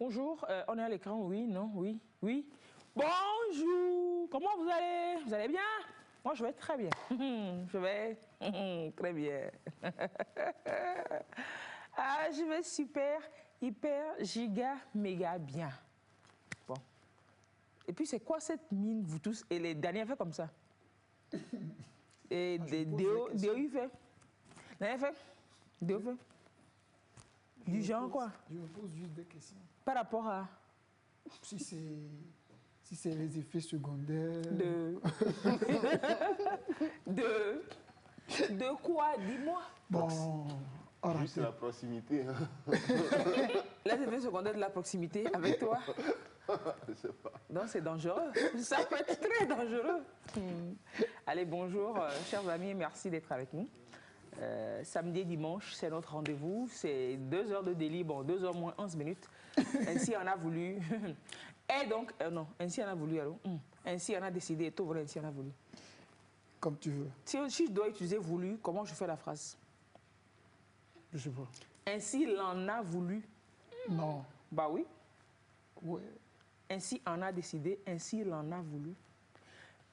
Bonjour, on est à l'écran, oui, non, oui, oui. Bonjour, comment vous allez? Vous allez bien? Moi, je vais très bien. Je vais très bien. Ah, je vais super, hyper, giga, méga bien. Bon. Et puis, c'est quoi cette mine, vous tous? Et les derniers fait comme ça. Et Déo, il fait. Dernier fait. Déo fait. Du genre quoi? Je me pose juste des questions. Par rapport à... Si c'est les effets secondaires... De quoi? Dis-moi. Bon... Juste la proximité. Les effets secondaires de la proximité avec toi? Je sais pas. Non, c'est dangereux. Ça peut être très dangereux. Allez, bonjour, chers amis, merci d'être avec nous. Samedi et dimanche, c'est notre rendez-vous. C'est 2 heures de délit, bon, 2 heures moins 11 minutes. Ainsi, on a voulu. Et donc, non, ainsi, on a voulu, alors. Ainsi, on a décidé, et tout vrai, ainsi, on a voulu. Comme tu veux. Si je dois utiliser voulu, comment je fais la phrase? Je sais pas. Ainsi, l'en a voulu. Non. Bah oui. Ouais. Ainsi, on a décidé, ainsi, l'en a voulu.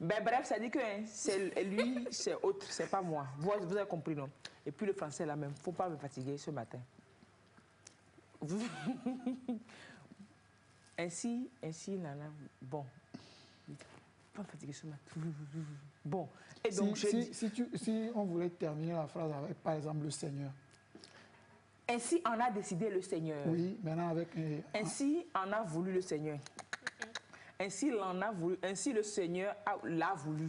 Ben, bref, ça dit que hein, c'est lui, c'est autre, c'est pas moi. Vous avez compris, non? Et puis le français, là même, faut pas me fatiguer ce matin. Ainsi, nana, bon. Pas me fatiguer ce matin. Bon. Et donc, si on voulait terminer la phrase avec, par exemple, le Seigneur. Ainsi, on a décidé le Seigneur. Oui, maintenant avec... Ainsi, on a voulu le Seigneur. Ainsi, l'en a voulu. Ainsi, le Seigneur l'a voulu.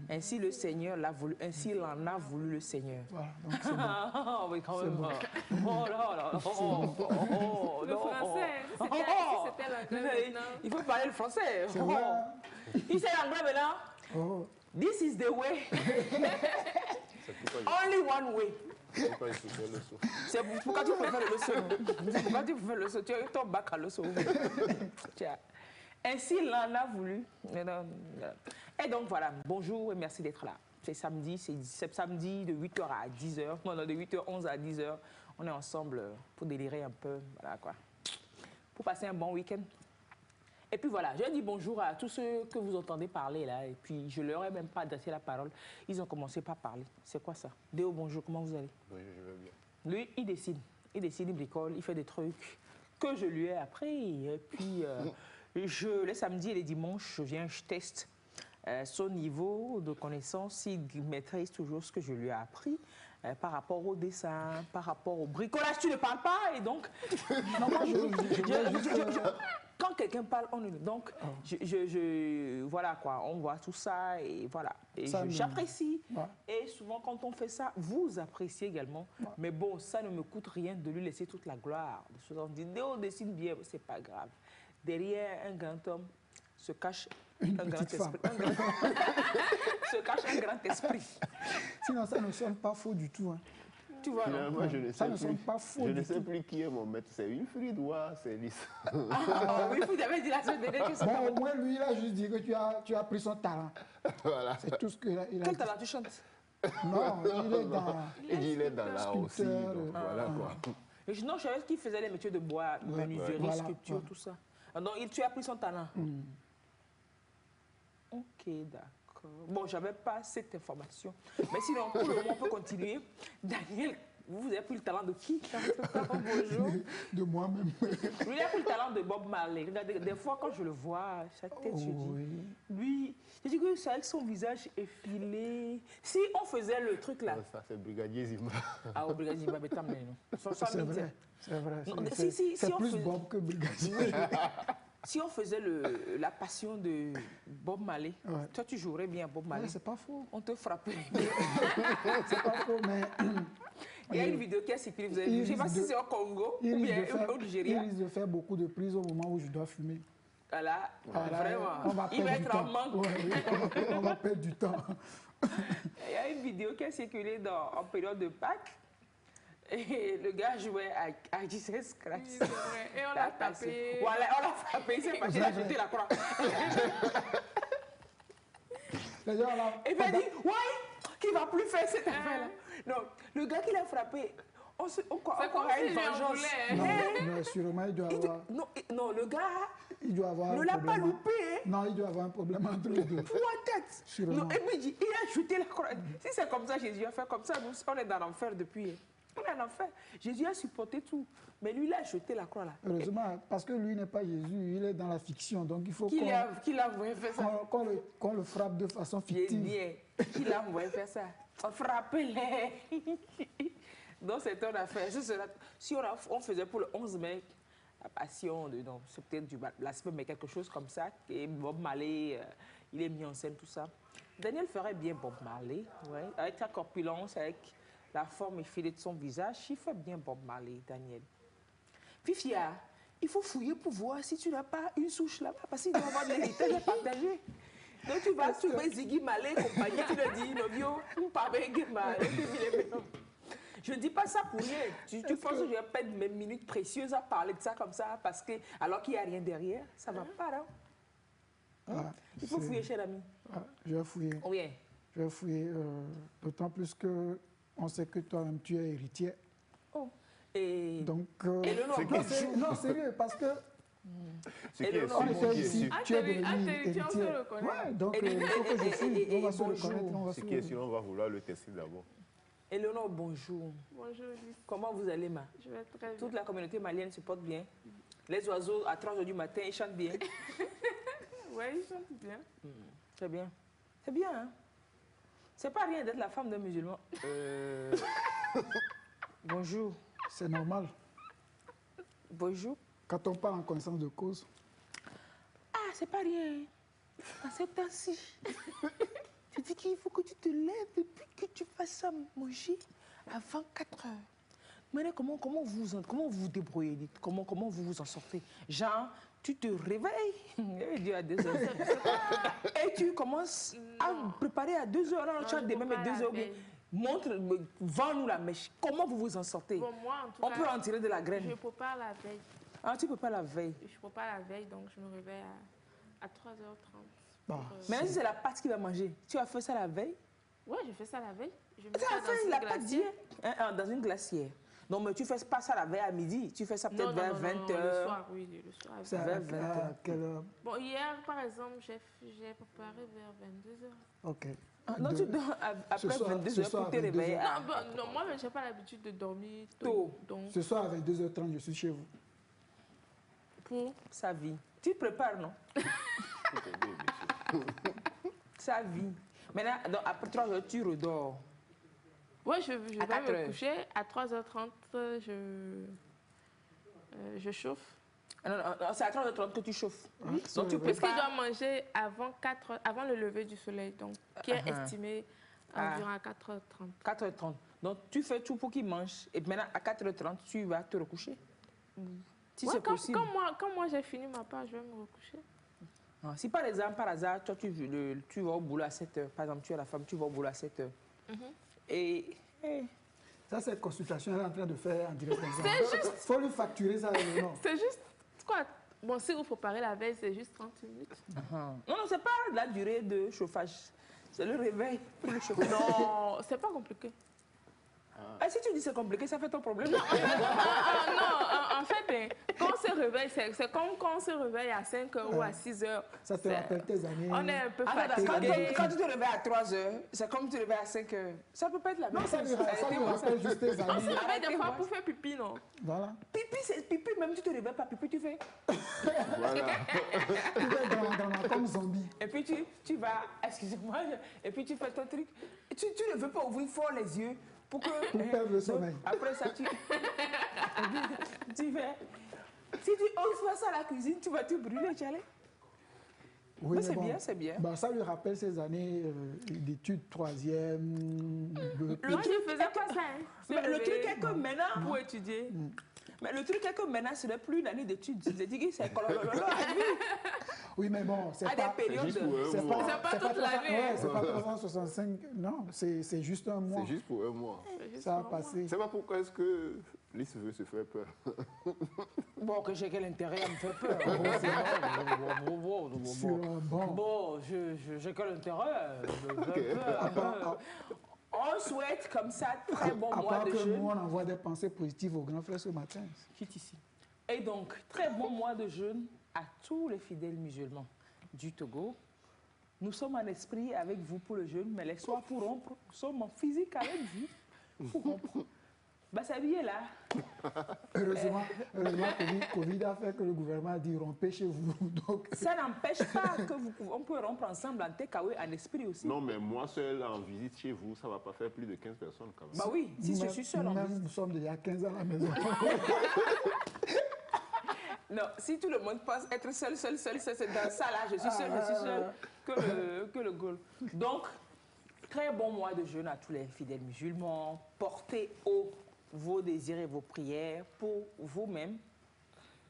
Ainsi, le Seigneur l'a voulu. Ainsi, l'en a voulu le Seigneur. Voilà, donc c'est bon. Oui, quand même. Oh là là. Le français, c'était l'anglais maintenant. Il faut parler le français. Il sait l'anglais maintenant. Oh. This is the way. Only one way. Pourquoi il faut faire le saut? C'est pourquoi tu préfères le saut. C'est pourquoi tu préfères le saut. Tu as ton bac à le saut. Ainsi, l'en a voulu. Et donc, voilà. Bonjour et merci d'être là. C'est samedi de 8h à 10h. Non, de 8h11 à 10h. On est ensemble pour délirer un peu. Voilà, quoi. Pour passer un bon week-end. Et puis voilà, je dis bonjour à tous ceux que vous entendez parler là. Et puis, je leur ai même pas adressé la parole. Ils ont commencé par parler. C'est quoi ça? Déo, bonjour, comment vous allez? Oui, je vais bien. Lui, il décide. Il décide, il bricole, il fait des trucs que je lui ai appris. Et puis... les samedis et les dimanches, je viens, je teste son niveau de connaissance. Il maîtrise toujours ce que je lui ai appris par rapport au dessin, par rapport au bricolage. Tu ne parles pas et donc... quand quelqu'un parle, on... Donc, voilà quoi, on voit tout ça et voilà. Et j'apprécie. Ouais. Et souvent, quand on fait ça, vous appréciez également. Ouais. Mais bon, ça ne me coûte rien de lui laisser toute la gloire. On dit, Déo dessine bien, c'est pas grave. Derrière un grand homme se cache un grand esprit. Se cache un grand esprit. Sinon, ça ne sonne pas faux du tout. Hein. Tu vois, finalement, je ne sais plus. Pas faux. Je ne sais plus qui est mon maître. C'est Wilfried ou c'est Lys. Wilfried avait dit la semaine dernière que c'est bon, au moins, lui, il a juste dit que tu as pris son talent. Voilà. C'est tout ce qu'il a dit. Quel talent tu chantes? Non, il est dans l'art aussi. Donc, voilà quoi. Et non, je savais qu'il faisait les métiers de bois, menuiserie, sculpture, tout ça. Donc, tu as pris son talent. Ok, d'accord. Bon, je n'avais pas cette information. Mais sinon, pour le moment, on peut continuer. Daniel, vous avez pris le talent de qui? Bonjour. De moi-même. Lui, il a pris le talent de Bob Marley. Regardez, des fois, quand je le vois, sa tête, je dis, lui, je dis que c'est avec son visage effilé. Si on faisait le truc là... Ça, c'est Brigadier Zimba. Ah, Brigadier Zimba, mais t'as mené, non? C'est vrai, c'est vrai. C'est plus Bob que Brigadier. Si on faisait la passion de Bob Marley, toi tu jouerais bien Bob Marley. C'est pas faux. On te frapperait. C'est pas faux, mais... Il y a une vidéo qui a circulé, vous avez vu. Je ne sais pas si c'est au Congo ou bien au Nigeria. Il risque de faire beaucoup de prises au moment où je dois fumer. Voilà, vraiment. Il va être en manque. On va perdre du temps. Il y a une vidéo qui a circulé en période de Pâques. Et le gars jouait à Jesus Christ. Oui, c'est vrai. Et on l'a tapé. Voilà, on l'a frappé. Il s'est fâché, il a jeté la croix. Et il m'a dit, ouais, qui ne va plus faire cette affaire-là. Non, le gars qui l'a frappé, C'est comme a si une j'en vengeance. voulais. Non, mais sûrement, il doit avoir... Non, le gars Il doit avoir ne un l'a pas problème. loupé. Hein. Non, il doit avoir un problème entre les deux. Pour la tête. Sûrement. Non, et puis il dit, il a jeté la croix. Si c'est comme ça, Jésus a fait comme ça, nous, on est dans l'enfer depuis. Hein. On est en enfer. Jésus a supporté tout. Mais lui, il a jeté la croix là. Heureusement, parce que lui n'est pas Jésus, il est dans la fiction. Donc il faut Qui l'a envoyé faire ça? qu'on le frappe de façon Bien, fictive. bien. Qui l'a envoyé faire ça? Frappez-les. Donc c'est une affaire. Si on faisait pour le 11 mai, la passion, c'est peut-être du blasphème, mais quelque chose comme ça, et Bob Marley, il est mis en scène, tout ça. Daniel ferait bien Bob Marley, ouais, avec sa corpulence, avec la forme effilée de son visage, il fait bien Bob Marley, Daniel. Fifia, il faut fouiller pour voir si tu n'as pas une souche là-bas, parce qu'il doit y avoir de l'héritage à partager. Donc tu vas trouver Ziggy Marley et compagnie, tu le dis, Novio, ou pas Ziggy Marley, je ne dis pas ça pour rien. Tu penses que je vais perdre mes minutes précieuses à parler de ça comme ça, parce que, alors qu'il n'y a rien derrière, ça ne va pas, non? Ah, Il faut fouiller, cher ami. Ah, je vais fouiller. Oui. Je vais fouiller, d'autant plus que on sait que toi-même tu es héritier. Oh. Et Donc, et le nom, non, sérieux, parce que Ce Et qui est le nom, on sûr, était ce qui est ici, sûr- tu es devenu on se héritier. le connaît. Ouais, donc Et- il faut que je fouille. On va se le bonjour. connaître, on va ce se qui est le... sûr, on va vouloir le tester d'abord. Eleonore, bonjour. Bonjour, Lys. Comment vous allez, ma? Je vais très bien. Toute la communauté malienne se porte bien. Les oiseaux, à 3 h du matin, ils chantent bien. Oui, il chante bien. C'est bien. C'est bien, hein? C'est pas rien d'être la femme d'un musulman. Bonjour. C'est normal. Bonjour. Quand on parle en connaissance de cause, Ah, c'est pas rien. En ces temps-ci, tu dis qu'il faut que tu te lèves et puis que tu fasses ça manger avant 4 heures. Mais comment vous débrouillez? Dites, comment vous vous en sortez? Genre, tu te réveilles, et Dieu à 2 heures. Et tu commences à préparer à 2 heures. Non, Tu as je des peux mêmes pas 2 la heures. veille. Vends-nous la mèche. Comment vous vous en sortez? Bon, moi, en tout On cas, peut en tirer de la graine. je ne peux pas la veille. Ah, tu peux pas la veille. Je ne peux pas la veille, donc je me réveille à 3h30. bah, Maintenant, si c'est la pâte qu'il va manger, tu as fait ça la veille? Ouais, je fais ça la veille. Je mets Tu ça as dans fait une la pâte glacière. d'hier dans une glacière. Non, mais tu fais pas ça la veille à midi. Tu fais ça peut-être vers 20 Le h. soir, oui, le soir. c'est vers à 20 quelle heure? Bon, hier, par exemple, j'ai préparé vers 22h. Ok. Non, De- tu dors après soir- 22 ce h soir pour te à 22 réveiller. heures. Non, bon, non, moi, je n'ai pas l'habitude de dormir Tôt. tôt. Donc, Ce soir, à 22h30, je suis chez vous. pour... Sa vie. Tu te prépares, non? Sa vie. Maintenant, donc, après 3 heures, tu redors. Ouais, je À vais 4 me heures. coucher. À 3h30, je chauffe. Ah, non, non, c'est à 3 h 30 que tu chauffes. Oui. Donc, tu Parce qu'il prépares. doit manger avant 4 heures, avant le lever du soleil, donc qui est Ah. estimé Ah. environ à 4h30. 4 h 30. Donc, tu fais tout pour qu'il mange. Et maintenant, à 4 h 30, tu vas te recoucher. Si Ouais, c'est possible. quand moi j'ai fini ma part, je vais me recoucher. Ah, si par exemple, par hasard, toi, tu vas au boulot à 7 h, par exemple, tu es la femme, tu vas au boulot à 7 h. Et Ça, cette consultation, elle est en train de faire en direct comme ça. C'est juste. Faut lui facturer ça, non? C'est juste quoi? Bon, si vous préparez la veille, c'est juste 30 minutes. non, non, c'est pas la durée de chauffage. C'est le réveil pour le chauffage. Non, c'est pas compliqué. Ah, si tu dis c'est compliqué, ça fait ton problème. Non, en fait, quand on se réveille, c'est comme quand on se réveille à 5 h ou à 6 h. Ça te rappelle tes années. On est un peu Ah, fatigué. quand tu te réveilles à 3 h, c'est comme tu te réveilles à 5 h. Ça peut pas être la même Non, ça chose. lui rappelle juste tes On se années. réveille des fois Arrêtez-moi. pour faire pipi, non? Voilà. Pipi, c'est pipi, même tu te réveilles pas, pipi, tu fais. Voilà. Tu vas dans comme zombie. Et puis tu vas, excusez-moi, et puis tu fais ton truc. Et tu ne veux pas ouvrir fort les yeux pour que. Pour perdre le sommeil. Après ça, tu fais. Si tu oses faire ça à la cuisine, tu vas te brûler, Tchalé. Oui, Mais c'est bien, c'est bien. Bah, ça lui rappelle ses années d'études, troisième. Le Moi, truc je faisais est que- pas ça. Hein. Mais le truc est que pour maintenant. étudier. Mais le truc est que maintenant, ce n'est plus une année d'études. J'ai dit que c'est colololo. Oui, mais bon, c'est À pas. des périodes. juste pour eux. C'est pas, C'est pas c'est toute l'année. ouais, c'est pas 365. Non, c'est juste un mois. C'est juste pour un mois. Ça a passé. C'est pas pourquoi est-ce que Lys veut se faire peur. Bon, que j'ai quel intérêt à me faire peur. Sur un banc. Bon, j'ai quel intérêt de me faire peur. On souhaite comme ça très bon À mois part de que jeûne. nous, on envoie des pensées positives aux grands frères ce matin. Quitte ici. Et donc, très bon mois de jeûne à tous les fidèles musulmans du Togo. Nous sommes en esprit avec vous pour le jeûne, mais les soirs pour rompre, nous sommes en physique avec vous pour rompre. Bassabi est là. Heureusement, Covid a fait que le gouvernement a dit rompez chez vous. Donc, Ça n'empêche pas qu'on peut rompre ensemble en takeaway, en esprit aussi. Non, mais moi seul en visite chez vous, ça ne va pas faire plus de 15 personnes quand même. Bah oui, si je suis seule en nous-mêmes, visite. nous sommes déjà 15 à la maison. Non, si tout le monde pense être seul, c'est dans ça là, je suis seul que le goal. Donc, très bon mois de jeûne à tous les fidèles musulmans. Portez haut vos désirs et vos prières pour vous-même,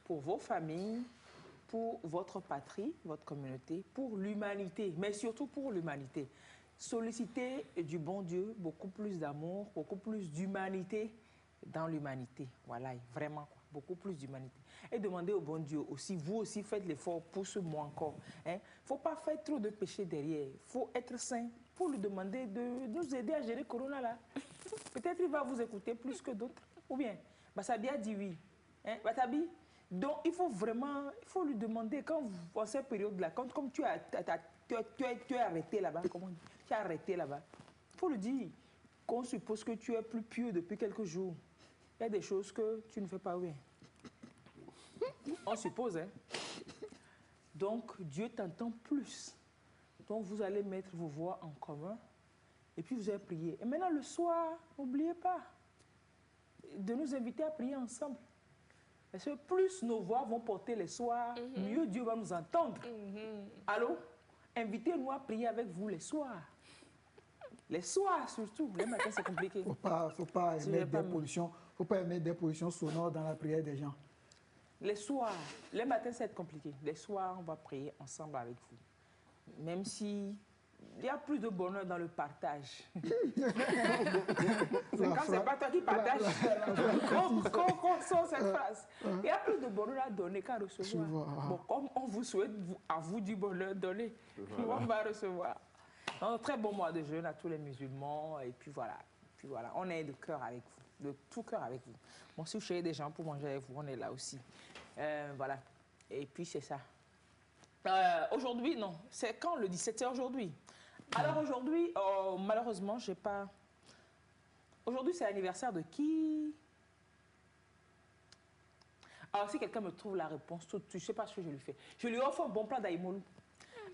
pour vos familles, pour votre patrie, votre communauté, pour l'humanité, mais surtout pour l'humanité. Sollicitez du bon Dieu beaucoup plus d'amour, beaucoup plus d'humanité dans l'humanité. Voilà, vraiment, quoi, beaucoup plus d'humanité. Et demandez au bon Dieu aussi, vous aussi faites l'effort pour ce mois encore. Il ne faut pas faire trop de péché derrière. Il faut être saint pour lui demander de nous aider à gérer Corona là. Peut-être il va vous écouter plus que d'autres. Ou bien, Bassabi a dit oui. Batabi, donc il faut vraiment, il faut lui demander quand vous, en cette période-là, comme tu es arrêté là-bas, comment on dit, tu es arrêté là-bas, il faut lui dire qu'on suppose que tu es plus pieux depuis quelques jours. Il y a des choses que tu ne fais pas bien. On suppose, hein. Donc Dieu t'entend plus. Donc vous allez mettre vos voix en commun et puis vous allez prier. Et maintenant le soir, n'oubliez pas de nous inviter à prier ensemble. Parce que plus nos voix vont porter les soirs, mieux Dieu va nous entendre. Allô? Invitez-nous à prier avec vous les soirs. Les soirs surtout. Les matins, c'est compliqué. Faut pas émettre des pollutions sonores dans la prière des gens. Les soirs, les matins, c'est compliqué. Les soirs, on va prier ensemble avec vous. Même si il y a plus de bonheur dans le partage. C'est quand c'est pas toi qui partages qu'on sort cette phrase. Il y a plus de bonheur à donner qu'à recevoir. Bon, comme on vous souhaite à vous du bonheur donné, on va recevoir. Donc, très bon mois de jeûne à tous les musulmans. Et puis voilà. On est de cœur avec vous, de tout cœur avec vous. Bon, si vous cherchez des gens pour manger avec vous, on est là aussi. Voilà. Et puis c'est ça. Aujourd'hui, non. C'est quand le 17? C'est aujourd'hui. Alors aujourd'hui, malheureusement, j'ai pas... Aujourd'hui, c'est l'anniversaire de qui? Alors, si quelqu'un me trouve la réponse tout de suite, je ne sais pas ce que je lui fais. Je lui offre un bon plat d'aïmolou.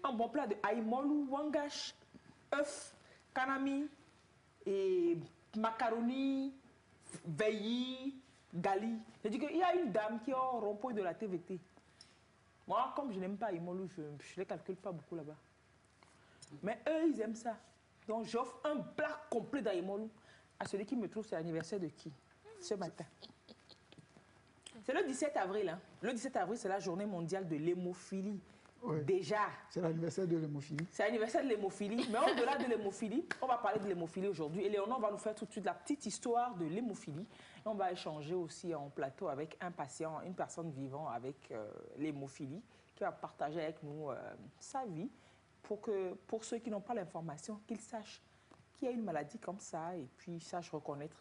Un bon plat de aïmolou, wangash, œuf, kanami, et macaroni, veillis, gali. Je dis qu'il y a une dame qui est au rond-point de la TVT. Moi, comme je n'aime pas aïmolou, je ne les calcule pas beaucoup là-bas. Mais eux, ils aiment ça. Donc, j'offre un plat complet d'aïmolou à celui qui me trouve c'est l'anniversaire de qui? Ce matin. C'est le 17 avril. Hein. Le 17 avril, c'est la journée mondiale de l'hémophilie. Oui. Déjà. C'est l'anniversaire de l'hémophilie. C'est l'anniversaire de l'hémophilie. Mais au-delà de l'hémophilie, on va parler de l'hémophilie aujourd'hui. Et Léonore va nous faire tout de suite la petite histoire de l'hémophilie. Et on va échanger aussi en plateau avec un patient, une personne vivant avec l'hémophilie, qui va partager avec nous sa vie pour ceux qui n'ont pas l'information, qu'ils sachent qu'il y a une maladie comme ça et puis ils sachent reconnaître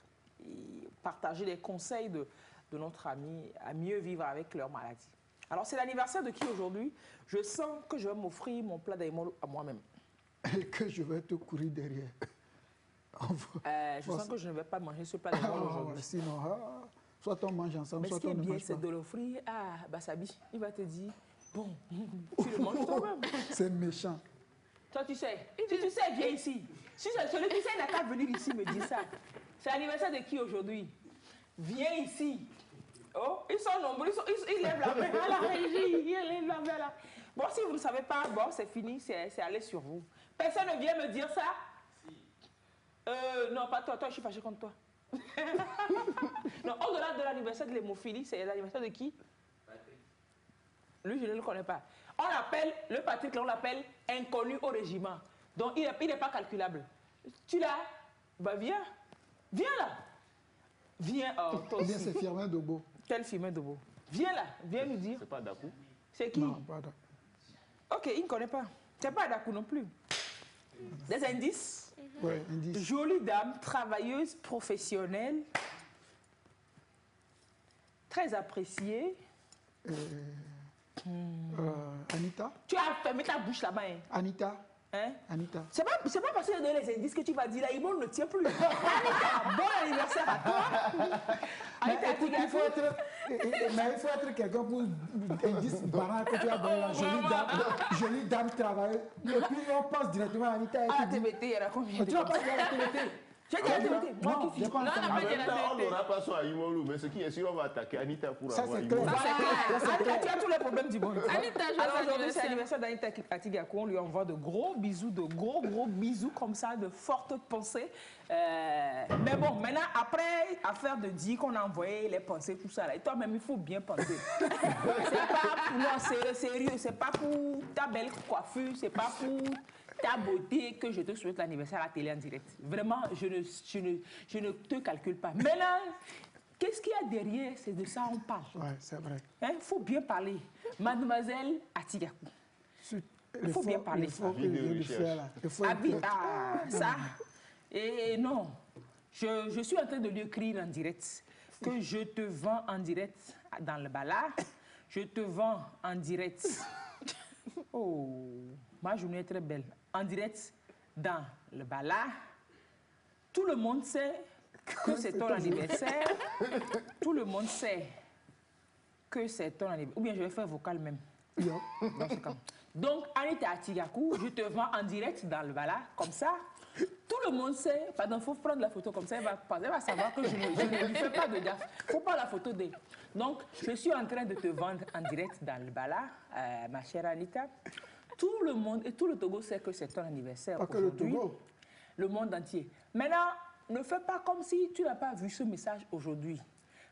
et partager les conseils de notre ami à mieux vivre avec leur maladie. Alors, c'est l'anniversaire de qui aujourd'hui? Je sens que je vais m'offrir mon plat d'aïmolou à moi-même. Et que je vais te courir derrière. Je sens que je ne vais pas manger ce plat d'aïmolou aujourd'hui. Sinon, soit on mange ensemble, soit on ne mange pas. Mais ce qui est bien, c'est de l'offrir à Bassabi. Il va te dire, bon, tu le manges toi-même. C'est méchant. Toi, tu sais. Si tu sais, viens ici. Si celui qui sait, il n'a qu'à venir ici me dire ça. C'est l'anniversaire de qui aujourd'hui? Viens ici. Oh, ils sont nombreux, ils lèvent la main à la régie, ils lèvent la main là. Bon, si vous ne savez pas, bon, c'est fini, c'est allé sur vous. Personne ne vient me dire ça? Non, pas toi, je suis fâchée contre toi. Non, au-delà de l'anniversaire de l'hémophilie, c'est l'anniversaire de qui? Patrick. Lui, je ne le connais pas. On l'appelle, le Patrick, on l'appelle inconnu au régiment. Donc, il n'est pas calculable. Tu l'as? Bah, viens. Viens là. Viens, toi aussi. Bien, c'est Firmin Dobo. Quel Firmin Dobo? Viens là, viens nous dire. C'est pas Dakou? C'est qui? Non, pas Dakou. Ok, il ne connaît pas. C'est pas Dakou non plus. Des indices? Ouais, indice. Jolie dame, travailleuse, professionnelle, très appréciée. Anita? Tu as fermé ta bouche là-bas. Hein? Anita? Hein? Anita? C'est pas parce que j'ai donné les indices que tu vas dire là, Imon ne tient plus. Anita, bon anniversaire à toi. Anita, Écoute, il faut être quelqu'un pour indice barrant que tu as donné la jolie dame travailleuse. Et puis on passe directement à Anita. À la TBT, il y en a combien? Tu vas pas dire à la TBT. J'ai dit la TBT. Moi Non, qui j'ai pas Non, entendu. non, En mais même temps, on n'aura pas son Aïmolou, mais ce qui est sûr, on va attaquer Anita pour Ça, avoir c'est Aïmolou. clair. Anita, tu as tous les problèmes du monde. Anita, joyeux Alors aujourd'hui, c'est anniversaire. l'anniversaire d'Anita Atigakou. On lui envoie de gros bisous, de gros bisous comme ça, de fortes pensées. Mais bon, maintenant, après, affaire de dire qu'on a envoyé les pensées, tout ça, là, et toi-même, il faut bien penser. C'est pas pour, non, c'est sérieux, c'est pas pour ta belle coiffure, c'est pas pour ta beauté que je te souhaite l'anniversaire à la télé en direct. Vraiment, je ne te calcule pas. Maintenant, qu'est-ce qu'il y a derrière? C'est de ça qu'on parle. Ouais, c'est vrai. Il faut bien parler. Mademoiselle Atigakou. Il faut bien parler. Il faut que Avis de je le recherche. fasse là. Il faut Ça. Et non, je suis en train de lui écrire en direct que je te vends en direct dans le bala. Je te vends en direct. Oh, ma journée est très belle. En direct dans le bala. Tout le monde sait que c'est ton anniversaire. Tout le monde sait que c'est ton anniversaire. Ou bien je vais faire vocal même. Yo. Dans ce cas. Donc, Anita Atigakou, je te vends en direct dans le bala, comme ça. Tout le monde sait, pardon, il faut prendre la photo comme ça, elle va savoir que je ne lui fais pas de gaffe. Il faut pas la photo d'elle. Donc, je suis en train de te vendre en direct dans le bala, ma chère Anita. Tout le monde et tout le Togo sait que c'est ton anniversaire Pas que le aujourd'hui. Togo. Le monde entier. Maintenant, ne fais pas comme si tu n'as pas vu ce message aujourd'hui.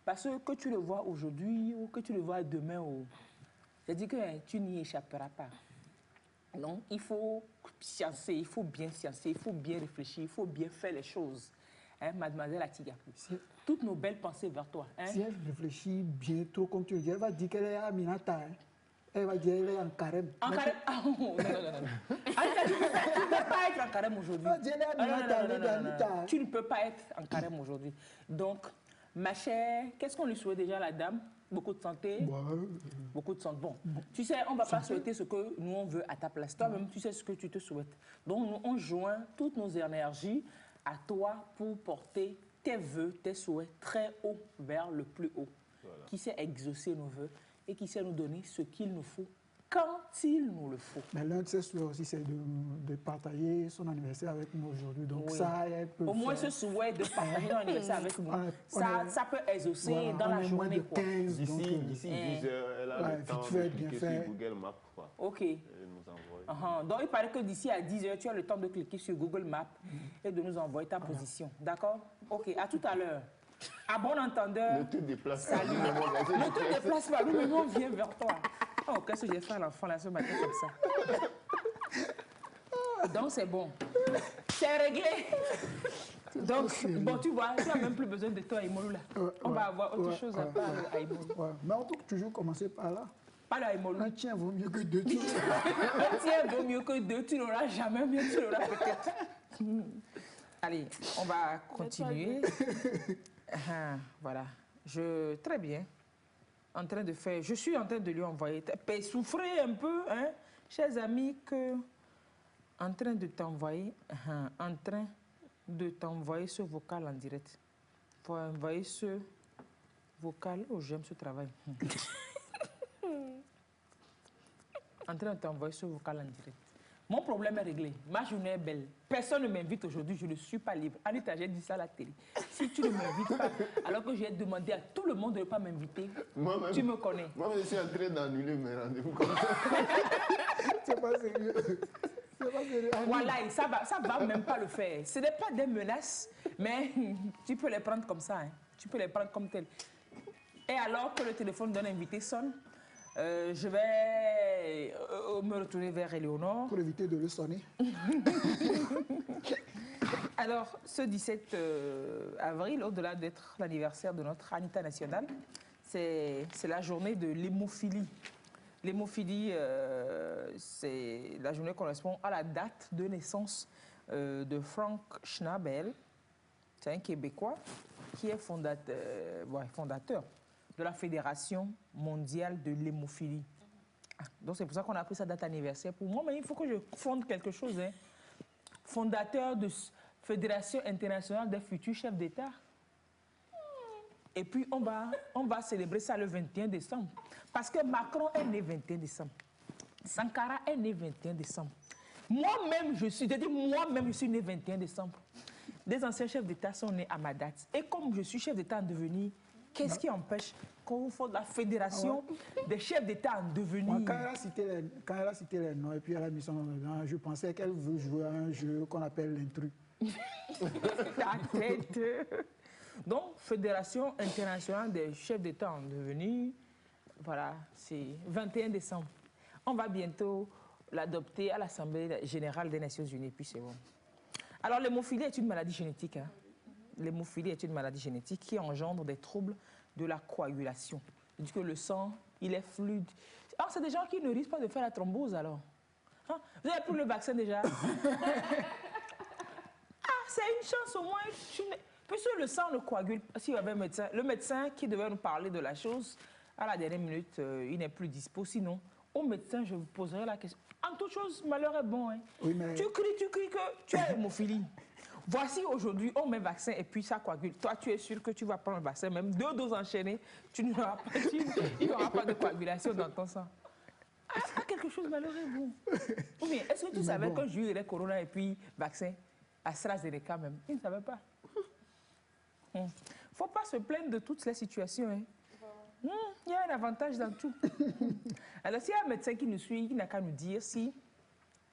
Parce que tu le vois aujourd'hui ou que tu le vois demain, je dis que tu n'y échapperas pas. Donc, il faut sciencer, il faut bien sciencer, il faut bien réfléchir, il faut bien faire les choses. Hein, Mademoiselle Atigakou, toutes nos belles pensées vers toi. Hein? Si elle réfléchit bien trop, comme tu le dis, elle va dire qu'elle est à Minata. Hein. Elle va dire qu'elle est en carême. En carême? Ah, non. Anita, tu ne peux pas être en carême aujourd'hui. Tu ne peux pas être en carême aujourd'hui. Donc, ma chère, qu'est-ce qu'on lui souhaite déjà à la dame? Beaucoup de santé, beaucoup de santé. Bon, tu sais, on ne va pas souhaiter ce que nous, on veut à ta place. Toi-même, tu sais ce que tu te souhaites. Donc, nous, on joint toutes nos énergies à toi pour porter tes vœux, tes souhaits très haut vers le plus haut. Voilà. Qui sait exaucer nos vœux et qui sait nous donner ce qu'il nous faut quand il nous le faut. Mais l'un de ses souhaits aussi, c'est de partager son anniversaire avec nous aujourd'hui. Donc oui. ça, elle peut au moins ce souhait de partager son anniversaire avec nous, ça peut exaucer dans la journée. D'ici 10 heures, elle a le temps de cliquer sur Google Maps. Quoi. OK. Et nous envoie. Donc, il paraît que d'ici à 10 heures, tu as le temps de cliquer sur Google Maps et de nous envoyer ta position. D'accord? OK, à tout à l'heure. À bon entendeur. Ne te déplace pas. Salut. Ne te déplace pas. Nous, on vient vers toi. Oh, qu'est-ce que j'ai fait à l'enfant là ce matin comme ça? Donc, c'est bon. C'est réglé. Donc, bon, tu vois, tu n'as même plus besoin de toi, Aïmolou, là. On va avoir autre chose à part avec Aïmolou. Mais on peut toujours commencer par là. Pas le Aïmolou. Un tien vaut mieux que deux. Un tien vaut mieux que deux. Tu n'auras jamais mieux, tu l'auras peut-être. Allez, on va continuer. Voilà. Très bien. Je suis en train de lui envoyer. Souffrez un peu, hein, chers amis, en train de t'envoyer ce vocal en direct. Il faut envoyer ce vocal. Oh, j'aime ce travail. En train de t'envoyer ce vocal en direct. Mon problème est réglé. Ma journée est belle. Personne ne m'invite aujourd'hui. Je ne suis pas libre. Anita, j'ai dit ça à la télé. Si tu ne m'invites pas, alors que j'ai demandé à tout le monde de ne pas m'inviter, tu me connais. Moi, je suis en train d'annuler mes rendez-vous comme ça. C'est pas sérieux. Voilà, ça va même pas le faire. Ce n'est pas des menaces, mais tu peux les prendre comme ça. Hein. Tu peux les prendre comme tel. Et alors que le téléphone d'un invité sonne, je vais me retourner vers Éléonore. Pour éviter de le sonner. Alors, ce 17 avril, au-delà d'être l'anniversaire de notre Anita nationale, c'est la journée de l'hémophilie. L'hémophilie, la journée correspond à la date de naissance de Frank Schnabel. C'est un Québécois qui est fondateur de la Fédération mondiale de l'hémophilie. Donc c'est pour ça qu'on a pris sa date anniversaire. Pour moi, mais il faut que je fonde quelque chose. Hein. Fondateur de Fédération internationale des futurs chefs d'État. Et puis on va célébrer ça le 21 décembre. Parce que Macron est né 21 décembre. Sankara est né 21 décembre. Moi-même, je suis né 21 décembre. Des anciens chefs d'État sont nés à ma date. Et comme je suis chef d'État en devenir, qu'est-ce qui empêche qu'on vous fasse la fédération des chefs d'État en devenir? Moi, quand elle a cité les noms et puis elle a mis son nom, je pensais qu'elle veut jouer à un jeu qu'on appelle l'intrus. Ta tête. Donc, Fédération internationale des chefs d'État en devenir, voilà, c'est 21 décembre. On va bientôt l'adopter à l'Assemblée générale des Nations Unies, puis c'est bon. Alors, l'hémophilie est une maladie génétique. Hein. L'hémophilie est une maladie génétique qui engendre des troubles de la coagulation. C'est-à-dire que le sang, il est fluide. Ah, c'est des gens qui ne risquent pas de faire la thrombose, alors. Hein? Vous avez pris le vaccin déjà? Ah, c'est une chance au moins. Puisque le sang ne coagule pas. S'il y avait un médecin, le médecin qui devait nous parler de la chose, à la dernière minute, il n'est plus dispo. Sinon, au médecin, je vous poserai la question. En toute chose, malheur est bon. Hein. Oui, mais... Tu cries que tu as l'hémophilie. Voici aujourd'hui, on met vaccin et puis ça coagule. Toi, tu es sûr que tu vas prendre le vaccin, même 2 doses enchaînées, il n'y aura pas de coagulation dans ton sang. Ah, quelque chose de malheureux, bon. Ou bien, est-ce que tu savais que j'ai eu le corona et puis vaccin, AstraZeneca même? Il ne savait pas. Il ne faut pas se plaindre de toutes les situations. Hein. Il y a un avantage dans tout. Alors, s'il y a un médecin qui nous suit, il n'a qu'à nous dire si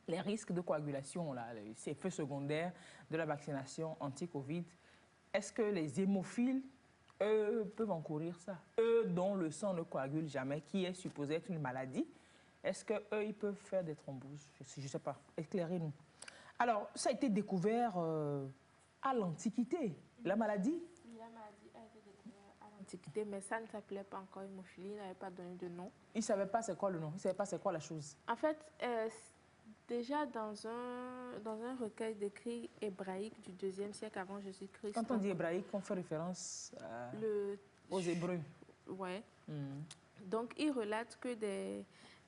les risques de coagulation, là, ces effets secondaires de la vaccination anti-Covid, est-ce que les hémophiles, eux, peuvent encourir ça? Eux, dont le sang ne coagule jamais, qui est supposé être une maladie, est-ce qu'eux, ils peuvent faire des thromboses? Je ne sais pas. Éclairez-nous. Alors, ça a été découvert à l'Antiquité, la maladie? La maladie a été découverte à l'Antiquité, mais ça ne s'appelait pas encore hémophilie, il n'avait pas donné de nom. Ils ne savaient pas c'est quoi le nom, ils ne savaient pas c'est quoi la chose. En fait, déjà dans un recueil d'écrits hébraïques du 2e siècle avant Jésus-Christ. Quand on dit hébraïque, on fait référence aux Hébreux. Oui. Donc, il relate que des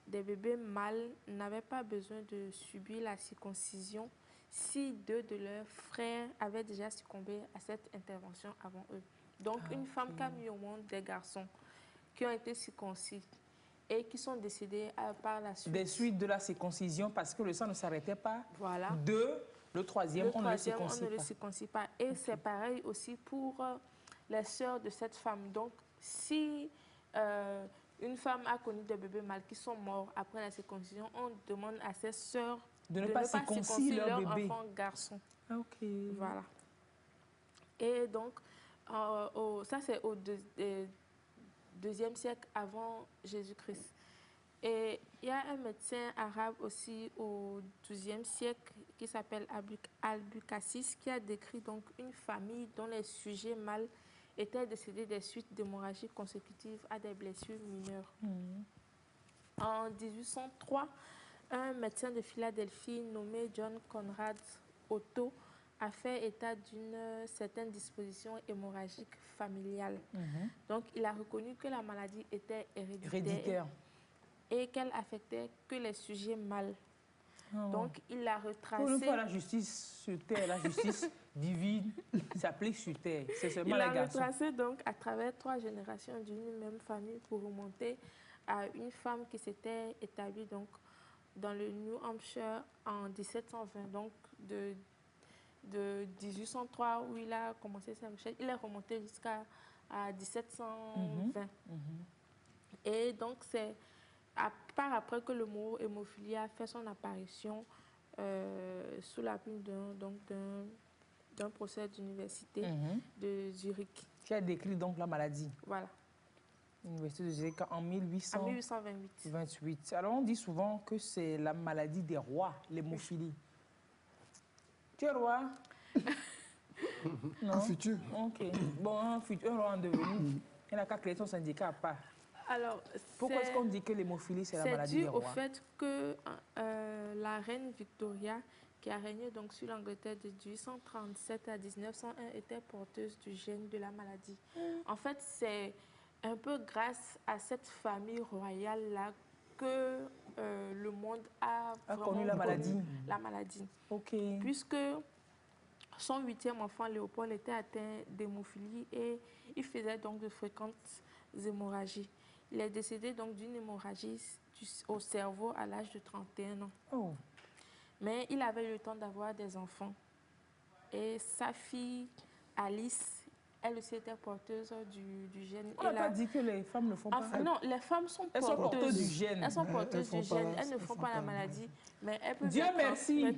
bébés mâles n'avaient pas besoin de subir la circoncision si 2 de leurs frères avaient déjà succombé à cette intervention avant eux. Donc, une femme qui a mis au monde des garçons qui ont été circoncis et qui sont décédés par la suite. Des suites de la circoncision parce que le sang ne s'arrêtait pas. Voilà. Le troisième, on ne le circoncis pas. Et c'est pareil aussi pour les sœurs de cette femme. Donc, si une femme a connu des bébés mâles qui sont morts après la circoncision, on demande à ses sœurs de ne pas circoncire leur bébé. Enfant garçon. Ok. Voilà. Et donc, ça c'est au 2e siècle avant Jésus-Christ. Et il y a un médecin arabe aussi au 12e siècle qui s'appelle Al-Bukassis qui a décrit donc une famille dont les sujets mâles étaient décédés des suites d'hémorragies consécutives à des blessures mineures. En 1803, un médecin de Philadelphie nommé John Conrad Otto a fait état d'une certaine disposition hémorragique familiale. Donc, il a reconnu que la maladie était héréditaire et qu'elle affectait que les sujets mâles. Donc, il a retracé... Pour une fois, la justice sur terre, la justice divine s'applique sur terre. C'est seulement les garçons. Il a retracé donc à travers 3 générations d'une même famille pour remonter à une femme qui s'était établie donc dans le New Hampshire en 1720. Donc, de 1803 où il a commencé sa recherche, il est remonté jusqu'à 1720. Et donc, c'est par après que le mot hémophilie a fait son apparition sous la plume d'un procès d'université de Zurich. Qui a décrit donc la maladie. Voilà. L'université de Zurich en 1828. 28. Alors, on dit souvent que c'est la maladie des rois, l'hémophilie. Tu es roi? Un futur. Ok. Bon, un futur, un roi en devenir. Il n'a qu'à créer son syndicat à part. Alors, pourquoi est-ce qu'on dit que l'hémophilie, c'est la maladie des rois? C'est dû au fait que la reine Victoria qui a régné donc sur l'Angleterre de 1837 à 1901, était porteuse du gène de la maladie. En fait, c'est un peu grâce à cette famille royale-là que le monde a connu la maladie. La maladie. Ok. Puisque son 8e enfant, Léopold, était atteint d'hémophilie et il faisait donc de fréquentes hémorragies. Il est décédé donc d'une hémorragie au cerveau à l'âge de 31 ans. Oh. Mais il avait eu le temps d'avoir des enfants. Et sa fille, Alice, elle aussi était porteuse du gène. On n'a pas dit que les femmes ne font pas. Enfin, non, les femmes sont elles porteuses. sont porteuses du gène. Elles sont porteuses du gène. Elles ne font pas la maladie. Mais elles peuvent Dieu merci.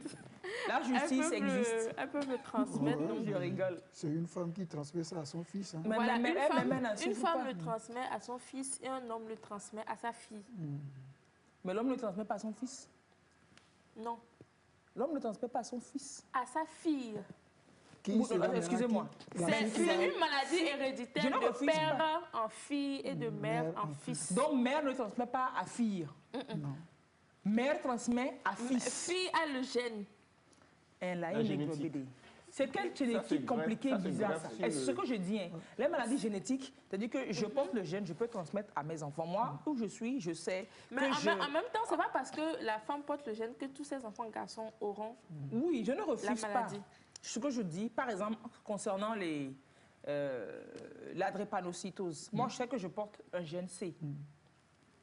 La justice existe. Elles peuvent le transmettre. Donc je rigole. C'est une femme qui transmet ça à son fils. Hein. Voilà, une femme le transmet à son fils et un homme le transmet à sa fille. Mais l'homme ne transmet pas à son fils. Non. L'homme ne transmet pas à son fils. À sa fille. Excusez-moi. C'est une maladie héréditaire de père en fille et de mère en fils. Donc mère ne transmet pas à fille. Non. Mère transmet à fils. Fille a le gène. La génétique. C'est quelle génétique compliquée, bizarre ça. C'est ce que je dis. Hein. Les maladies génétiques, c'est-à-dire que je porte le gène, je peux transmettre à mes enfants. Moi, où je suis, je sais mais en même temps, c'est pas parce que la femme porte le gène que tous ses enfants garçons auront oui, je ne refuse la maladie. Pas. Ce que je dis, par exemple, concernant la drépanocytose, moi, je sais que je porte un gène C.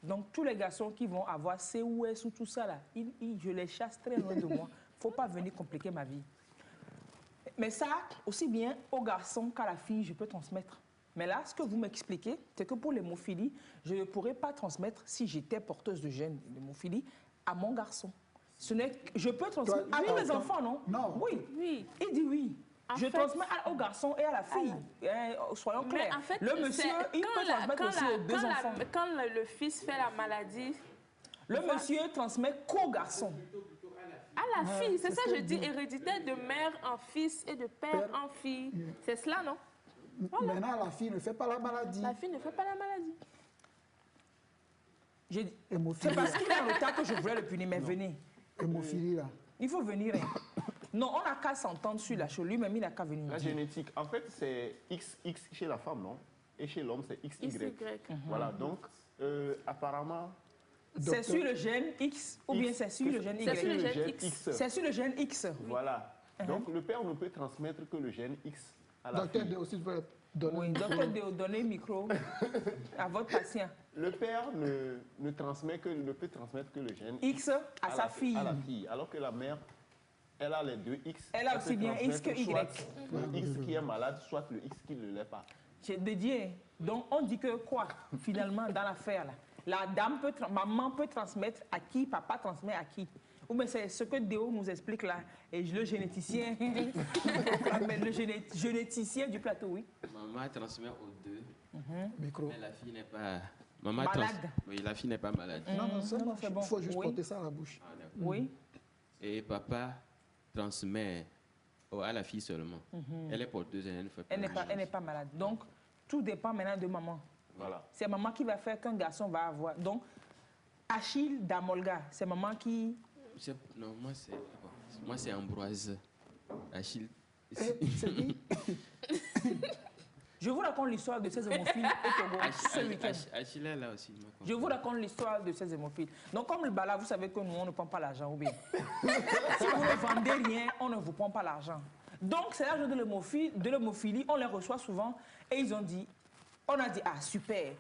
Donc, tous les garçons qui vont avoir C ou S ou tout ça, là, je les chasse très loin de moi. Il ne faut pas venir compliquer ma vie. Mais ça, aussi bien aux garçons qu'à la fille, je peux transmettre. Mais là, ce que vous m'expliquez, c'est que pour l'hémophilie, je ne pourrais pas transmettre, si j'étais porteuse de gène d'hémophilie, à mon garçon. Je peux transmettre à tous les enfants, non? Non. Oui. Il dit oui. Je transmets aux garçons et à la fille. Soyons clairs. En fait, le monsieur, il peut transmettre aussi aux deux enfants. Quand le fils fait la maladie... Le monsieur transmet qu'aux garçons. À la fille, c'est ça que je dis, héréditaire de mère en fils et de père en fille. C'est cela, non? Voilà. Maintenant, la fille ne fait pas la maladie. La fille ne fait pas la maladie. C'est parce qu'il est en retard que je voulais le punir, mais venez. Hémophilie, là. Il faut venir. Hein. Non, on n'a qu'à s'entendre sur la chose. Lui-même, il n'a qu'à venir. La génétique, en fait, c'est XX chez la femme, non? Et chez l'homme, c'est XY. Voilà, donc, apparemment... C'est sur le gène X ou bien c'est sur le gène Y? C'est sur le gène X. C'est sur le gène X. Voilà. Donc, le père ne peut transmettre que le gène X à la fille. Docteur aussi peut donner... Oui, docteur, donnez le micro à votre patient. Le père ne peut transmettre que le gène X à sa fille. À la fille. Alors que la mère, elle a les deux X. Elle a aussi bien X que Y. Soit le X qui est malade, soit le X qui ne l'est pas. J'ai dédié. Donc, on dit que quoi, finalement, dans l'affaire, là? La dame maman peut transmettre à qui, papa transmet à qui. Ou bien c'est ce que Déo nous explique là. Et le généticien, le généticien du plateau, oui. Maman transmet aux deux. Micro. Mais la fille n'est pas... Maman malade. Oui, la fille n'est pas malade. Non, c'est bon. Il faut juste oui. porter ça à la bouche. Ah, oui. Et papa transmet à la fille seulement. Elle est porteuse, elle ne fait pas Elle n'est pas malade. Donc, tout dépend maintenant de maman. Voilà. C'est maman qui va faire qu'un garçon va avoir. Donc, Achille Damolga, c'est maman qui... Non, moi c'est Ambroise. Achille. C'est qui? Je vous raconte l'histoire de ces hémophiles au Togo ce week-end. Achille est là aussi. Je vous raconte l'histoire de ces hémophiles. Donc, comme le bala, vous savez que nous, on ne prend pas l'argent, ou bien. Si vous ne vendez rien, on ne vous prend pas l'argent. Donc, c'est l'âge de l'hémophilie, on les reçoit souvent, et ils ont dit... On a dit, ah super,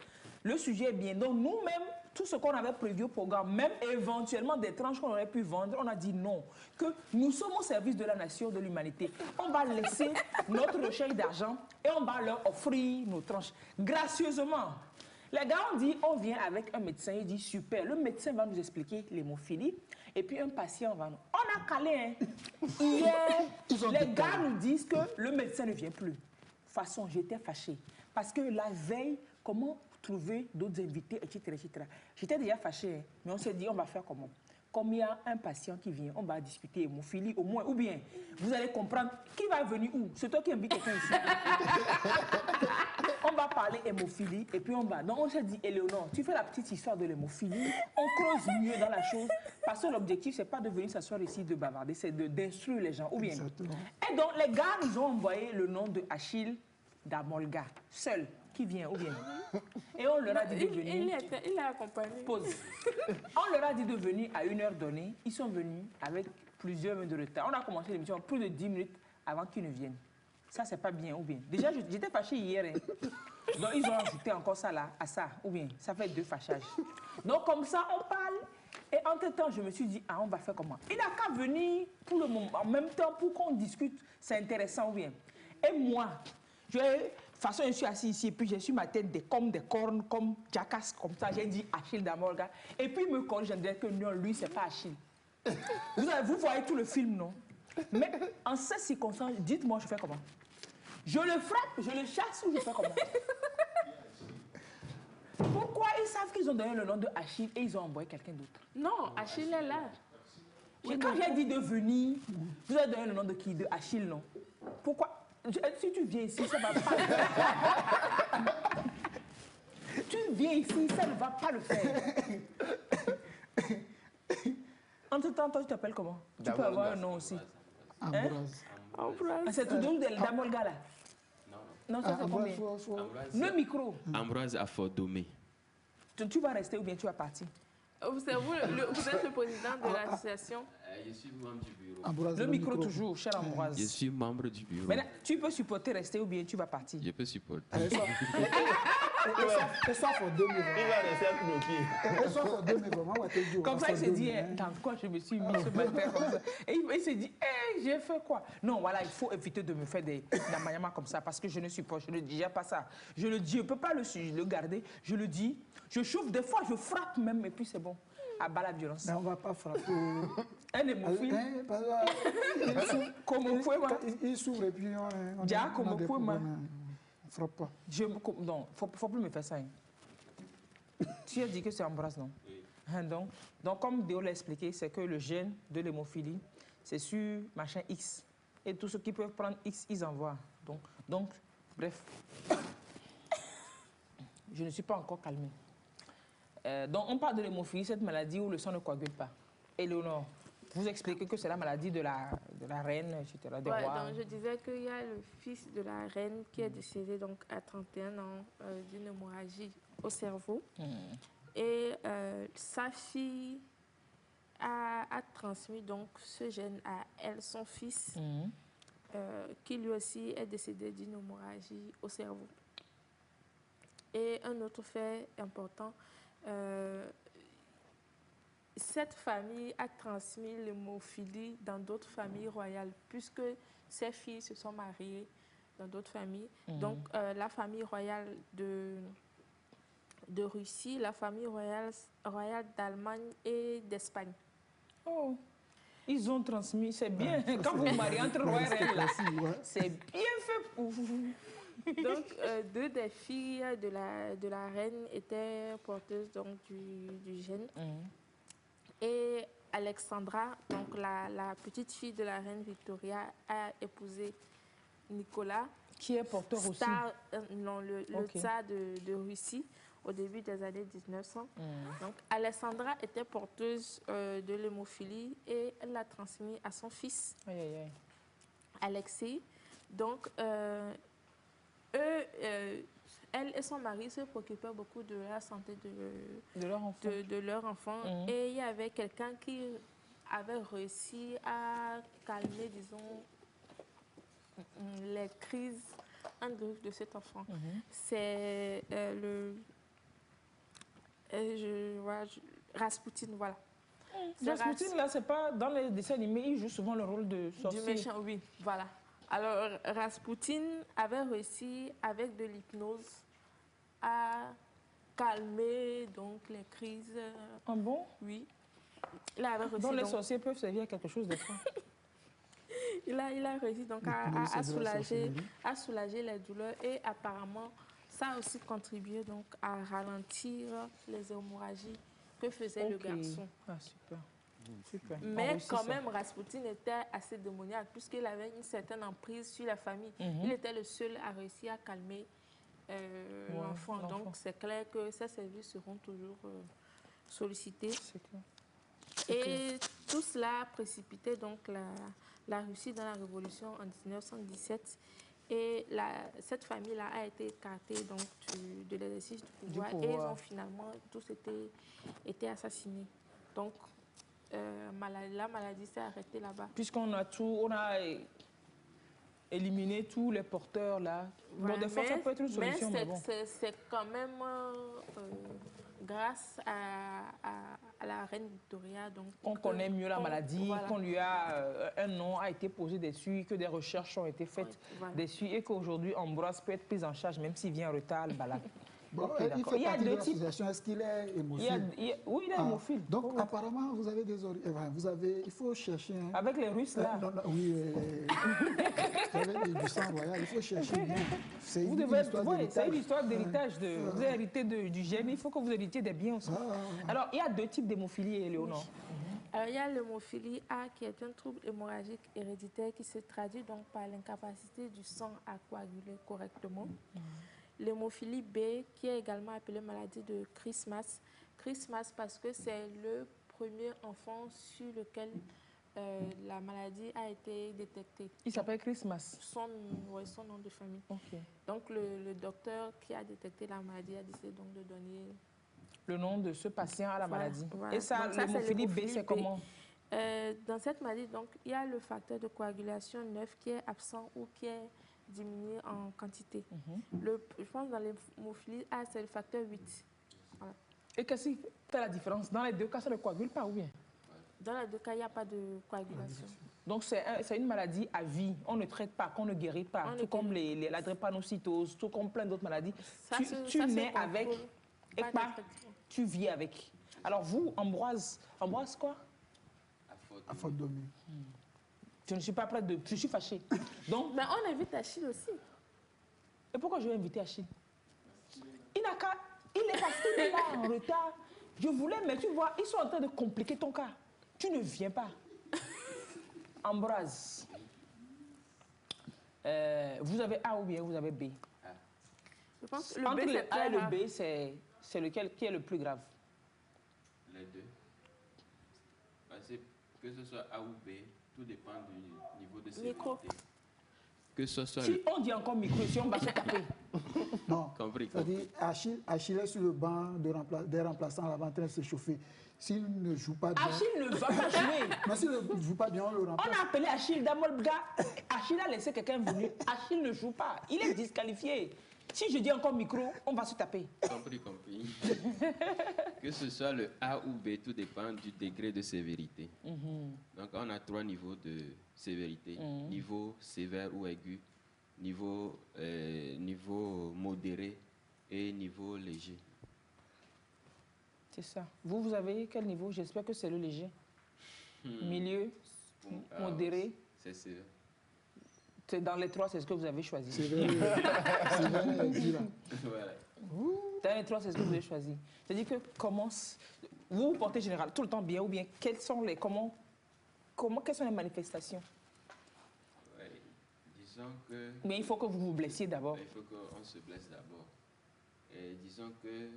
le sujet est bien. Donc nous-mêmes, tout ce qu'on avait prévu au programme, même éventuellement des tranches qu'on aurait pu vendre, on a dit non. Que nous sommes au service de la nation, de l'humanité. On va laisser notre recherche d'argent et on va leur offrir nos tranches gracieusement. Les gars ont dit, on vient avec un médecin, il dit super, le médecin va nous expliquer l'hémophilie et puis un patient va nous... On a calé, hein. Hier, les gars nous disent que le médecin ne vient plus. De toute façon, j'étais fâchée. Parce que la veille, comment trouver d'autres invités, etc. J'étais déjà fâchée, hein. Mais on s'est dit, on va faire comment? comme il y a un patient qui vient, on va discuter hémophilie au moins, ou bien vous allez comprendre qui va venir où. C'est toi qui invite quelqu'un ici. On va parler hémophilie et puis on va. Donc on s'est dit, Éléonore, tu fais la petite histoire de l'hémophilie, on creuse mieux dans la chose, parce que l'objectif, c'est pas de venir s'asseoir ici de bavarder, c'est d'instruire les gens, ou bien. Exactement. Et donc les gars nous ont envoyé le nom de Achille Damolga, seul, qui vient, ou bien. Et on leur a dit de venir. Il a accompagné. Pause. On leur a dit de venir à une heure donnée. Ils sont venus avec plusieurs minutes de retard. On a commencé l'émission plus de 10 minutes avant qu'ils ne viennent. Ça, c'est pas bien, ou bien. Déjà, j'étais fâchée hier. Hein. Donc, ils ont ajouté encore ça là, à ça, ou bien. Ça fait 2 fâchages. Donc, comme ça, on parle. Et entre-temps, je me suis dit, ah, on va faire comment? Il n'a qu'à venir pour le moment, en même temps, pour qu'on discute. C'est intéressant, ou bien. Et moi, de toute façon, je suis assis ici, et puis j'ai sur ma tête comme des cornes, comme Jackass, comme ça. J'ai dit Achille Damolga. Et puis, il me corrige, je me disais que non, lui, c'est pas Achille. Vous voyez tout le film, non? Mais en ces circonstances, dites-moi, je fais comment? Je le frappe, je le chasse ou je fais comment? Pourquoi ils savent qu'ils ont donné le nom de Achille et ils ont envoyé quelqu'un d'autre? Non, Achille est là. Quand j'ai dit de venir, vous avez donné le nom de qui? De Achille, non? Pourquoi? Si tu viens ici, ça ne va pas. Tu viens ici, ça ne va pas le faire. Entre-temps, toi, tu t'appelles comment? Tu peux avoir un nom aussi. Ambroise. Ambroise. C'est tout de Damolga là? Non, ça fait combien? Le micro. Ambroise Afodomé. Tu vas rester ou bien tu vas partir? Vous êtes le président de l'association. Je suis membre du bureau. Ambroise, Le micro toujours, cher Ambroise. Je suis membre du bureau. Maintenant, tu peux supporter rester ou bien tu vas partir? Je peux supporter. Et ça pour 2 minutes. Il va rester avec nos pieds. Et ça pour 2 minutes. Moi, je te dis. Comme ça, il s'est dit, dans quoi je me suis mis ce matin comme ça. Et il s'est dit, j'ai fait quoi? Non, voilà, il faut éviter de me faire des namayama comme ça parce que je ne supporte, je ne dis pas ça. Je le dis, je ne peux pas le garder. Je le dis, je chauffe, des fois, je frappe même et puis c'est bon. À bas la violence. Mais on ne va pas frapper. Un hémophile. Il s'ouvre et puis on Déjà, comme a des problèmes. On ne frappe pas. Non, il ne faut plus me faire ça. Hein. Tu as dit que c'est Ambroise, non? Oui. Donc, comme Déo l'a expliqué, c'est que le gène de l'hémophilie, c'est sur machin X. Et tous ceux qui peuvent prendre X, ils envoient. Donc bref. Je ne suis pas encore calmée. Donc, on parle de l'hémophilie, cette maladie où le sang ne coagule pas. Éléonore, vous expliquez que c'est la maladie de la reine, etc., des rois. Donc je disais qu'il y a le fils de la reine qui est décédé donc, à 31 ans d'une hémorragie au cerveau. Et sa fille a transmis donc, ce gène à elle, son fils, qui lui aussi est décédé d'une hémorragie au cerveau. Et un autre fait important, cette famille a transmis l'hémophilie dans d'autres familles royales, puisque ses filles se sont mariées dans d'autres familles. Donc, la famille royale de Russie, la famille royale d'Allemagne et d'Espagne. Oh, ils ont transmis, c'est bien. Quand vous vous mariez entre rois et reines, c'est bien fait pour vous. Donc, 2 des filles de la reine étaient porteuses donc, du gène. Et Alexandra, donc la petite fille de la reine Victoria, a épousé Nicolas. Qui est porteur aussi? Le tsar de Russie au début des années 1900. Donc, Alexandra était porteuse de l'hémophilie et elle l'a transmis à son fils, Alexei. Donc, elle et son mari se préoccupaient beaucoup de la santé de leur enfant. Et il y avait quelqu'un qui avait réussi à calmer, disons, les crises en griffe de cet enfant. C'est Rasputin, voilà. Rasputin, là, c'est pas dans les dessins animés, il joue souvent le rôle de sorcier. Du méchant, oui, voilà. Alors, Rasputin avait réussi, avec de l'hypnose, à calmer donc, les crises. Ah bon? Oui. Il avait réussi, donc les sorciers peuvent servir à quelque chose de fois. il a réussi donc à soulager les douleurs et apparemment, ça a aussi contribué donc, à ralentir les hémorragies que faisait le garçon. Ah, super. Super. Mais quand même, Rasputin était assez démoniaque puisqu'il avait une certaine emprise sur la famille. Il était le seul à réussir à calmer l'enfant. Donc, c'est clair que ces services seront toujours sollicités. Et tout cela a précipité donc la Russie dans la Révolution en 1917. Et cette famille-là a été écartée donc, de l'exercice du pouvoir. Et ils ont finalement tous été assassinés. Donc, la maladie s'est arrêtée là-bas. Puisqu'on a éliminé tous les porteurs là. Ouais, bon, des fois, ça peut être une solution. Mais bon. c'est quand même grâce à la reine Victoria. On connaît mieux la maladie, voilà. Qu'on lui a un nom a été posé dessus, que des recherches ont été faites dessus et qu'aujourd'hui Ambroise peut être pris en charge même s'il vient en retard, le balade. Bon, il fait partie de l'association. Est-ce qu'il est hémophile? Oui, il est hémophile. Donc, apparemment, vous avez des il faut chercher... Hein. Avec les Russes, là? Oui, vous avez du sang royal, il faut chercher bien. C'est une histoire d'héritage. Vous avez hérité du gène, il faut que vous héritiez des biens aussi. Alors, il y a deux types d'hémophilie, Éléonore. Alors, il y a l'hémophilie A, qui est un trouble hémorragique héréditaire qui se traduit donc par l'incapacité du sang à coaguler correctement. L'hémophilie B, qui est également appelée maladie de Christmas. Christmas parce que c'est le premier enfant sur lequel la maladie a été détectée. Il s'appelle Christmas? Son nom de famille. Okay. Donc le docteur qui a détecté la maladie a décidé donc de donner... le nom de ce patient à la maladie. Voilà. Et ça, l'hémophilie B, c'est comment? Dans cette maladie, donc, il y a le facteur de coagulation 9 qui est absent ou qui est diminué en quantité. Je pense que dans l'hémophilie A, c'est le facteur 8. Voilà. Et qu'est-ce qui fait la différence? Dans les deux cas, ça ne coagule pas ou bien? Dans les deux cas, il n'y a pas de coagulation. Donc, c'est une maladie à vie. On ne traite pas, qu'on ne guérit pas. Tout comme la drépanocytose, tout comme plein d'autres maladies. Tu nais avec et pas, tu vis avec. Alors vous, Ambroise quoi? Aphodomie. Je ne suis pas prête de... Je suis fâchée. Donc, mais on invite Achille aussi. Et pourquoi je vais inviter Achille? Il n'a qu'à... Il est parce qu'il est là en retard. Je voulais, mais tu vois, ils sont en train de compliquer ton cas. Tu ne viens pas. Ambroise. Vous avez A ou bien vous avez B? Je pense que le entre B, le A et le B, c'est lequel qui est le plus grave? Les deux. Parce que ce soit A ou B, tout dépend du niveau de sévérité. Micro. Que ce soit si on dit encore micro, si on va se taper. Non, compris. C'est-à-dire Achille est sur le banc des remplaçants là-bas en train de se chauffer. S'il ne joue pas bien... Achille ne va pas jouer. Mais s'il ne joue pas bien, on le remplace. On a appelé Achille Damolga. Achille a laissé quelqu'un venir. Achille ne joue pas. Il est disqualifié. Si je dis encore micro, on va se taper. Compris. Que ce soit le A ou B, tout dépend du degré de sévérité. Donc, on a 3 niveaux de sévérité. Niveau sévère ou aigu, niveau modéré et niveau léger. C'est ça. Vous avez quel niveau? J'espère que c'est le léger. Milieu, modéré. C'est sévère. Dans les 3, c'est ce que vous avez choisi. C'est vrai. Voilà. Dans les 3, c'est ce que vous avez choisi. C'est-à-dire que comment vous vous portez général tout le temps bien ou bien quelles sont les quelles sont les manifestations? Ouais. Disons que... Mais il faut que vous vous blessiez d'abord. Il faut qu'on se blesse d'abord. Et disons que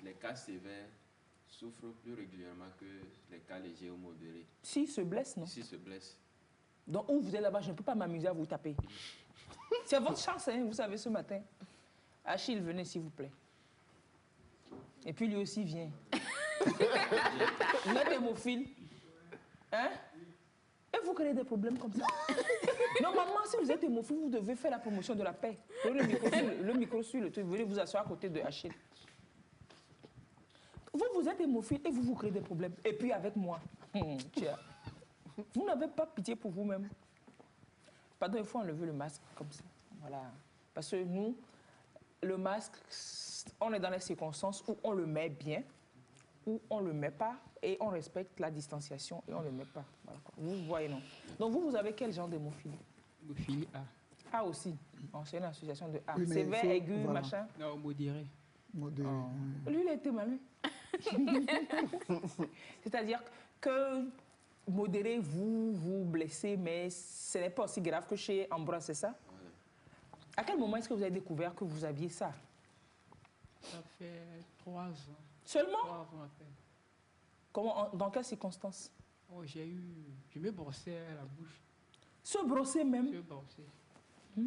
les cas sévères souffrent plus régulièrement que les cas légers ou modérés. S'ils se blessent, non? S'ils se blessent. Donc, où vous êtes là-bas, je ne peux pas m'amuser à vous taper. C'est votre chance, hein, vous savez, ce matin. Achille, venez, s'il vous plaît. Et puis, lui aussi vient. Vous êtes hémophile. Hein? Et vous créez des problèmes comme ça. Normalement, si vous êtes hémophile, vous devez faire la promotion de la paix. Prenez le micro sur le truc, venez vous asseoir à côté de Achille. Vous êtes hémophile et vous créez des problèmes. Et puis, avec moi, vous n'avez pas pitié pour vous-même. Pardon, il faut enlever le masque comme ça. Voilà. Parce que nous, le masque, on est dans les circonstances où on le met bien, où on ne le met pas, et on respecte la distanciation et on ne le met pas. Voilà. Vous voyez, non? Donc vous avez quel genre d'hémophilie? Hémophilie A. A aussi. Oh, c'est une association de A. Oui, sévère, aigu, voilà. Machin? Non, modéré. Modéré. Oh. Lui, il a été malin. C'est-à-dire que modéré, vous blessez, mais ce n'est pas aussi grave que chez Ambroise, c'est ça? Voilà. À quel moment est-ce que vous avez découvert que vous aviez ça? Ça fait 3 ans. Seulement? 3 ans à peine. Comment, dans quelles circonstances? Oh, je me brossais la bouche. Se brosser Je même? me brossais.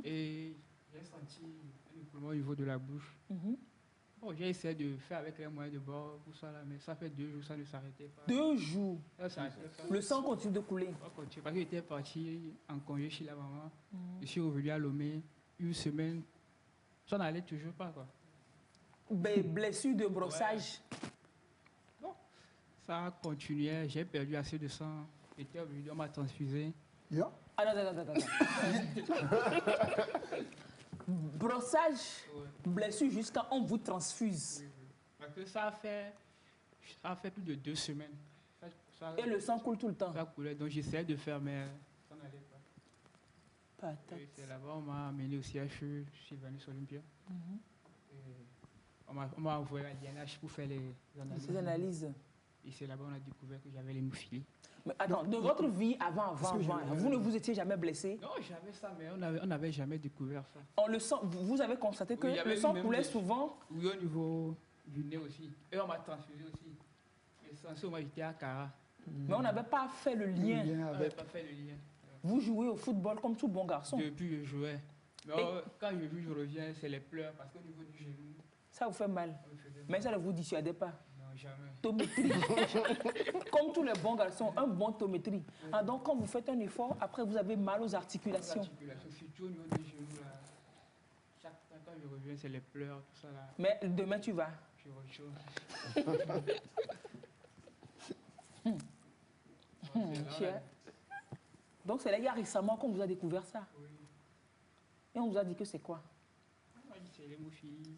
Et j'ai senti un écoulement au niveau de la bouche. Bon, j'ai essayé de faire avec les moyens de bord, tout ça là, mais ça fait 2 jours, ça ne s'arrêtait pas. 2 jours. Ça s'arrêtait pas. Le sang continue de couler. Parce que j'étais parti en congé chez la maman. Je suis revenu à Lomé, 1 semaine. Ça n'allait toujours pas, quoi. Blessure de brossage. Bon, ça continuait, j'ai perdu assez de sang. J'étais obligé, on m'a transfusé. Yeah. Ah non, attends. Brossage, blessure jusqu'à on vous transfuse. Parce que ça a fait plus de 2 semaines. Et le sang coule tout le temps. Ça coulait, donc j'essayais de faire, mais ça n'allait pas. Patate. Et c'est là-bas, on m'a amené au CHU, je suis venu sur Olympia. On m'a envoyé à l'INH pour faire les analyses. Ces analyses. Et c'est là-bas qu'on a découvert que j'avais l'hémophilie. Mais attends, de votre vie avant, vous ne vous étiez jamais blessé? Non, j'avais ça, mais on n'avait jamais découvert ça. On le sent, vous avez constaté que Oui, il y avait le sang même coulait des- souvent? Oui, au niveau du nez aussi. Et on m'a transfusé aussi. Et sans ça, moi, j'étais à Cara. Mais on n'avait pas fait le lien. Bien On n'avait avec. pas fait le lien. Vous jouez au football comme tout bon garçon. Depuis, je jouais. Mais quand je joue, je reviens, c'est les pleurs. Parce qu'au niveau du genou, Ça vous fait mal. on me faisait mal. Mais ça ne vous dissuadait pas. Non, jamais. Tométrie. Comme tous les bons garçons, un bon tométrie. Ah, donc quand vous faites un effort, après vous avez mal aux articulations. L'articulation, surtout au niveau des genoux, là. Chaque fois, quand je reviens, c'est les pleurs, tout ça, là. Mais demain tu vas. Je rechaude. Cher. Donc c'est là, il y a récemment qu'on vous a découvert ça. Oui. Et on vous a dit que c'est quoi? On m'a dit c'est l'hémophilie.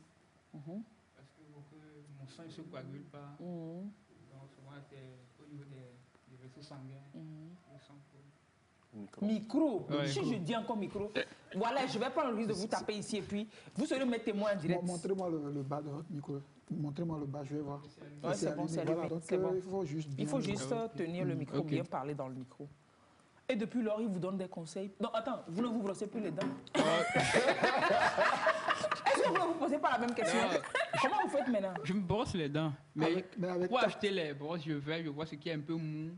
Mhm. Parce que pour que mon sang ne se coagule pas. Mhm. Donc souvent, c'est au niveau des vaisseaux sanguins. Le sang coule. Micro. Ouais. Si je dis encore micro, voilà, je vais prendre le risque de vous taper ici et puis vous serez mes témoins en direct. Montrez-moi le bas de votre micro. Montrez-moi le bas, je vais voir. Ouais, c'est bon, c'est allumé. Voilà, donc, C'est bon. il faut juste bien Il faut le- juste tenir le micro, Ok. bien parler dans le micro. Et depuis lors, il vous donne des conseils. Non, attends, vous ne vous brossez plus les dents. Est-ce que vous ne vous posez pas la même question? Comment vous faites maintenant? Je me brosse les dents. Mais, mais avec pour ta- acheter les brosses, je vais, je vois ce qui est un peu mou.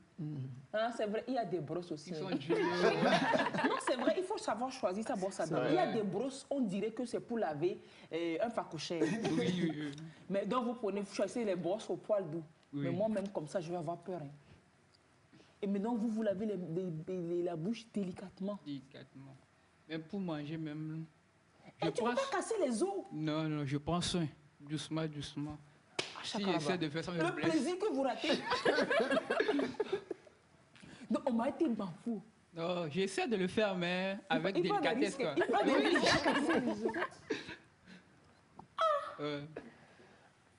Ah, c'est vrai, il y a des brosses aussi. Ils sont hein. durs. Non, c'est vrai, il faut savoir choisir sa brosse à dents. Il y a des brosses, on dirait que c'est pour laver un facouchère. Oui. Mais donc, vous choisissez les brosses au poil doux. Oui. Mais moi-même, comme ça, je vais avoir peur. Hein. Et maintenant, vous lavez la bouche délicatement. Délicatement. Mais pour manger même, je Et tu ne peux pas casser les os. Non, je prends soin. Doucement. Ah, Si chakalaba. j'essaie de faire ça, me Le blesse. plaisir que vous ratez. Donc, on m'a été bafou. Non, j'essaie de le faire, mais avec Il prend des délicatesse, risques. quoi. Il prend des risques à casser les os.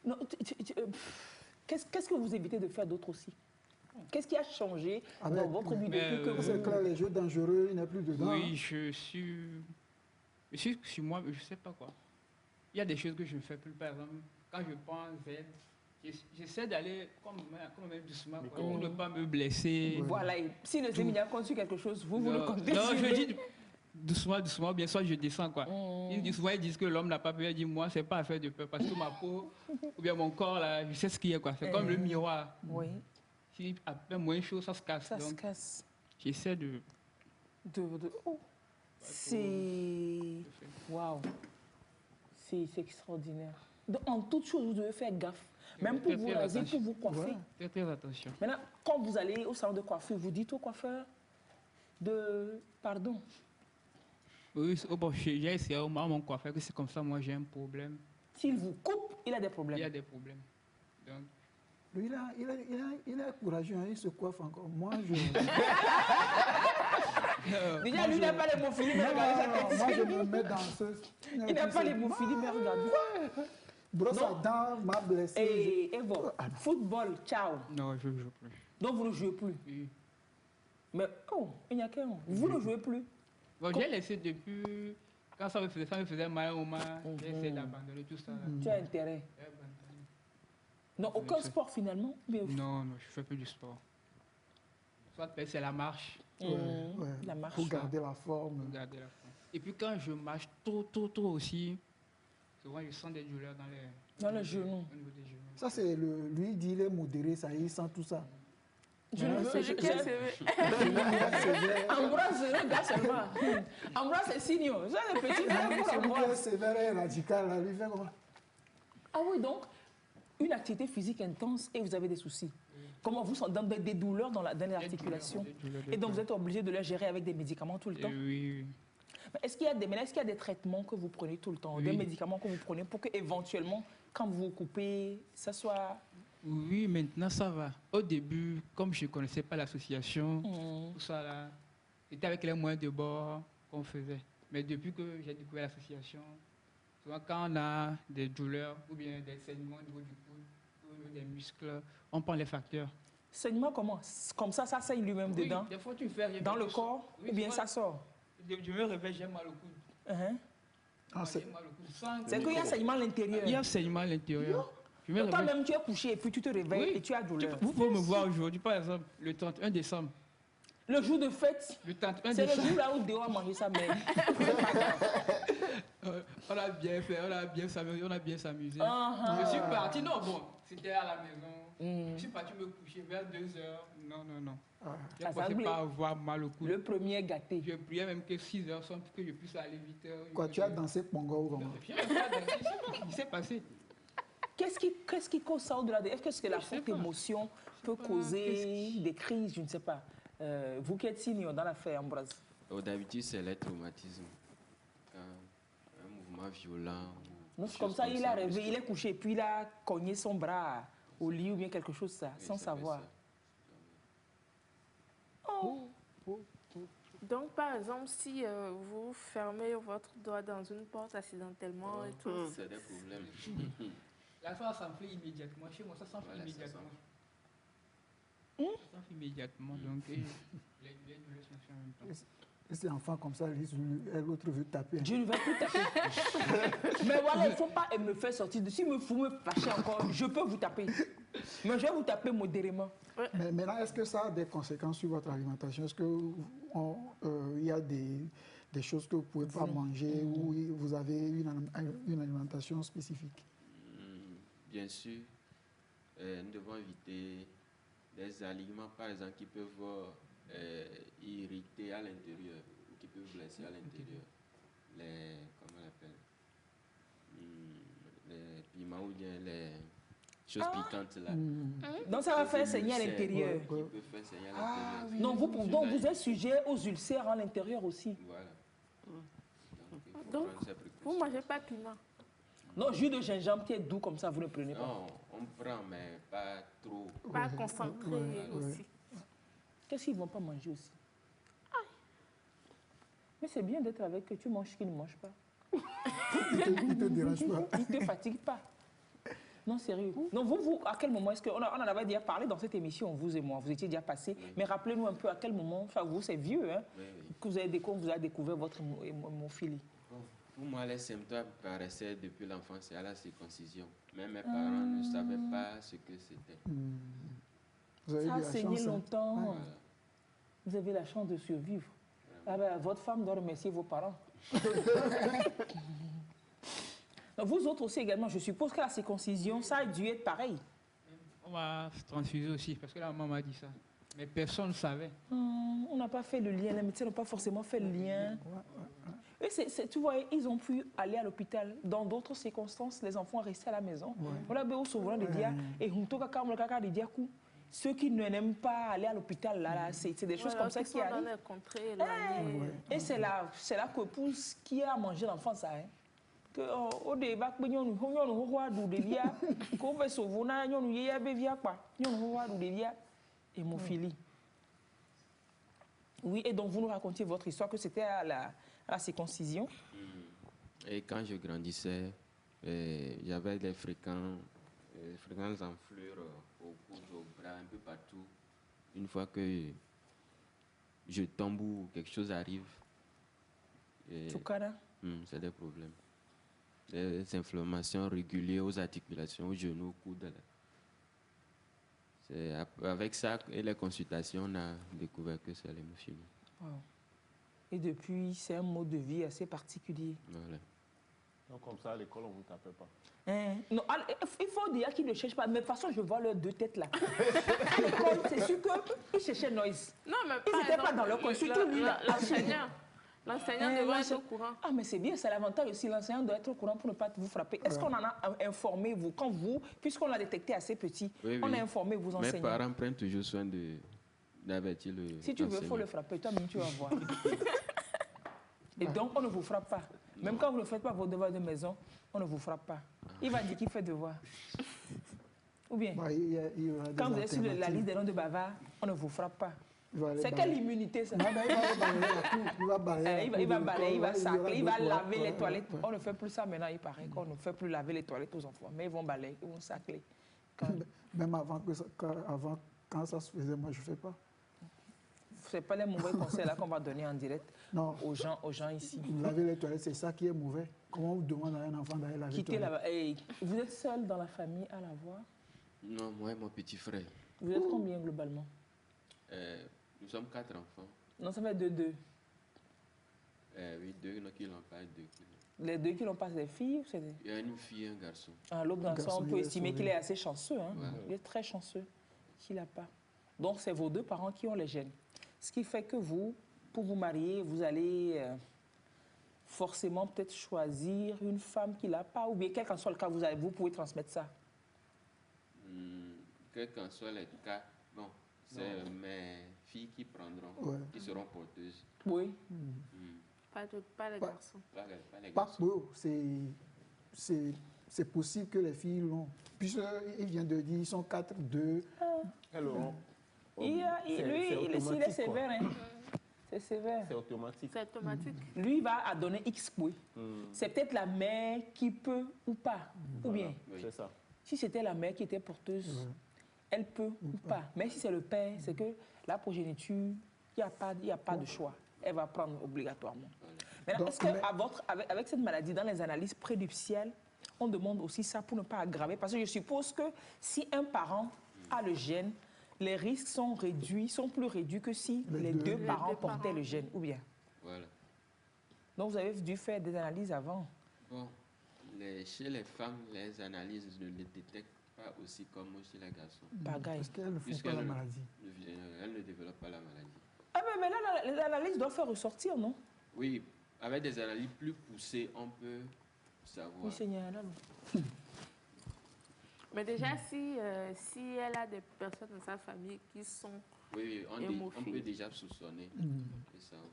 Non, qu'est-ce que vous évitez de faire d'autre aussi? Qu'est-ce qui a changé Avec- dans votre vie Mais, depuis que C'est vous... clair, les jeux dangereux, il n'est plus dedans. Oui, je suis sur moi, je sais pas quoi. Il y a des choses que je ne fais plus, par exemple, quand je prends Z, j'essaie d'aller comme même doucement, quoi, pour ne pas me blesser. Voilà, et si le Zémini a conçu quelque chose, vous le comptez Non, sur je lui. dis doucement, bien sûr, je descends, quoi. Souvent, ils disent que l'homme n'a pas peur. Ils disent, moi, c'est pas affaire de peur, parce que ma peau, ou bien mon corps, là, je sais ce qu'il y a, quoi. C'est comme le miroir. Oui, Si à peine moins chaud, ça se casse. ça se Donc, casse. j'essaie de... Oh. C'est... Waouh. C'est extraordinaire. Donc, en toute chose, vous devez faire gaffe. Même pour Très, vous très raser, pour attention. vous coiffer. Faites très attention. Maintenant, quand vous allez au salon de coiffure, vous dites au coiffeur de... Pardon. Oui, bon, j'ai essayé au moins mon coiffeur que c'est comme ça, moi j'ai un problème. S'il vous coupe, il a des Il y problèmes. a des problèmes. Donc, Lui, il est courageux, hein, il se coiffe encore. Moi, je... Déjà, lui n'a pas l'hémophilie, mais regardez sa tête. moi, je me mets dans ce... Il n'a pas l'hémophilie, mais regardez. Brosse à Non. dents m'a blessé. Et bon, football, ciao. non, je ne joue plus. Donc, vous ne jouez plus. Oui. Mais, oh, il n'y a qu'un. Vous ne jouez plus. Bon, j'ai laissé depuis... Quand ça me faisait mal au moment, j'ai essayé d'abandonner tout ça. Là. Tu as intérêt. J'ai abandonné. Non, aucun sport finalement? Non, non, je fais plus du sport. Soit c'est la marche. La marche. Pour garder la forme. Pour garder la forme. Et puis quand je marche trop aussi, souvent je sens des douleurs dans les genoux. Au niveau des genoux. Ça, c'est lui dit, il est modéré, ça, il sent tout ça. C'est lequel c'est Ambroise, regarde seulement. Ambroise, c'est signaux. Ça, le petit frère pour Celui qui est Ambroise. sévère et radical, là, lui fait comment? Ah oui, donc, une activité physique intense et vous avez des soucis. Comment vous sentez des douleurs dans les articulations? Et donc, vous êtes obligé de les gérer avec des médicaments tout le temps? Oui. Est-ce qu'il y a des traitements que vous prenez tout le temps, des médicaments que vous prenez pour que éventuellement, quand vous vous coupez, ça soit... Oui, maintenant ça va. Au début, comme je ne connaissais pas l'association, tout ça là, c'était avec les moyens de bord qu'on faisait. Mais depuis que j'ai découvert l'association, souvent quand on a des douleurs ou bien des saignements au niveau du coude, au niveau des muscles, on prend les facteurs. Saignement comment? Comme ça saigne lui-même dedans? Des fois tu fais rien. Dans le corps? Ou bien ça sort? Je me réveille, j'ai mal au coude. C'est qu'il y a saignement à l'intérieur? Il y a saignement à l'intérieur. Toi-même, tu es couché et puis tu te réveilles et tu as douleur. Vous pouvez me voir aujourd'hui, par exemple, le 31 décembre. Le jour de fête, le 31 c'est décembre. le jour là où Déo a mangé sa mère. On a bien fait, on a bien s'amusé. Je suis parti, non, bon, c'était à la maison. Je suis parti me coucher vers 2h. Non. Je ne pensais pas avoir mal au coude. Le premier gâté. Je priais même que 6h sans que je puisse aller 8h. Quoi, tu as dansé Pongo ou comment? Je n'ai pas dansé, je sais pas ce qui s'est passé. Qu'est-ce qui cause ça au-delà de... Est-ce que la forte émotion peut causer des crises? Je ne sais pas. Vous qui êtes senior dans l'affaire, Ambroise. D'habitude, c'est les traumatismes. Quand un mouvement violent. Non, c'est comme ça, il a rêvé, il est couché, puis il a cogné son bras au lit ou bien quelque chose ça, sans savoir. Donc, par exemple, si vous fermez votre doigt dans une porte accidentellement et tout... C'est des problèmes. La fois, ça s'enfle immédiatement. Chez moi, ça s'enfle immédiatement. Ça s'enfle immédiatement, donc les douleurs sont en même temps. Et c'est enfant comme ça, l'autre veut taper. Je ne vais plus taper. Mais voilà, il ne faut pas me faire sortir de... Si vous me fâchez encore, je peux vous taper. Mais je vais vous taper modérément. Mais maintenant, est-ce que ça a des conséquences sur votre alimentation? Est-ce qu'il y a des choses que vous ne pouvez pas manger ou vous avez une alimentation spécifique? Bien sûr, nous devons éviter des aliments, par exemple, qui peuvent irriter à l'intérieur ou qui peuvent blesser à l'intérieur. Comment on appelle, les piments ou bien les choses piquantes là. Donc ça va faire saigner à l'intérieur. Qui peut faire saigner à l'intérieur. Non, vous êtes sujet aux ulcères à l'intérieur aussi. Voilà. Donc, vous ne mangez pas de piment? Non, jus de gingembre qui est doux comme ça, vous ne prenez pas? Non, on prend, mais pas trop. Pas concentré aussi. Qu'est-ce qu'ils ne vont pas manger aussi? Mais c'est bien d'être avec eux, tu manges ce qu'ils ne mangent pas. Il ne te dérange pas. Ils ne te fatiguent pas. Non, sérieux. Non, vous, à quel moment est-ce qu'on en avait déjà parlé dans cette émission, vous et moi, vous étiez déjà passés, mais rappelez-nous un peu à quel moment, enfin vous, c'est vieux, hein, que vous avez découvert votre hémophilie. Pour moi, les symptômes paraissaient depuis l'enfance et à la circoncision. Mais mes parents ne savaient pas ce que c'était. Ça a saigné longtemps. Voilà. Vous avez la chance de survivre. Ah ben, votre femme doit remercier vos parents. Donc, vous autres aussi également, je suppose que la circoncision, ça a dû être pareil. On va se transfuser aussi, parce que la maman m'a dit ça. Mais personne ne savait. On n'a pas fait le lien, les médecins n'ont pas forcément fait le lien. Et tu vois, ils ont pu aller à l'hôpital. Dans d'autres circonstances, les enfants restaient à la maison. Voilà, souvent des dias. Et ceux qui n'aiment pas aller à l'hôpital, là, c'est des choses comme ça qui arrivent. Et c'est là que pousse qui a mangé l'enfant, ça. Que au débat que nous hémophilie. Oui, et donc vous nous racontiez votre histoire que c'était à la circoncision. Et quand je grandissais, j'avais des fréquentes enflures au cou, au bras, un peu partout. Une fois que je tombe ou quelque chose arrive, c'est des problèmes. Des inflammations régulières aux articulations, aux genoux, aux coudes. Avec ça et les consultations, on a découvert que c'est l'hémophilie. Wow. Et depuis, c'est un mode de vie assez particulier. Voilà. Donc comme ça, à l'école, on ne vous tapait pas. Non, il faut dire qu'ils ne cherchent pas. Mais de toute façon, je vois leurs deux têtes là. À l'école, c'est sûr qu'ils cherchaient noise. Non, mais ils n'étaient pas dans leur coin. Surtout lui là. L'enseignant devrait être au courant. Ah, mais c'est bien, c'est l'avantage aussi. L'enseignant doit être au courant pour ne pas vous frapper. Est-ce qu'on en a informé, vous, quand vous, puisqu'on l'a détecté assez petit, on a informé vos enseignants? Mes parents prennent toujours soin d'avertir le. Si tu veux, il faut le frapper. Toi-même, tu vas voir. Et donc, on ne vous frappe pas. Même quand vous ne faites pas vos devoirs de maison, on ne vous frappe pas. Il va dire qu'il fait devoir. Ou bien, quand vous êtes sur la liste des noms de bavards, on ne vous frappe pas. C'est quelle immunité ça? Il va balayer, il va sacler, il va laver les toilettes. On ne fait plus ça maintenant, il paraît qu'on ne fait plus laver les toilettes aux enfants. Mais ils vont balayer, ils vont sacler. Même avant, quand ça se faisait, moi je ne fais pas. Ce n'est pas les mauvais conseils là qu'on va donner en direct aux gens ici. Laver les toilettes, c'est ça qui est mauvais. Comment on demande à un enfant d'aller laver les toilettes? Vous êtes seul dans la famille à l'avoir? Non, moi et mon petit frère. Vous êtes combien globalement? Nous sommes 4 enfants. Non, ça fait 2. Oui, 2 qui l'ont pas, 2 qui l'ont. Les 2 qui l'ont pas, c'est des filles ou c'est des... Il y a une fille et un garçon. L'autre garçon, on peut estimer qu'il est assez chanceux. Hein? Ouais. Il est très chanceux qu'il n'a pas. Donc, c'est vos 2 parents qui ont les gènes. Ce qui fait que vous, pour vous marier, vous allez forcément peut-être choisir une femme qui l'a pas, ou bien quel qu'en soit le cas, vous pouvez transmettre ça. Quel qu'en soit le cas, bon, c'est mes filles qui prendront, qui seront porteuses. Oui. Pas les garçons. Pas les garçons. C'est possible que les filles l'ont. Puisqu'il vient de dire, ils sont 4, 2. Alors, il est sévère. Hein. C'est sévère. C'est automatique. C'est automatique. Lui, il va donner X points. C'est peut-être la mère qui peut ou pas. Ou bien. Oui. C'est ça. Si c'était la mère qui était porteuse, elle peut ou pas. Mais si c'est le père, c'est que la progéniture, il n'y a pas de choix. Elle va prendre obligatoirement. Maintenant, est-ce qu'avec cette maladie, dans les analyses prénuptiales, on demande aussi ça pour ne pas aggraver? Parce que je suppose que si un parent a le gène, les risques sont plus réduits que si les deux parents portaient le gène, ou bien? Voilà. Donc, vous avez dû faire des analyses avant? Bon, chez les femmes, les analyses ne les détectent pas aussi comme chez les garçons. Parce qu'elles ne font pas la maladie. Elles ne développent pas la maladie. Ah, mais là, les analyses doivent faire ressortir, non? Oui, avec des analyses plus poussées, on peut savoir. Oui, Seigneur, là. Mais déjà, si elle a des personnes dans sa famille qui sont on peut déjà soupçonner et savoir.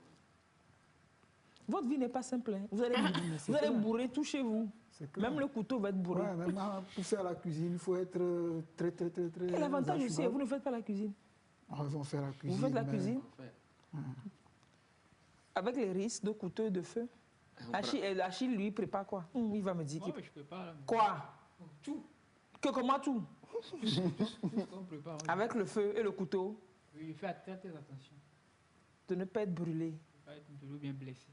Votre vie n'est pas simple. Hein. Vous allez bourrer tout chez vous. Même le couteau va être bourré. Ouais, même pour faire la cuisine, il faut être très... Et l'avantage aussi, vous ne faites pas la cuisine. Ils vont faire la cuisine. Vous faites la cuisine avec les risques de couteau et de feu. Achille, lui, prépare quoi? Il va me dire qu'il... je prépare. Quoi? Tout. Comment tout? On prépare. Avec le feu et le couteau? Oui, il fait très attention. De ne pas être brûlé. De ne pas être brûlé ou bien blessé.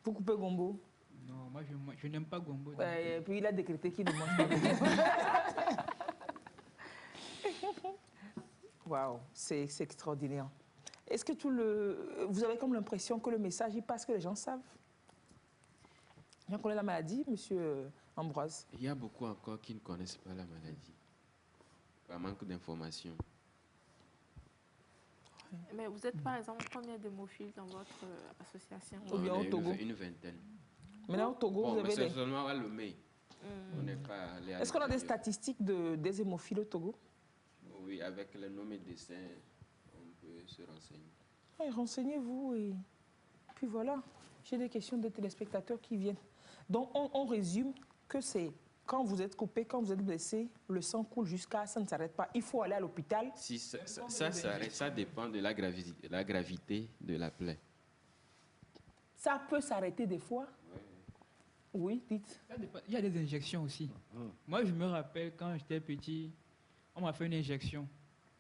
Vous coupez gombo? Non, moi je n'aime pas gombo. Et puis il a décrété qu'il ne mange pas gombo. Waouh, c'est extraordinaire. Est-ce que vous avez comme l'impression que le message il passe, que les gens savent? Vous connaissez la maladie, monsieur Ambroise? Il y a beaucoup encore qui ne connaissent pas la maladie, par manque d'informations. Mais vous êtes par exemple combien d'hémophiles dans votre association? Ou bien au Togo? Une vingtaine. Maintenant au Togo, vous avez c'est seulement à Lomé. On n'est pas allé à Est-ce qu'on a des statistiques des hémophiles au Togo? Oui, avec le nom et dessin, on peut se renseigner. Oui, renseignez-vous et puis voilà. J'ai des questions de téléspectateurs qui viennent. Donc on résume que c'est quand vous êtes coupé, quand vous êtes blessé, le sang coule jusqu'à... Ça ne s'arrête pas. Il faut aller à l'hôpital. Si ça dépend de la gravité de la plaie. Ça peut s'arrêter des fois? Oui, dites. Il y a des injections aussi. Moi, je me rappelle quand j'étais petit, on m'a fait une injection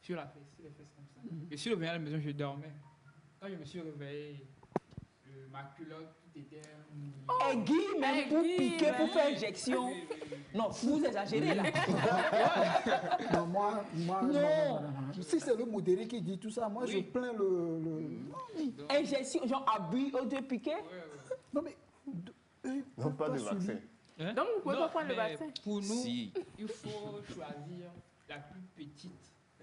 sur la fesse, les fesses comme ça. Et si je revenais à la maison, je dormais. Quand je me suis réveillé, ma culotte, tout était... Aiguille, même pour piquer, pour faire injection. Non, vous exagérez là. Non, moi, non. Si c'est le modéré qui dit tout ça, moi je plains Injection, genre abus de piquer. Non, mais... Non, pas de vaccin. Hein? Donc, vous pouvez pas prendre le vaccin. Pour nous, Si. il faut choisir la plus petite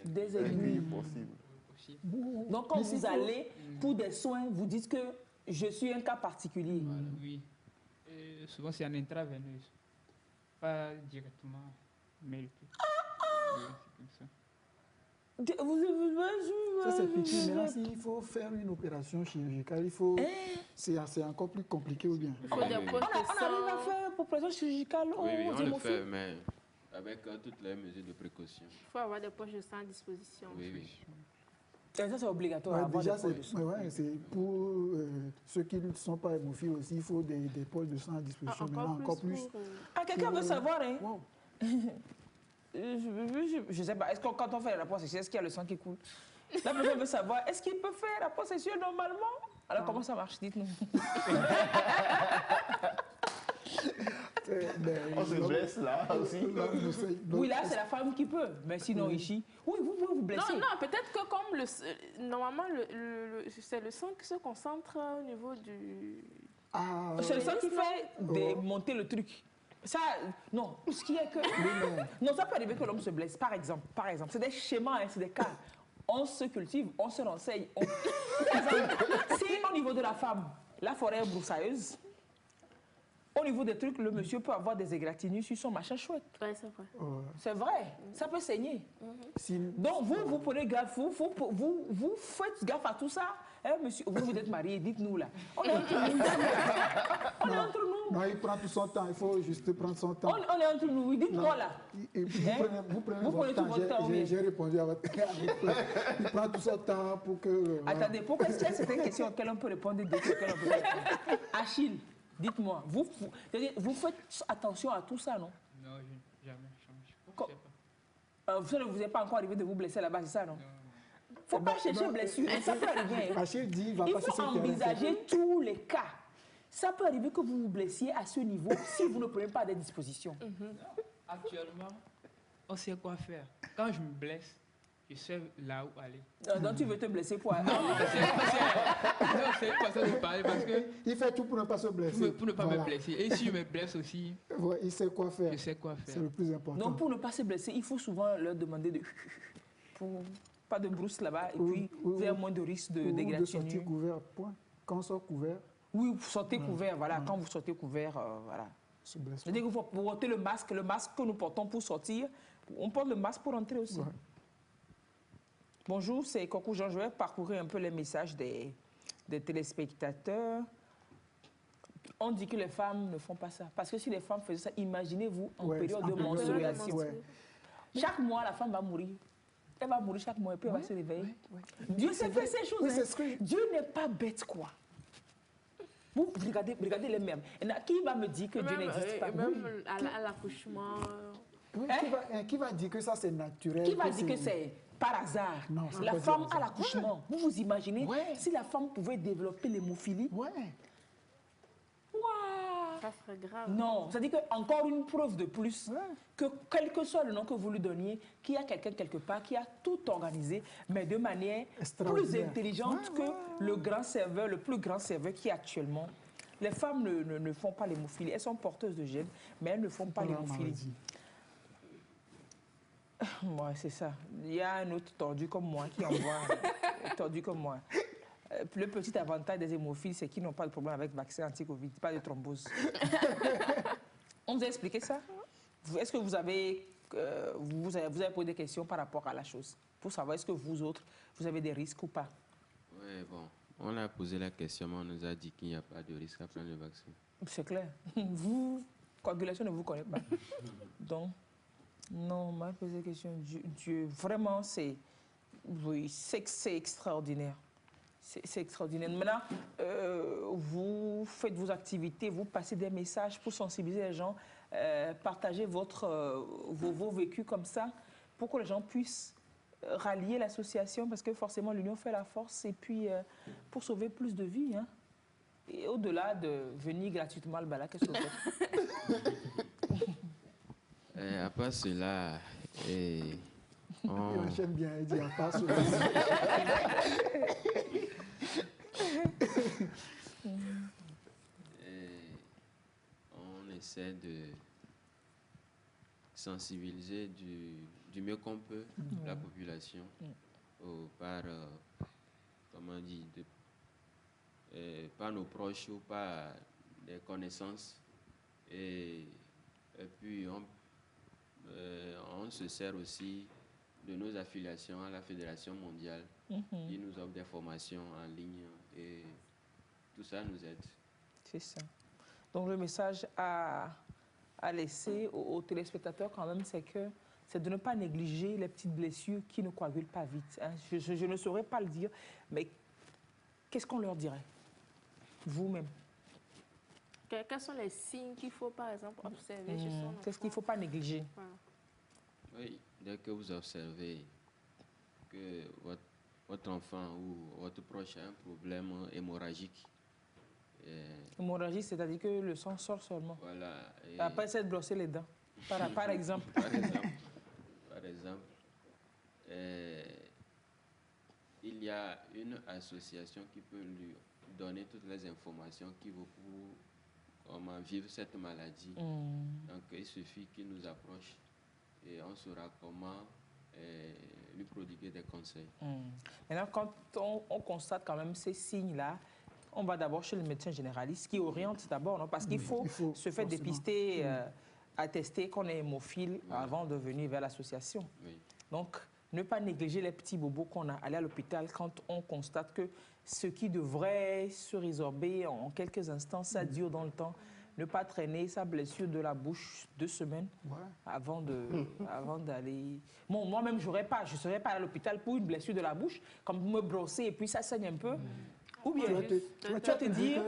Des aiguilles. Possible. possible. Donc, quand vous allez pour des soins, vous dites que je suis un cas particulier. Voilà, oui. Et souvent, c'est en intraveineuse. Pas directement, mais le plus. Oui, c'est comme ça. Ça, c'est petit. Maintenant, s'il faut faire une opération chirurgicale, il faut... C'est encore plus compliqué ou bien? Il faut des poches de On arrive à sang. faire pour opération chirurgicale Oui, oui, aux on le hémophiles. fait, mais avec toutes les mesures de précaution. Il faut avoir des poches de sang à disposition. Oui, oui. Et ça, c'est obligatoire. Ouais, avoir déjà, des poches de sang. c'est pour ceux qui ne sont pas hémophiles aussi, il faut des poches de sang à disposition. Maintenant, encore plus. pour, Ah, quelqu'un veut savoir, hein? Wow. Je sais pas, est-ce que quand on fait la rapport sexuel, est-ce qu'il y a le sang qui coule? La personne veut savoir, est-ce qu'il peut faire la rapport sexuel normalement? Alors, comment ça marche? Dites-nous. On se blesse là aussi. Oui, là, c'est la femme qui peut. Mais sinon, ici, oui, vous pouvez vous blesser. Non, peut-être que comme normalement, c'est le sang qui se concentre au niveau du... Ah, C'est le sang qui fait démonter le truc. Ça, non, ce qui est que... Non, ça peut arriver que l'homme se blesse, par exemple. C'est des schémas, hein, c'est des cas. On se cultive, on se renseigne. Par exemple, si au niveau de la femme, la forêt est broussailleuse, au niveau des trucs, le monsieur peut avoir des égratignures sur son machin chouette. Oui, c'est vrai. C'est vrai, ça peut saigner. si- Donc, vous prenez gaffe, vous faites gaffe à tout ça. Hein, monsieur, vous êtes marié, dites-nous là. On est entre nous. On est entre nous. Non, il prend tout son temps, il faut juste prendre son temps. On est entre nous, oui, dites-moi là. Et puis, vous prenez Vous votre prenez tout votre temps, oui. J'ai répondu à votre Il prend tout son temps pour que... voilà. Attendez, pourquoi est-ce qu'il y a certaines questions auxquelles on peut répondre et d'autres auxquelles on peut pas répondre? Achille, dites-moi, vous faites attention à tout ça, non? Non, jamais. Je sais pas. Vous n'êtes pas encore arrivé de vous blesser là-bas, c'est ça, non? Il ne faut pas chercher non, blessure, ça peut arriver. Achille dit, il va Il pas faut sur ce terrain. envisager tous les cas. Ça peut arriver que vous vous blessiez à ce niveau si vous ne prenez pas des dispositions. Actuellement, on sait quoi faire. Quand je me blesse, je sais là où aller. Donc tu veux te blesser pour... Non, c'est une façon de parler parce que Il fait tout pour ne pas se blesser. pour ne pas Voilà. me blesser. Et si je me blesse aussi, Ouais, il sait quoi faire. je sais quoi C'est faire. le plus important. Donc pour ne pas se blesser, il faut souvent leur demander de... Pour pas de brousse là-bas et puis vous avez moins de risque Ou de sortir d'égratignure. couvert, point. Quand on sort couvert, Oui, vous sortez couvert, voilà. Quand vous sortez couvert, voilà. se blesse. C'est-à-dire qu'il faut porter le masque que nous portons pour sortir. On porte le masque pour entrer aussi. Ouais. Bonjour, c'est Coco Jean. Je vais parcourir un peu les messages des téléspectateurs. On dit que les femmes ne font pas ça. Parce que si les femmes faisaient ça, imaginez-vous en Ouais, période en de période de menstruation. ouais. Chaque mois, la femme va mourir. Elle va mourir chaque mois et puis elle va se réveiller. Ouais. Dieu sait faire ces choses. Oui, hein. c'est ce que- Dieu n'est pas bête, quoi. Vous regardez les mêmes. Qui va me dire que Dieu n'existe pas? Même à l'accouchement. Oui, Hein? qui va dire que ça c'est naturel? Qui va dire que c'est par hasard? Non, c'est La pas femme par à hasard. l'accouchement. Vous vous imaginez Ouais. si la femme pouvait développer l'hémophilie? Ouais. Waouh! Ça serait grave. Non, c'est-à-dire que encore une preuve de plus Ouais. que quel que soit le nom que vous lui donniez, qu'il y a quelqu'un quelque part qui a tout organisé, mais de manière plus Extraordinaire. intelligente Ouais, que le grand serveur, le plus grand serveur qui est actuellement. Les femmes ne font pas l'hémophilie. Elles sont porteuses de gènes, mais elles ne font pas Voilà, l'hémophilie. maladie. Ouais, c'est ça. Il y a un autre tordu comme moi qui envoie tordu comme moi. Le petit avantage des hémophiles, c'est qu'ils n'ont pas de problème avec le vaccin anti-Covid, pas de thrombose. On vous a expliqué ça? Est-ce que vous avez posé des questions par rapport à la chose pour savoir est-ce que vous autres, vous avez des risques ou pas? Oui, bon. On a posé la question, mais on nous a dit qu'il n'y a pas de risque à prendre le vaccin. C'est clair. Vous, coagulation ne vous connaît pas. Donc, non, on m'a posé la question. Dieu, vraiment, c'est extraordinaire. C'est extraordinaire. Maintenant, vous faites vos activités, vous passez des messages pour sensibiliser les gens, partagez vos vécus comme ça, pour que les gens puissent rallier l'association, parce que forcément l'union fait la force, et puis pour sauver plus de vies. Hein. Et au-delà de venir gratuitement à Bala, qu'est-ce que vous faites? À part cela, Il enchaîne bien, il dit à part cela. On essaie de sensibiliser du mieux qu'on peut la population par, comment dire, par nos proches ou par des connaissances. Et puis on se sert aussi de nos affiliations à la Fédération mondiale qui nous offre des formations en ligne et tout ça nous aide. C'est ça. Donc le message à laisser aux téléspectateurs quand même, c'est de ne pas négliger les petites blessures qui ne coagulent pas vite. Hein. Je ne saurais pas le dire, mais qu'est-ce qu'on leur dirait, vous-même? Quels sont les signes qu'il faut, par exemple, observer chez son enfant? Qu'est-ce qu'il ne faut pas négliger? Voilà. Oui, dès que vous observez que votre enfant ou votre proche a un problème hémorragique. Hémorragie, c'est-à-dire que le sang sort seulement. Voilà. Après, c'est de brosser les dents, par exemple. Par exemple, il y a une association qui peut lui donner toutes les informations qu'il vaut pour comment vivre cette maladie. Donc, il suffit qu'il nous approche et on saura comment lui prodiguer des conseils. Maintenant, quand on constate quand même ces signes-là, on va d'abord chez le médecin généraliste qui oriente d'abord, non? Parce qu'il faut se faire dépister, attester qu'on est hémophile avant de venir vers l'association. Oui. Donc, ne pas négliger les petits bobos qu'on a. Aller à l'hôpital quand on constate que ce qui devrait se résorber en quelques instants, ça dure dans le temps. Ne pas traîner sa blessure de la bouche 2 semaines avant d'aller... Bon, moi-même, je ne serais pas à l'hôpital pour une blessure de la bouche, comme me brosser et puis ça saigne un peu. Ou bien, tu vas te dire,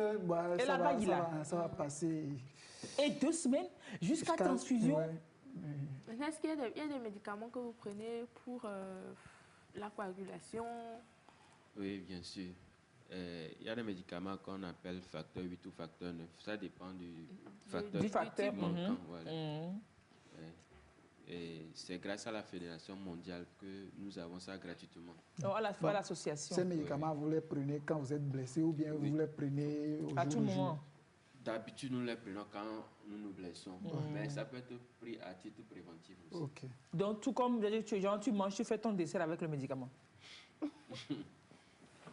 et là-bas, il a... Ça va passer. Et 2 semaines jusqu'à transfusion. Est-ce qu'il y a des médicaments que vous prenez pour la coagulation? Oui, bien sûr. Il y a des médicaments qu'on appelle facteur 8 ou facteur 9. Ça dépend du facteur manquant. Voilà. Et c'est grâce à la Fédération mondiale que nous avons ça gratuitement. Oh, à l'association. Ces médicaments, vous les prenez quand vous êtes blessé ou bien vous les prenez au à tout moment? D'habitude, nous les prenons quand nous nous blessons. Mais ça peut être pris à titre préventif aussi. Okay. Donc, tout comme tu manges, tu fais ton dessert avec le médicament.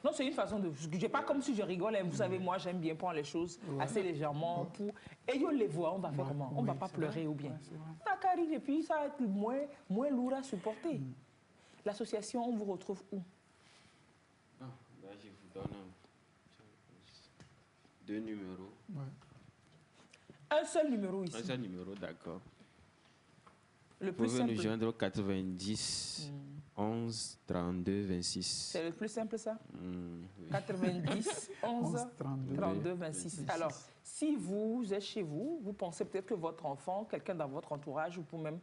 Non, c'est une façon de... Je n'ai pas comme si je rigole. Vous savez, moi, j'aime bien prendre les choses assez légèrement. Pour... Et on les voit, on va faire comment? On ne va pas pleurer ou bien. D'accord, et puis ça va être moins lourd à supporter. L'association, on vous retrouve où? Là, je vous donne 2 numéros. Un seul numéro ici. Un seul numéro, d'accord. Le Vous plus pouvez simple. nous joindre au 90 11 32 26. C'est le plus simple, ça? Oui. 90 11 32 26. Alors, si vous êtes chez vous, vous pensez peut-être que votre enfant, quelqu'un dans votre entourage, ou pour même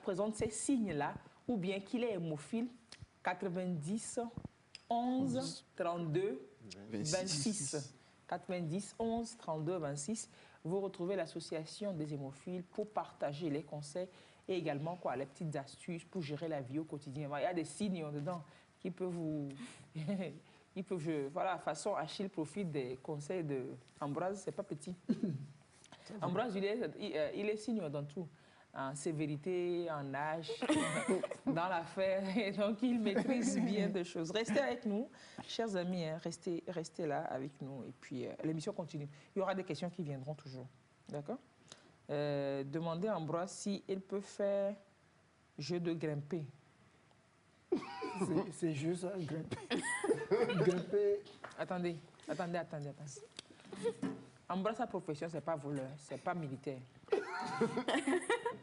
présente ces signes-là, ou bien qu'il est hémophile, 90 11 32 26. 90 11 32 26. Vous retrouvez l'association des hémophiles pour partager les conseils et également les petites astuces pour gérer la vie au quotidien. Il y a des signes dedans qui peuvent vous... Voilà, façon Achille profite des conseils d'Ambroise, c'est pas petit. Ambroise, il est signe dans tout. En sévérité, en âge, dans l'affaire. Et donc, il maîtrise bien des choses. Restez avec nous, chers amis. Hein, restez là avec nous. Et puis, l'émission continue. Il y aura des questions qui viendront toujours. D'accord? Demandez à Ambroise s'il peut faire jeu de grimper. C'est juste ça, grimper. Grimper. Attendez. Ambroise, sa profession, ce n'est pas voleur, ce n'est pas militaire.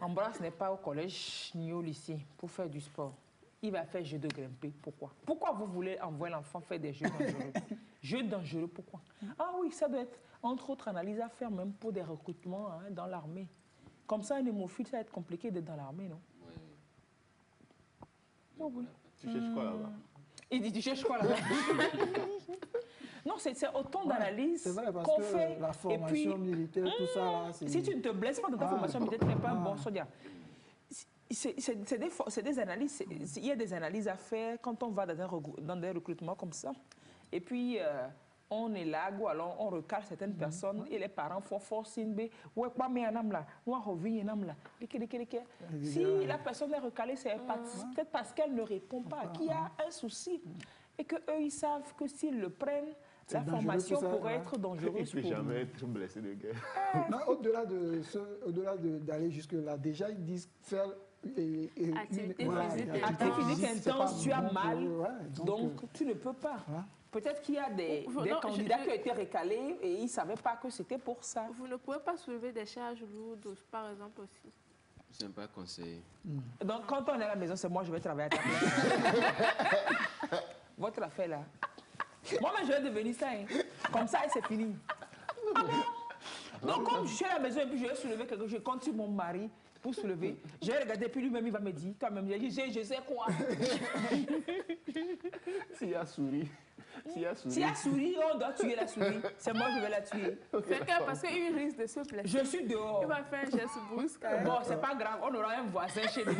Ambroise n'est pas au collège ni au lycée pour faire du sport. Il va faire jeu de grimper. Pourquoi? Pourquoi vous voulez envoyer l'enfant faire des jeux dangereux? Jeux dangereux, pourquoi? Ah oui, ça doit être, entre autres, analyses à faire même pour des recrutements dans l'armée. Comme ça, un hémophile, ça va être compliqué d'être dans l'armée, non? Oui. Oh, oui. Tu cherches quoi là-bas? Il dit, tu cherches quoi là-bas? Non, c'est autant d'analyses qu'on fait. La formation militaire, tout ça, là, si tu ne te blesses pas dans ta formation militaire, tu n'es pas un bon soldat. C'est des analyses. Il y a des analyses à faire quand on va dans des recrutements comme ça. Et puis, on est là, alors on recale certaines personnes et les parents font force. Si la personne est recalée, c'est peut-être parce qu'elle ne répond pas, qu'il y a un souci. Et qu'eux, ils savent que s'ils le prennent, la formation pourrait être dangereuse pour eux. Jamais être blessé de guerre. Au-delà d'aller jusque-là, déjà, ils disent faire... Activité physique intense, tu as mal, donc tu ne peux pas. Peut-être qu'il y a des candidats qui ont été recalés et ils ne savaient pas que c'était pour ça. Vous ne pouvez pas soulever des charges lourdes, par exemple, aussi. Ce n'est pas conseillé. Donc, quand on est à la maison, c'est moi, je vais travailler à ta place. Votre affaire, là. Moi-même, je vais devenir ça. Hein. Comme ça, et c'est fini. Ah bon? Donc, comme je suis à la maison et puis je vais soulever quelque chose, je compte sur mon mari pour soulever. Je vais regarder, puis lui-même, il va me dire, toi-même, je sais quoi. S'il y a souris. S'il y a souris, on doit tuer la souris. C'est moi, je vais la tuer. Parce qu'il risque de se blesser. Je suis dehors. Il va faire un geste brusque. Bon, c'est pas grave, on aura un voisin chez nous.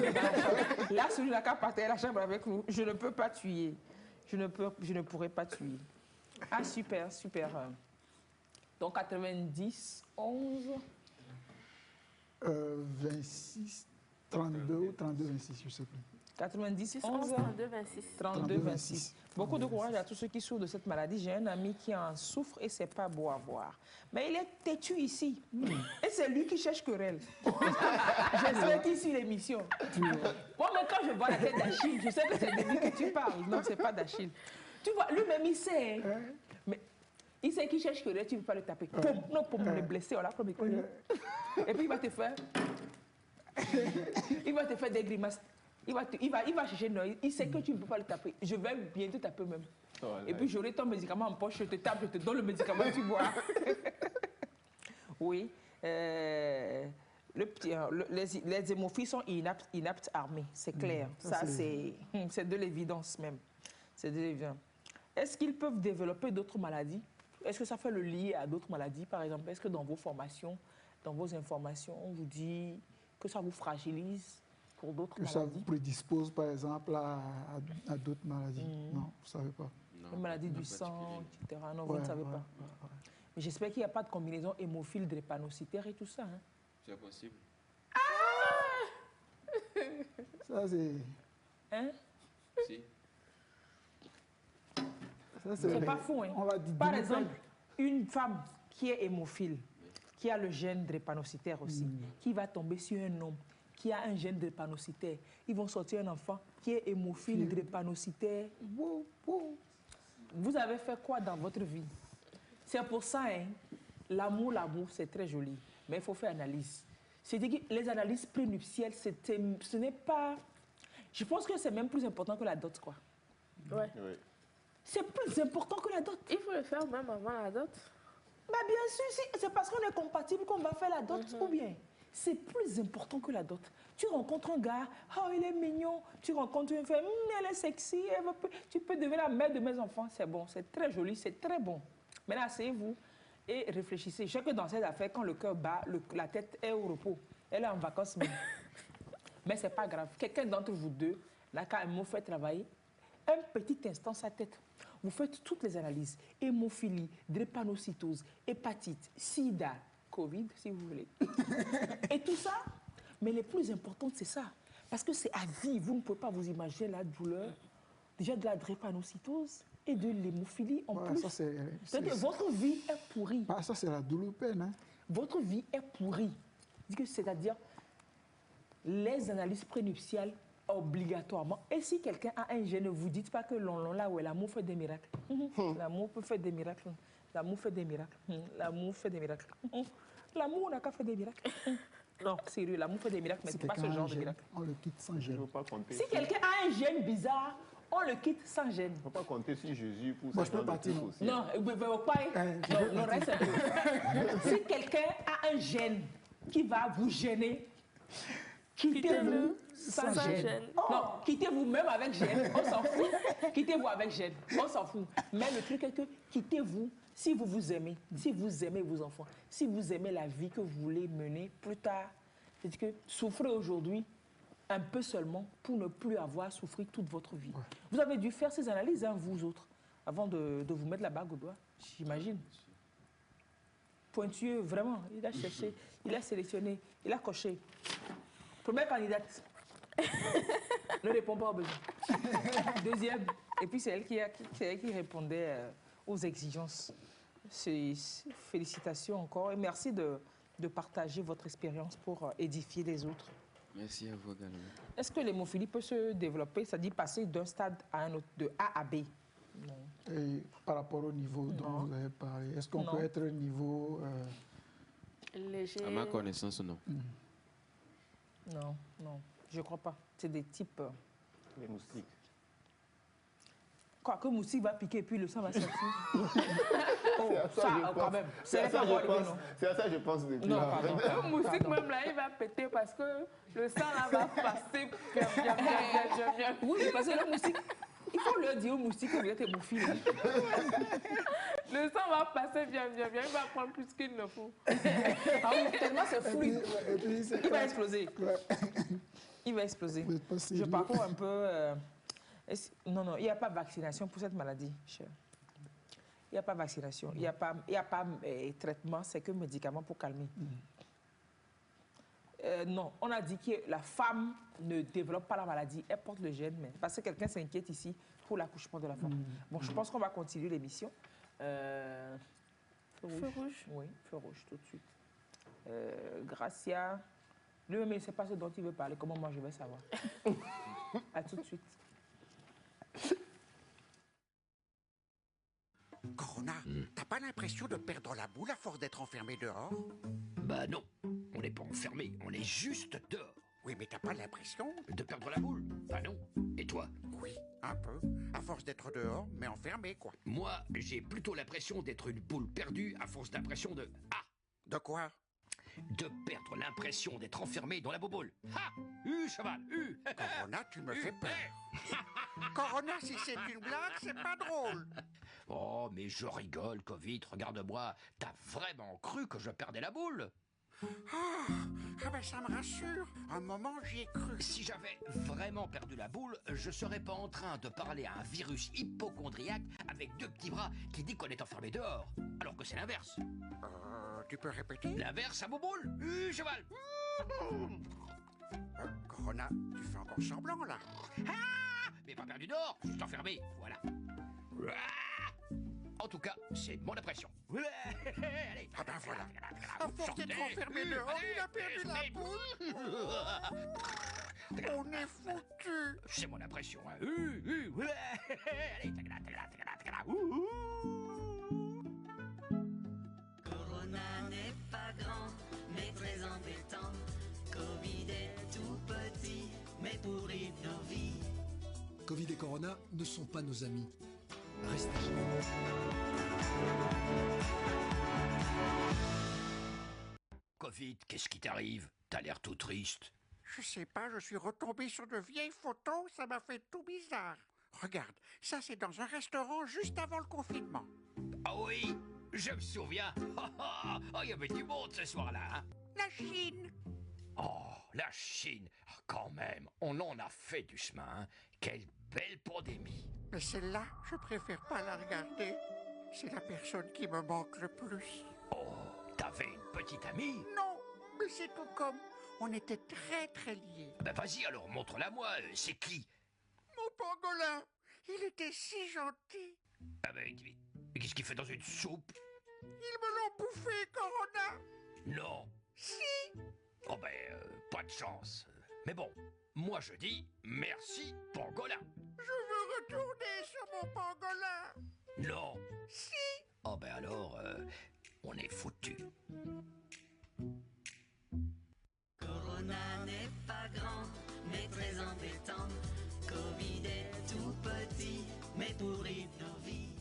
La souris n'a qu'à partir à la chambre avec nous. Je ne peux pas tuer. Je ne pourrai pas tuer. Ah, super, super. Donc, 90, 11... 26, 32 ou 32, 26, je ne sais plus. 90, 11, 32, 26. 32, 26. Beaucoup de courage à tous ceux qui souffrent de cette maladie. J'ai un ami qui en souffre et c'est pas beau à voir. Mais il est têtu ici. Et c'est lui qui cherche querelle. J'espère qu'il suit l'émission. Moi, mais quand je vois la tête d'Achille, je sais que c'est de lui que tu parles. Non, c'est pas d'Achille. Tu vois, lui-même, il sait. Mais il sait qu'il cherche querelle, tu ne veux pas le taper. Non, pour me blesser, voilà, comme il connaît. Et puis il va te faire des grimaces. Il va chercher, non, il sait que tu ne peux pas le taper. Je vais bientôt taper même. Et puis j'aurai ton médicament en poche, je te tape, je te donne le médicament, tu bois. Oui. Les hémophiles sont inaptes armés, c'est clair. Ça, c'est de l'évidence même. C'est de l'évidence. Est-ce qu'ils peuvent développer d'autres maladies? Est-ce que ça fait le lien à d'autres maladies, par exemple? Est-ce que dans vos formations, dans vos informations, on vous dit que ça vous fragilise pour d'autres maladies? Que ça vous prédispose, par exemple, à d'autres maladies? Non, vous ne savez pas. Les maladies du sang, etc. Non, vous ne savez pas. Mais j'espère qu'il n'y a pas de combinaison hémophile, drépanocytaire et tout ça. Hein? C'est possible. Ça, c'est... Hein? Si. C'est pas fou, hein? Par exemple, une femme qui est hémophile, qui a le gène drépanocytaire aussi, qui va tomber sur un homme qui a un gène drépanocytaire, ils vont sortir un enfant qui est hémophile drépanocytaire. Vous avez fait quoi dans votre vie? C'est pour ça, hein, l'amour, c'est très joli, mais il faut faire analyse. C'est-à-dire que les analyses prénuptiales, ce n'est pas... Je pense que c'est même plus important que la dot, quoi. Ouais. C'est plus important que la dot. Il faut le faire même avant la dot. Bah bien sûr, c'est parce qu'on est compatible qu'on va faire la dot, ou bien c'est plus important que la dot. Tu rencontres un gars, oh il est mignon, tu rencontres une femme, elle est sexy, tu peux devenir la mère de mes enfants, c'est bon, c'est très joli, c'est très bon. Maintenant, asseyez-vous et réfléchissez. Je sais que dans cette affaire, quand le cœur bat, la tête est au repos, elle est en vacances même. Mais c'est pas grave, quelqu'un d'entre vous deux n'a qu'à me faire travailler un petit instant sa tête. Vous faites toutes les analyses, hémophilie, drépanocytose, hépatite, sida, Covid, si vous voulez. Et tout ça, mais le plus important, c'est ça. Parce que c'est à vie, vous ne pouvez pas vous imaginer la douleur, déjà de la drépanocytose et de l'hémophilie en plus. C'est-à-dire que votre vie est pourrie. Ça, c'est la double peine. Hein. Votre vie est pourrie. C'est-à-dire, les analyses prénuptiales, obligatoirement. Et si quelqu'un a un gène, ne vous dites pas que l'amour fait des miracles. L'amour peut faire des miracles. L'amour fait des miracles. L'amour fait des miracles. L'amour n'a qu'à faire des miracles. Non, sérieux, l'amour fait des miracles, mais c'est pas ce genre de miracle. On le quitte sans gêne. Si quelqu'un a un gène bizarre, on le quitte sans gêne. Il ne faut pas compter sur Jésus pour ça. Je peux partir. Non, non, reste un peu. Si quelqu'un a un gène qui va vous gêner, Quittez-le sans gêne. Non, quittez-vous même avec gêne, on s'en fout. Quittez-vous avec gêne, on s'en fout. Mais le truc est que quittez-vous si vous vous aimez, si vous aimez vos enfants, si vous aimez la vie que vous voulez mener plus tard. C'est-à-dire que souffrez aujourd'hui un peu seulement pour ne plus avoir à souffrir toute votre vie. Ouais. Vous avez dû faire ces analyses, hein, vous autres, avant de vous mettre la bague au doigt, j'imagine. Pointueux, vraiment, il a cherché, il a sélectionné, il a coché. Première candidate, ne répond pas aux besoins. Deuxième, et puis c'est elle qui répondait aux exigences. Félicitations encore et merci de partager votre expérience pour édifier les autres. Merci à vous également. Est-ce que l'hémophilie peut se développer, c'est-à-dire passer d'un stade à un autre, de A à B? Non. Et par rapport au niveau dont vous avez parlé, est-ce qu'on peut être au niveau léger? À ma connaissance, non. Non, non, je ne crois pas. C'est des types... Les moustiques. Quoi, que moustique va piquer et puis le sang va sortir. Oh, ça, quand même. C'est à ça que je pense depuis. Non, pardon. Le moustique même là, il va péter parce que le sang là va passer bien. Oui, parce que le moustique, il faut leur dire au moustique que vous êtes hémophile. Le sang va passer bien. Il va prendre plus qu'il ne faut. Ah oui, tellement c'est fluide. Il va exploser. Il va exploser. Je parcours un peu... Non, il n'y a pas de vaccination pour cette maladie, cher. Il n'y a pas de vaccination. Il n'y a pas traitement, c'est que médicament pour calmer. Non, on a dit que la femme ne développe pas la maladie, elle porte le gène, mais parce que quelqu'un s'inquiète ici pour l'accouchement de la femme. Bon, je pense qu'on va continuer l'émission. Feu rouge. Oui, feu rouge, tout de suite. Gracia, lui-même, il ne sait pas ce dont il veut parler. Comment moi, je vais savoir? À tout de suite. Corona, t'as pas l'impression de perdre la boule à force d'être enfermé dehors? Bah non, on n'est pas enfermé, on est juste dehors. Oui, mais t'as pas l'impression de perdre la boule? Bah non. Et toi? Oui, un peu. À force d'être dehors, mais enfermé, quoi. Moi, j'ai plutôt l'impression d'être une boule perdue à force d'impression de... Ah! De quoi? De perdre l'impression d'être enfermé dans la boboule. Ha! Cheval, Corona, tu me fais peur. Corona, si c'est une blague, c'est pas drôle. Oh, mais je rigole, Covid, regarde-moi. T'as vraiment cru que je perdais la boule? Ah ben ça me rassure. Un moment, j'y ai cru. Si j'avais vraiment perdu la boule, je serais pas en train de parler à un virus hypochondriaque avec deux petits bras qui dit qu'on est enfermé dehors. Alors que c'est l'inverse. Tu peux répéter? L'inverse à boboule. Cheval. Corona, tu fais encore semblant, là. Ah! Mais pas perdu dehors, juste enfermé, voilà. En tout cas, c'est mon impression. Allez, ah ben voilà. À force d'être enfermé dehors, il a perdu la boule. On est foutu. C'est mon impression. Hein. Allez, Corona n'est pas grand, mais très embêtant. Covid est tout petit, mais pourrit nos vies. Covid et Corona ne sont pas nos amis. Restez chez vous. Covid, qu'est-ce qui t'arrive? T'as l'air tout triste. Je sais pas, je suis retombé sur de vieilles photos, ça m'a fait tout bizarre. Regarde, ça c'est dans un restaurant juste avant le confinement. Ah oui, je me souviens. Oh, il y avait du monde ce soir-là, hein? La Chine. Oh, la Chine. Quand même, on en a fait du chemin, hein? Quelle belle pandémie. Mais celle-là, je préfère pas la regarder. C'est la personne qui me manque le plus. Oh, t'avais une petite amie? Non, mais c'est tout comme. On était très très liés. Ben vas-y alors, montre-la moi, c'est qui? Mon pangolin, il était si gentil. Ah ben, mais qu'est-ce qu'il fait dans une soupe? Ils me l'ont bouffé, Corona. Non. Si. Oh ben, pas de chance. Mais bon, moi je dis merci, pangolin. Je veux retourner sur mon pangolin. Non. Si. Oh ben alors, on est foutu. Corona n'est pas grand, mais très embêtant. Covid est tout petit, mais pourrit nos vies.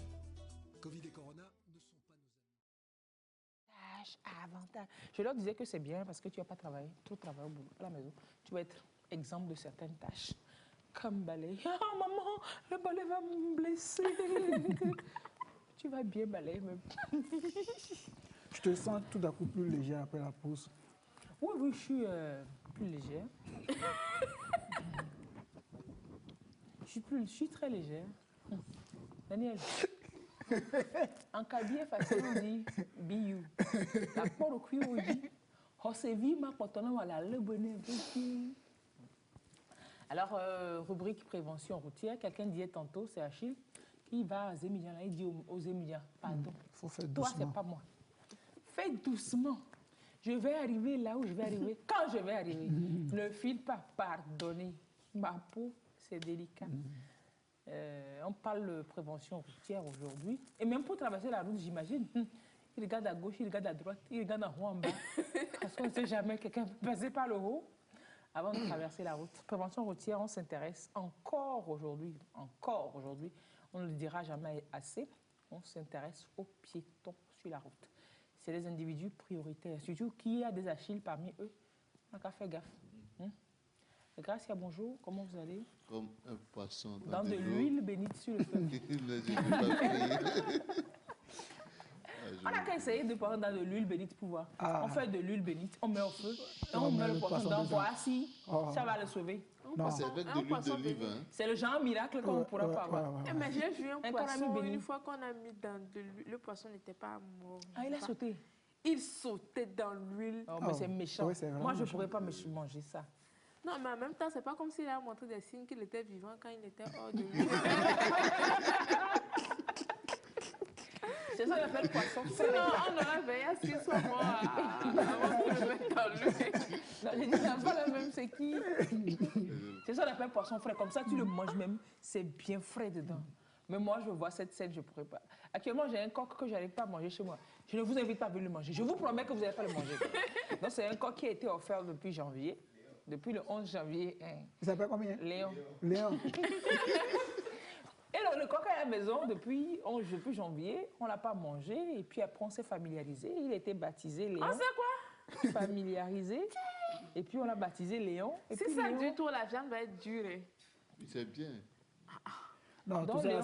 Covid et Corona ne sont pas nos amis. avantage, avantage. Je leur disais que c'est bien parce que tu n'as pas travaillé, trop travaillé au boulot, à la maison. Tu vas être exemple de certaines tâches. Comme balayer. Ah, maman, le balai va me blesser. Tu vas bien balayer même. Je te sens tout d'un coup plus léger après la pause. Oui, oui, je suis plus légère. Je suis très légère. Daniel, en Kabylie, facile, on dit biou. La porte au cuir, on dit Hosevi ma potona wala le bonnet. Alors, rubrique prévention routière, quelqu'un disait tantôt, c'est Achille, qui va à Zémilian, là, il dit aux Zémilians, pardon. Faut faire Toi, doucement. c'est pas moi. Fais doucement. Je vais arriver là où je vais arriver, quand je vais arriver. Ne file pas, pardonnez. Ma peau, c'est délicat. On parle de prévention routière aujourd'hui. Et même pour traverser la route, j'imagine, il regarde à gauche, il regarde à droite, il regarde en haut, en bas. Parce qu'on ne sait jamais, quelqu'un peut passer par le haut avant de traverser la route. Prévention routière, on s'intéresse encore aujourd'hui, on ne le dira jamais assez, on s'intéresse aux piétons sur la route. C'est les individus prioritaires, surtout qu'il y a des Achilles parmi eux. On n'a qu'à faire gaffe. Gracia, bonjour, comment vous allez? Comme un poisson dans de l'huile bénite sur le feu. On n'a qu'à essayer de prendre dans de l'huile bénite pour voir. On fait de l'huile bénite, on met au feu, et on met le poisson dedans, voir si ça va le sauver. C'est avec de l'huile d'olive. Hein. C'est le genre miracle qu'on ne pourra pas avoir. Mais j'ai vu un poisson, une fois qu'on a mis dans de l'huile, le poisson n'était pas mort. Ah, il a sauté? Il sautait dans l'huile. Oh, mais c'est méchant. Moi, je ne pourrais pas manger ça. Non, mais en même temps, c'est pas comme s'il a montré des signes qu'il était vivant quand il était hors de l'huile. C'est ça qu'on appelle poisson frais. Sinon, on aurait veillé à ce qu'il soit mort avant de le mettre dans l'huile. Non, j'ai dit, c'est pas le même, c'est qui? C'est ça qu'on appelle poisson frais. Comme ça, tu le manges même, c'est bien frais dedans. Mais moi, je vois cette scène, je ne pourrais pas. Actuellement, j'ai un coq que je n'arrive pas à manger chez moi. Je ne vous invite pas à venir le manger. Je vous promets que vous n'allez pas le manger. Donc, c'est un coq qui a été offert depuis janvier. Depuis le 11 janvier. Il s'appelle combien? Léon. Léon. Et le coq est à la maison depuis janvier. On ne l'a pas mangé. Et puis après, on s'est familiarisé. Il a été baptisé Léon. On sait quoi? Familiarisé. Et puis, on l'a baptisé Léon. Et si puis, ça Léon... dure tout, la viande va être dure. C'est bien. Non, tout ça,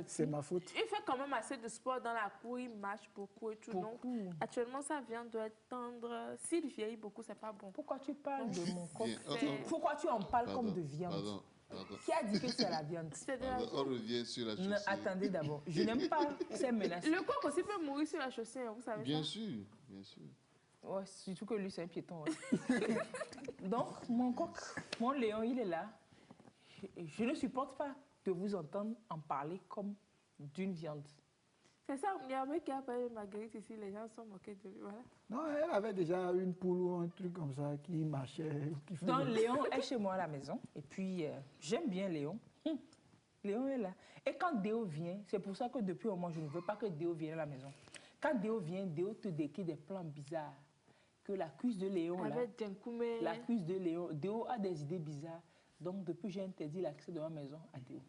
c'est ma faute. Il fait quand même assez de sport dans la cour, il marche beaucoup et tout. Donc, actuellement, sa viande doit être tendre. S'il vieillit beaucoup, c'est pas bon. Pourquoi tu parles de mon coq? Pourquoi tu en parles comme de viande? Pardon. Qui a dit que c'est la viande? On revient sur la chaussée. Attendez d'abord, je n'aime pas ces menaces. Le coq aussi peut mourir sur la chaussée, vous savez bien ça? Sûr, bien sûr. Ouais, surtout que lui, c'est un piéton. Ouais. Donc, mon coq, mon Léon, il est là. Je ne supporte pas de vous entendre en parler comme d'une viande. C'est ça, il y a un mec qui a parlé de Marguerite ici, les gens sont moqués de lui, voilà. Non, elle avait déjà une poule ou un truc comme ça qui marchait. Donc Léon est chez moi à la maison, et puis j'aime bien Léon. Léon est là. Et quand Déo vient, c'est pour ça que depuis au moins je ne veux pas que Déo vienne à la maison. Quand Déo vient, Déo te décrit des plans bizarres. Que la cuisse de Léon, là, la cuisse de Léon, Déo a des idées bizarres. Donc, depuis, j'ai interdit l'accès de ma maison à Déo.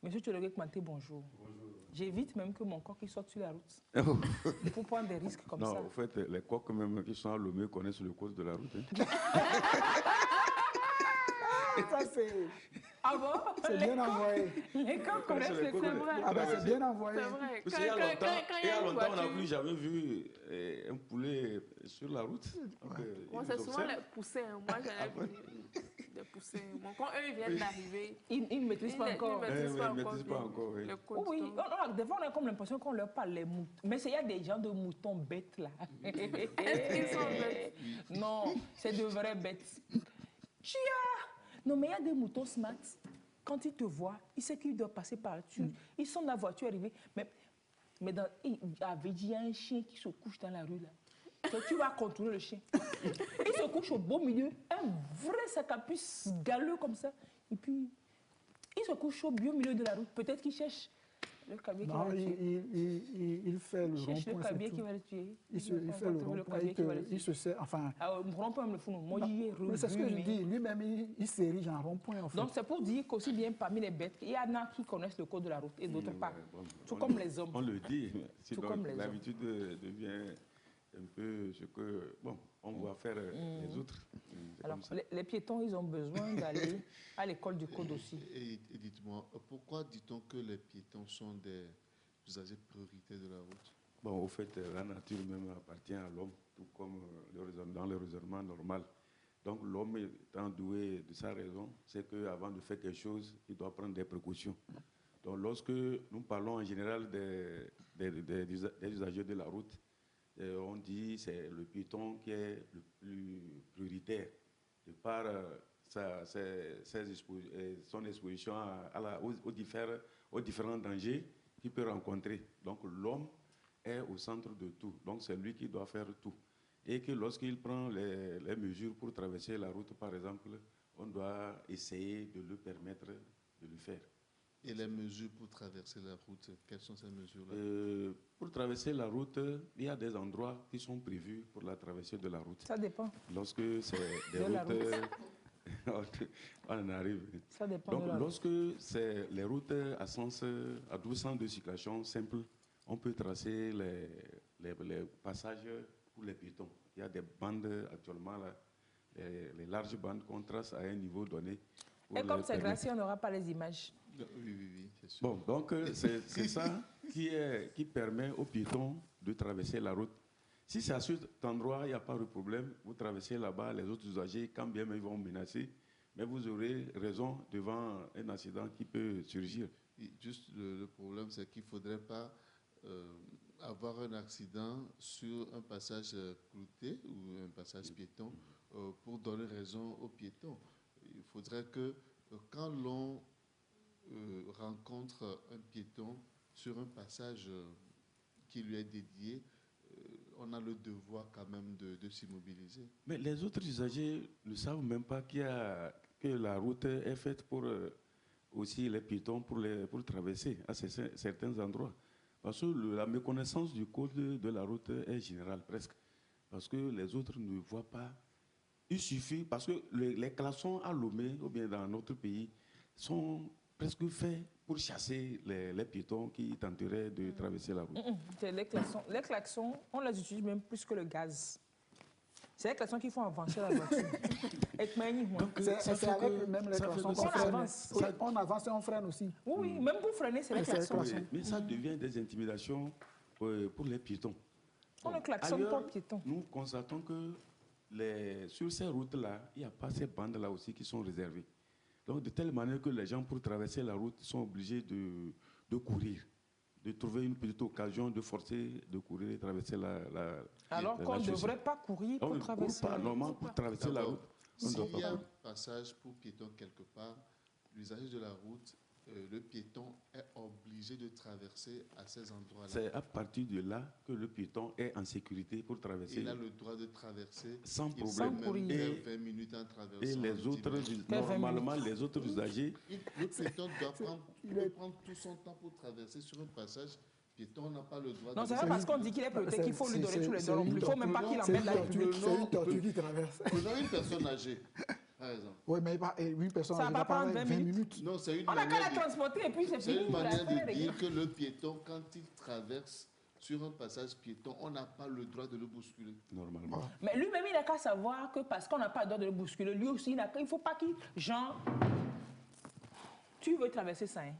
Monsieur Tchologué Kmanté, bonjour. Bonjour. J'évite même que mon coq sorte sur la route. Il faut prendre des risques comme ça. Non, en fait, les coqs même qui sont à Lomé connaissent le code de la route. Hein. Ça, c'est... Ah bon? C'est bien envoyé. Les coqs connaissent le code. C'est vrai. Ah ben, c'est bien envoyé. C'est vrai. Parce qu'il y a longtemps, on n'a plus jamais vu un poulet sur la route. Moi, c'est souvent les poussins. Moi, j'en ai vu des poussins. Bon, quand eux viennent d'arriver, ils ne maîtrisent pas encore. Ils ne maîtrisent pas encore. Oui, des fois, on a comme l'impression qu'on leur parle les moutons. Mais il y a des gens de moutons bêtes là. Est-ce qu'ils sont bêtes? Non, c'est de vraies bêtes. Chia! Non, mais il y a des moutons smart. Quand ils te voient, ils savent qu'ils doivent passer par-dessus. Ils sont dans la voiture arrivés. Mais il y a un chien qui se couche dans la rue là. Tu vas contourner le chien. Il se couche au beau milieu. Un vrai sac à puce galeux comme ça. Et puis, il se couche au beau milieu de la route. Peut-être qu'il cherche le cabier qui va le tuer. Il fait le rond-point. Il cherche le cabier qui va le tuer. Il fait le rond-point. Il se sert, enfin... rond-point, me le fout. Moi, c'est ce que je dis. Lui-même, il s'érige en rond-point, en fait. Donc, c'est pour dire qu'aussi bien parmi les bêtes, il y en a qui connaissent le code de la route et d'autres pas. Tout comme les hommes. On le dit. Tout comme les hommes. L'habitude devient un peu ce que, bon, on va faire les autres. Alors, les piétons, ils ont besoin d'aller à l'école du code aussi. Et dites-moi, pourquoi dit-on que les piétons sont des usagers prioritaires de la route? Bon, au fait, la nature même appartient à l'homme, tout comme dans le raisonnement normal. Donc, l'homme étant doué de sa raison, c'est qu'avant de faire quelque chose, il doit prendre des précautions. Donc, lorsque nous parlons en général des usagers de la route, on dit que c'est le piéton qui est le plus prioritaire de par son exposition aux différents dangers qu'il peut rencontrer. Donc l'homme est au centre de tout. Donc c'est lui qui doit faire tout. Et que lorsqu'il prend les mesures pour traverser la route, par exemple, on doit essayer de lui permettre de le faire. Et les mesures pour traverser la route, quelles sont ces mesures-là? Pour traverser la route, il y a des endroits qui sont prévus pour la traversée de la route. Ça dépend. Lorsque c'est des routes... on en arrive. Ça dépend. Donc, lorsque c'est les routes à 12 sens de circulation simple, on peut tracer les passages pour les piétons. Il y a des bandes actuellement, là, les larges bandes qu'on trace à un niveau donné. Et comme c'est gratuit, on n'aura pas les images. Oui, c'est sûr. Bon, donc c'est ça qui permet aux piétons de traverser la route. Si c'est à cet endroit, il n'y a pas de problème. Vous traversez là-bas, les autres usagers, quand bien même ils vont menacer, mais vous aurez raison devant un accident qui peut surgir. Et juste le problème, c'est qu'il ne faudrait pas avoir un accident sur un passage clouté ou un passage piéton pour donner raison aux piétons. Il faudrait que quand l'on rencontre un piéton sur un passage qui lui est dédié, on a le devoir quand même de s'immobiliser. Mais les autres usagers ne savent même pas que la route est faite pour aussi les piétons pour traverser à certains endroits. Parce que la méconnaissance du code de la route est générale presque. Parce que les autres ne voient pas. Il suffit, parce que les klaxons à Lomé ou bien dans notre pays sont presque faits pour chasser les piétons qui tenteraient de traverser la route. Les klaxons, on les utilise même plus que le gaz. C'est les klaxons qui font avancer la voiture. C'est avec même les klaxons qu'on avance. On avance et on freine aussi. Oui, même pour freiner, c'est les klaxons. Oui, mais ça devient des intimidations pour les piétons. On ne klaxonne pas piétons. Nous constatons que sur ces routes-là, il n'y a pas ces bandes-là aussi qui sont réservées. Donc, de telle manière que les gens, pour traverser la route, sont obligés de courir, de trouver une petite occasion de forcer de courir et traverser la alors qu'on ne devrait pas courir pour traverser la route. Normalement, pour traverser la route, on ne doit pas courir. S'il y a un passage pour piétons quelque part, l'usager de la route, le piéton est obligé de traverser à ces endroits-là. C'est à partir de là que le piéton est en sécurité pour traverser. Il a le droit de traverser sans problème. Sans courir. 20 minutes en traversant. Et les autres, normalement, les autres usagers... Le piéton doit prendre tout son temps pour traverser sur un passage. Piéton n'a pas le droit de... Non, c'est pas parce qu'on dit qu'il est prioritaire qu'il faut lui donner tous les droits. Il ne faut même pas qu'il emmène la voiture. C'est une tortue qui traverse. Prenons une personne âgée. Par exemple. Oui, mais une personne ça va prendre 20 minutes. Non, c'est une on n'a qu'à la transporter et puis c'est fini. C'est une manière de dire que le piéton, quand il traverse sur un passage piéton, on n'a pas le droit de le bousculer. Normalement. Mais lui-même, il n'a qu'à savoir que parce qu'on n'a pas le droit de le bousculer, lui aussi, il ne faut pas qu'il... Genre, tu veux traverser ça, hein?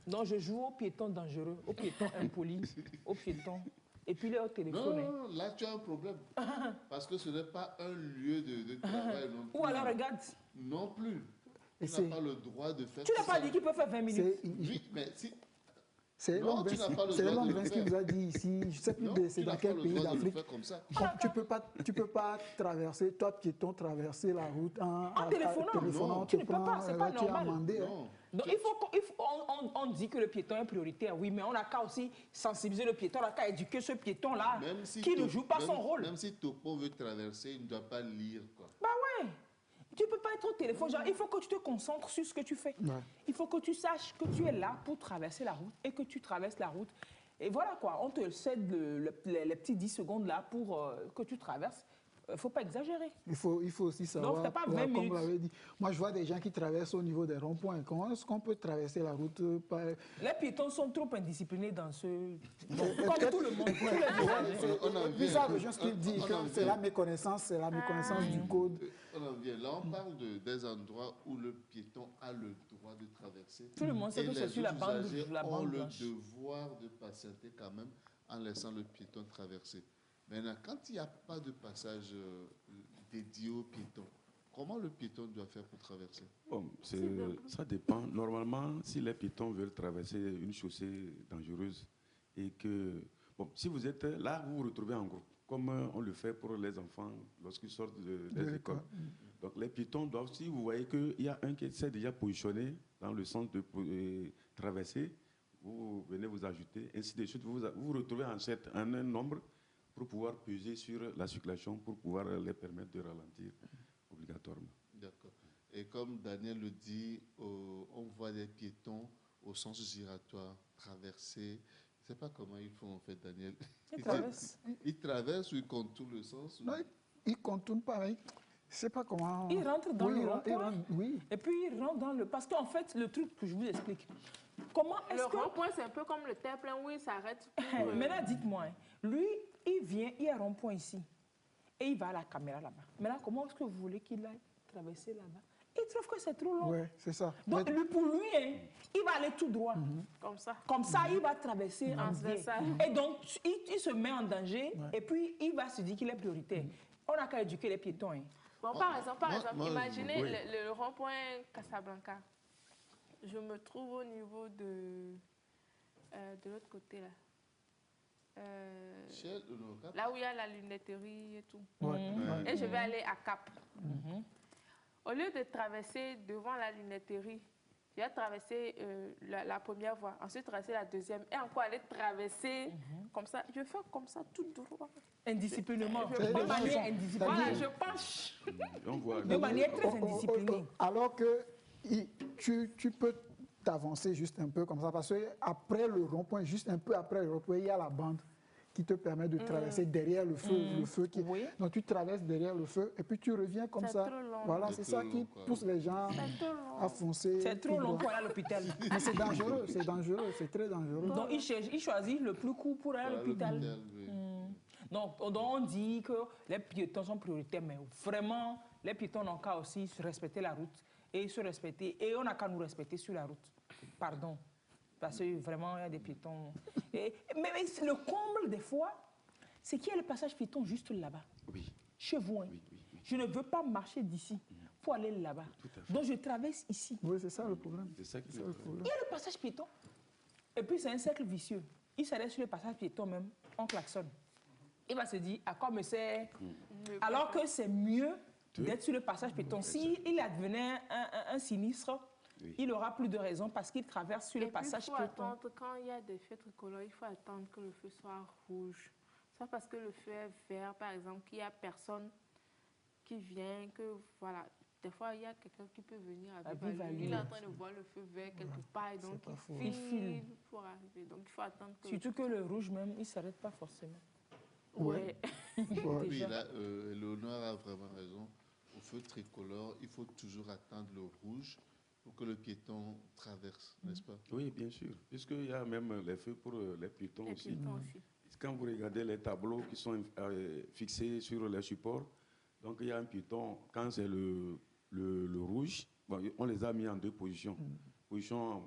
Donc je joue au piéton dangereux, au piéton impoli, au piéton... Et puis, il est au téléphone. Non, là, tu as un problème. Parce que ce n'est pas un lieu de travail non plus. Ou alors, regarde. Non plus. Tu n'as pas le droit de faire ça. Tu n'as pas dit qu'il peut faire 20 minutes. Oui, mais si... C'est Elon Musk qui nous a dit ici, je ne sais plus c'est dans quel pays d'Afrique. Tu peux pas traverser, toi piéton, traverser la route en téléphonant. Tu ne peux pas, c'est pas normal. Donc on dit que le piéton est prioritaire, oui, mais on n'a qu'à aussi sensibiliser le piéton, on n'a qu'à éduquer ce piéton-là qui ne joue pas son rôle. Même si Topo veut traverser, il ne doit pas lire, quoi. Bah ouais. Tu ne peux pas être au téléphone. Genre, il faut que tu te concentres sur ce que tu fais. Ouais. Il faut que tu saches que tu es là pour traverser la route et que tu traverses la route. Et voilà quoi, on te cède les petits 10 secondes là pour que tu traverses. il ne faut pas exagérer. Il faut aussi savoir, donc, pas 20 comme vous l'avez dit. Moi, je vois des gens qui traversent au niveau des ronds-points. Comment est-ce qu'on peut traverser la route par... Les piétons sont trop indisciplinés dans ce... comme tout le monde. Puis ça rejoint ce qu'il dit, c'est la méconnaissance du code. On en vient. Là, on parle des endroits où le piéton a le droit de traverser. Tout le monde sait que c'est sur la bande blanche. On a le devoir de patienter quand même en laissant le piéton traverser. Maintenant, quand il n'y a pas de passage dédié au piéton, comment le piéton doit faire pour traverser? Bon, ça dépend. Normalement, si les piétons veulent traverser une chaussée dangereuse et que... Bon, si vous êtes là, vous vous retrouvez en groupe, comme on le fait pour les enfants lorsqu'ils sortent des écoles. Donc les piétons doivent, si vous voyez qu'il y a un qui s'est déjà positionné dans le sens de traverser, vous venez vous ajouter, ainsi de suite, vous vous retrouvez en un nombre pour pouvoir peser sur la circulation, pour pouvoir les permettre de ralentir obligatoirement. D'accord. Et comme Daniel le dit, on voit des piétons au sens giratoire traverser. Je ne sais pas comment ils font en fait, Daniel. Ils traversent ou ils contournent le sens ou... Non, ils contournent pareil. Je ne sais pas comment... Ils rentrent dans le rond-point. Oui. Et puis ils rentrent dans le... Parce qu'en fait, le truc que je vous explique, comment est-ce que... Le rond-point, c'est un peu comme le terre-plein où il s'arrête. Maintenant, dites-moi, lui, il vient, il y a un rond-point ici. Et il va à la caméra là-bas. Maintenant, comment est-ce que vous voulez qu'il aille traverser là-bas? Il trouve que c'est trop long. Oui, c'est ça. Donc, pour lui, il va aller tout droit. Comme ça. Comme ça, il va traverser en biais. Et donc, il se met en danger et puis il va se dire qu'il est prioritaire. On n'a qu'à éduquer les piétons. Bon, par exemple, imaginez le rond-point Casablanca. Je me trouve au niveau de l'autre côté, là. Là où il y a la lunetterie et tout. Et je vais aller à Cap. Au lieu de traverser devant la lunetterie, je vais traverser la première voie, ensuite traverser la deuxième et encore aller traverser comme ça. Je fais comme ça tout droit. Indisciplinement. De manière indisciplinée. Voilà, je penche. De manière très indisciplinée. Alors que tu peux t'avancer juste un peu comme ça, parce qu'après le rond-point, juste un peu après le rond-point, il y a la bande qui te permet de traverser derrière le feu, qui... Donc tu traverses derrière le feu et puis tu reviens comme ça. Voilà, c'est ça qui pousse les gens à foncer. C'est trop long pour aller à l'hôpital. Mais c'est dangereux, c'est très dangereux. Donc il choisit le plus court pour aller à l'hôpital. Donc on dit que les piétons sont prioritaires, mais vraiment, les piétons n'ont qu'à aussi respecter la route et se respecter. Et on n'a qu'à nous respecter sur la route. Pardon. Parce que vraiment, il y a des piétons. Mais le comble des fois, c'est qu'il y a le passage piéton juste là-bas. Oui. Chez vous. Hein. Je ne veux pas marcher d'ici. Il faut aller là-bas. Donc je traverse ici. Oui, c'est ça le problème. C'est ça qui est le problème. Il y a le passage piéton. Et puis c'est un cercle vicieux. Il s'arrête sur le passage piéton même, on klaxonne. Il va se dire, à quoi me sert? Alors que c'est mieux d'être sur le passage piéton. S'il advenait un sinistre, il aura plus de raison parce qu'il traverse sur le passage piéton. Il faut attendre, quand il y a des feux tricolores, il faut attendre que le feu soit rouge. Soit parce que le feu est vert, par exemple, qu'il n'y a personne qui vient, que voilà. Des fois, il y a quelqu'un qui peut venir avec lui. Il est en train de voir le feu vert quelque part et donc il file pour arriver. Donc il faut attendre que... Surtout que le rouge même, il ne s'arrête pas forcément. Oui, là, Léonard a vraiment raison. Au feu tricolore, il faut toujours attendre le rouge pour que le piéton traverse, n'est-ce pas? Oui, bien sûr. Puisqu'il y a même les feux pour les piétons aussi. Quand vous regardez les tableaux qui sont fixés sur les supports, donc il y a un piéton, quand c'est le rouge, bon, on les a mis en deux positions. Position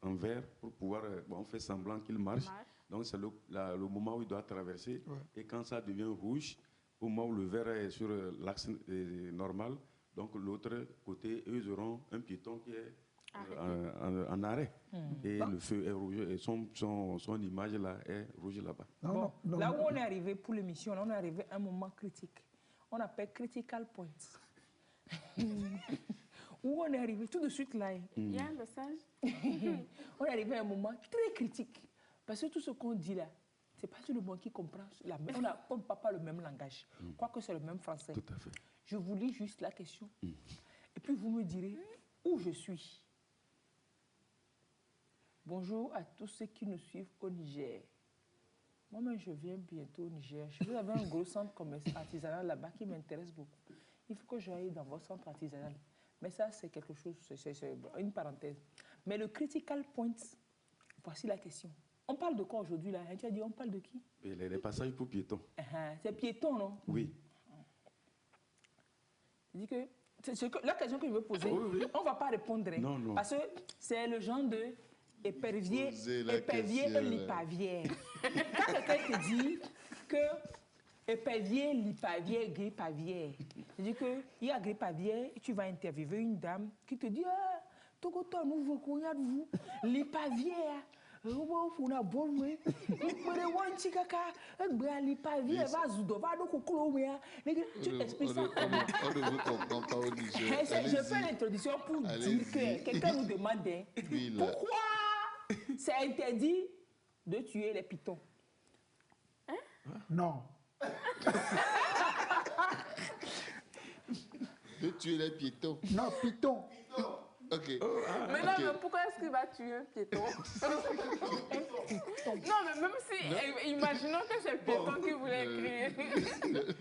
en vert pour pouvoir, on fait semblant qu'il marche. Donc c'est le moment où il doit traverser. Et quand ça devient rouge, au moment où le vert est sur l'axe normal, donc l'autre côté, eux auront un piéton qui est en arrêt. Et le feu est rouge, et son image là est rouge là-bas. Là où on est arrivé pour l'émission, on est arrivé à un moment critique. On appelle critical point. Où on est arrivé tout de suite là. Il y a un message. On est arrivé à un moment très critique. Parce que tout ce qu'on dit là, ce n'est pas tout le monde qui comprend. On ne parle pas le même langage. Quoique c'est le même français. Tout à fait. Je vous lis juste la question. Et puis vous me direz où je suis. Bonjour à tous ceux qui nous suivent au Niger. Moi-même, je viens bientôt au Niger. Vous avez un gros centre artisanal là-bas qui m'intéresse beaucoup. Il faut que j'aille dans votre centre artisanal. Mais ça, c'est quelque chose, c'est une parenthèse. Mais le critical point, voici la question. On parle de quoi aujourd'hui là? Tu as dit, on parle de qui? Les passages pour piétons. C'est piéton, non? Oui. Je dis que, la question que je veux poser, on ne va pas répondre. Non, non. Parce que c'est le genre de épervier et lipavière. Quand quelqu'un te dit que épervier, lipavière, grippavière, je dis qu'il y a grippavière et tu vas interviewer une dame qui te dit ah, Togoto, nous vous connaissons, lipavière. Tu expliques ça comment? Je fais l'introduction pour dire que quelqu'un nous demandait pourquoi c'est interdit de tuer les pitons. Hein? Non. De tuer les piétons? Non, pitons. Ok. Mais non, mais pourquoi est-ce qu'il va tuer un piéton? Non, mais même si, imaginons que c'est le piéton qui voulait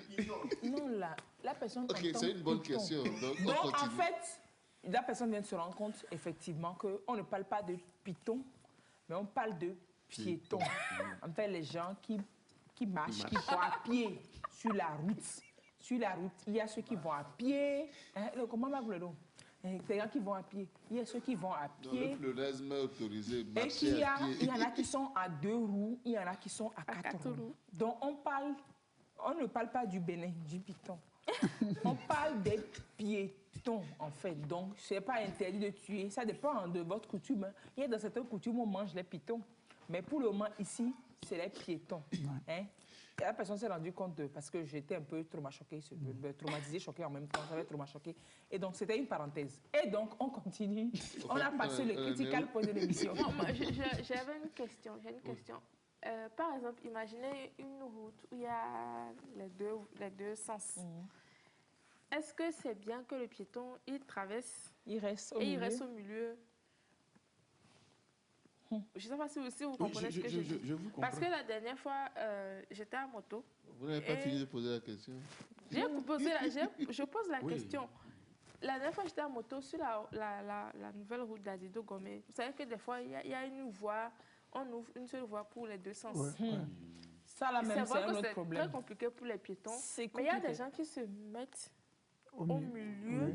crier. Non, la personne... Ok, c'est une bonne question. Donc en fait, la personne vient de se rendre compte, effectivement, qu'on ne parle pas de piton, mais on parle de piétons. En fait, les gens qui marchent, qui vont à pied sur la route. Sur la route, il y a ceux qui vont à pied. Comment on va vous le dire? Les gens qui vont à pied. Il y a ceux qui vont à pied. Le pluralisme est autorisé. Et il y en a qui sont à 2 roues, il y en a qui sont à 4 roues. Donc on ne parle pas du Bénin, du piton. On parle des piétons, en fait. Donc, ce n'est pas interdit de tuer. Ça dépend de votre coutume. Il y a dans certaines coutumes où on mange les pitons. Mais pour le moment, ici, c'est les piétons. Hein? Et la personne s'est rendue compte parce que j'étais un peu traumatisée, choquée en même temps. J'avais choquée. Et donc, c'était une parenthèse. Et donc, on continue. On a passé le critical point de l'émission. J'avais une question. Par exemple, imaginez une route où il y a les deux sens. Est-ce que c'est bien que le piéton, il traverse il reste au milieu? Je ne sais pas si vous comprenez ce que je dis. Parce que la dernière fois, j'étais à moto. Vous n'avez pas fini de poser la question? Je pose la question. La dernière fois, j'étais à moto sur la nouvelle route d'Adido Gomé. Vous savez que des fois, il y a une voie, on ouvre une seule voie pour les deux sens. Ça, là même, c'est un autre problème. C'est très compliqué pour les piétons. Mais il y a des gens qui se mettent au milieu.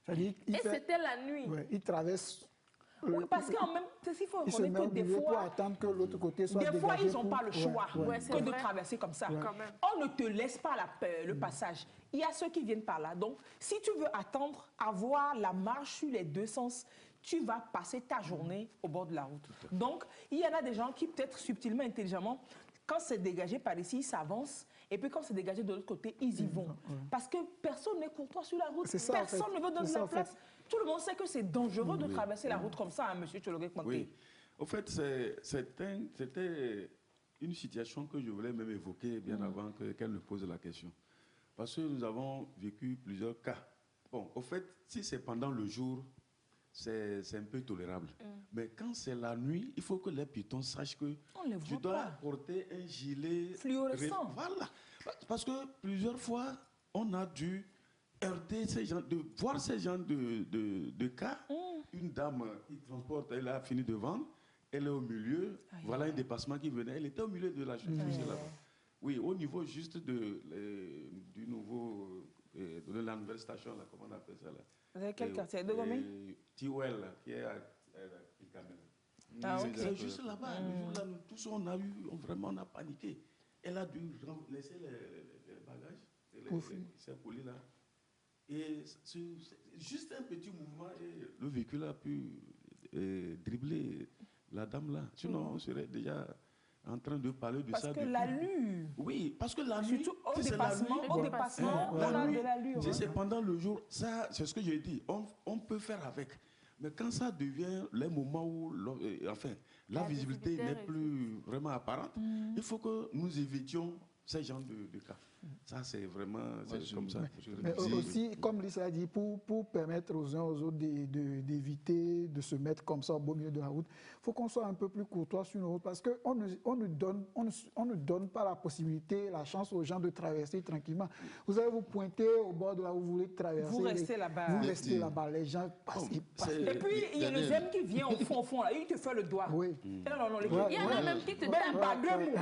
Et c'était la nuit. Ils traversent. Oui, parce qu'en même temps, il faut reconnaître que des fois, pour attendre que l'autre côté soit des fois, ils n'ont pas le choix que de traverser comme ça. Quand même. On ne te laisse pas le passage. Il y a ceux qui viennent par là. Donc, si tu veux attendre, avoir la marche sur les deux sens, tu vas passer ta journée au bord de la route. Donc, il y en a des gens qui, peut-être subtilement, intelligemment, quand c'est dégagé par ici, ils s'avancent. Et puis, quand c'est dégagé de l'autre côté, ils y vont. Parce que personne n'est courtois sur la route. Personne ne veut donner la place. Tout le monde sait que c'est dangereux de traverser la route comme ça, hein, monsieur Tchologué-Kmanté. Oui. Au fait, c'était une situation que je voulais même évoquer bien avant qu'elle ne pose la question. Parce que nous avons vécu plusieurs cas. Bon, au fait, si c'est pendant le jour, c'est un peu tolérable. Mais quand c'est la nuit, il faut que les piétons sachent que tu dois porter un gilet fluorescent. Voilà. Parce que plusieurs fois, on a dû heurter ces gens, voir ces gens de cas. Une dame qui transporte, elle a fini de vendre, elle est au milieu, voilà un dépassement qui venait, elle était au milieu de la chaussée là-bas. Oui, au niveau juste du nouveau, de la nouvelle station, là, comment on appelle ça là? Vous avez quel quartier de Gomé? Tiwell, qui est à Kilkamena. C'est juste là-bas. Le jour-là, nous tous, on a paniqué. Elle a dû laisser les bagages, ses colis là. Et c'est juste un petit mouvement et le véhicule a pu dribbler la dame là. Sinon, on serait déjà en train de parler de ça. Parce que l'allure. Oui, parce que la nuit. Surtout au dépassement, on a de l'allure. C'est pendant le jour. Ça, c'est ce que j'ai dit. On peut faire avec. Mais quand ça devient les moments où la visibilité n'est plus vraiment apparente, il faut que nous évitions ces genres de cas. Ça, c'est vraiment comme ça. Mais aussi, comme Lisa a dit, pour permettre aux uns aux autres d'éviter de se mettre comme ça au beau milieu de la route, il faut qu'on soit un peu plus courtois sur nos routes parce qu'on ne donne pas la possibilité, la chance aux gens de traverser tranquillement. Vous allez vous pointer au bord de là où vous voulez traverser. Vous restez là-bas. Vous restez là-bas. Les gens passent. Et puis, il y a le zèbre qui vient au fond, là, il te fait le doigt. Oui. Il y en a même qui te tapent. Il y en a même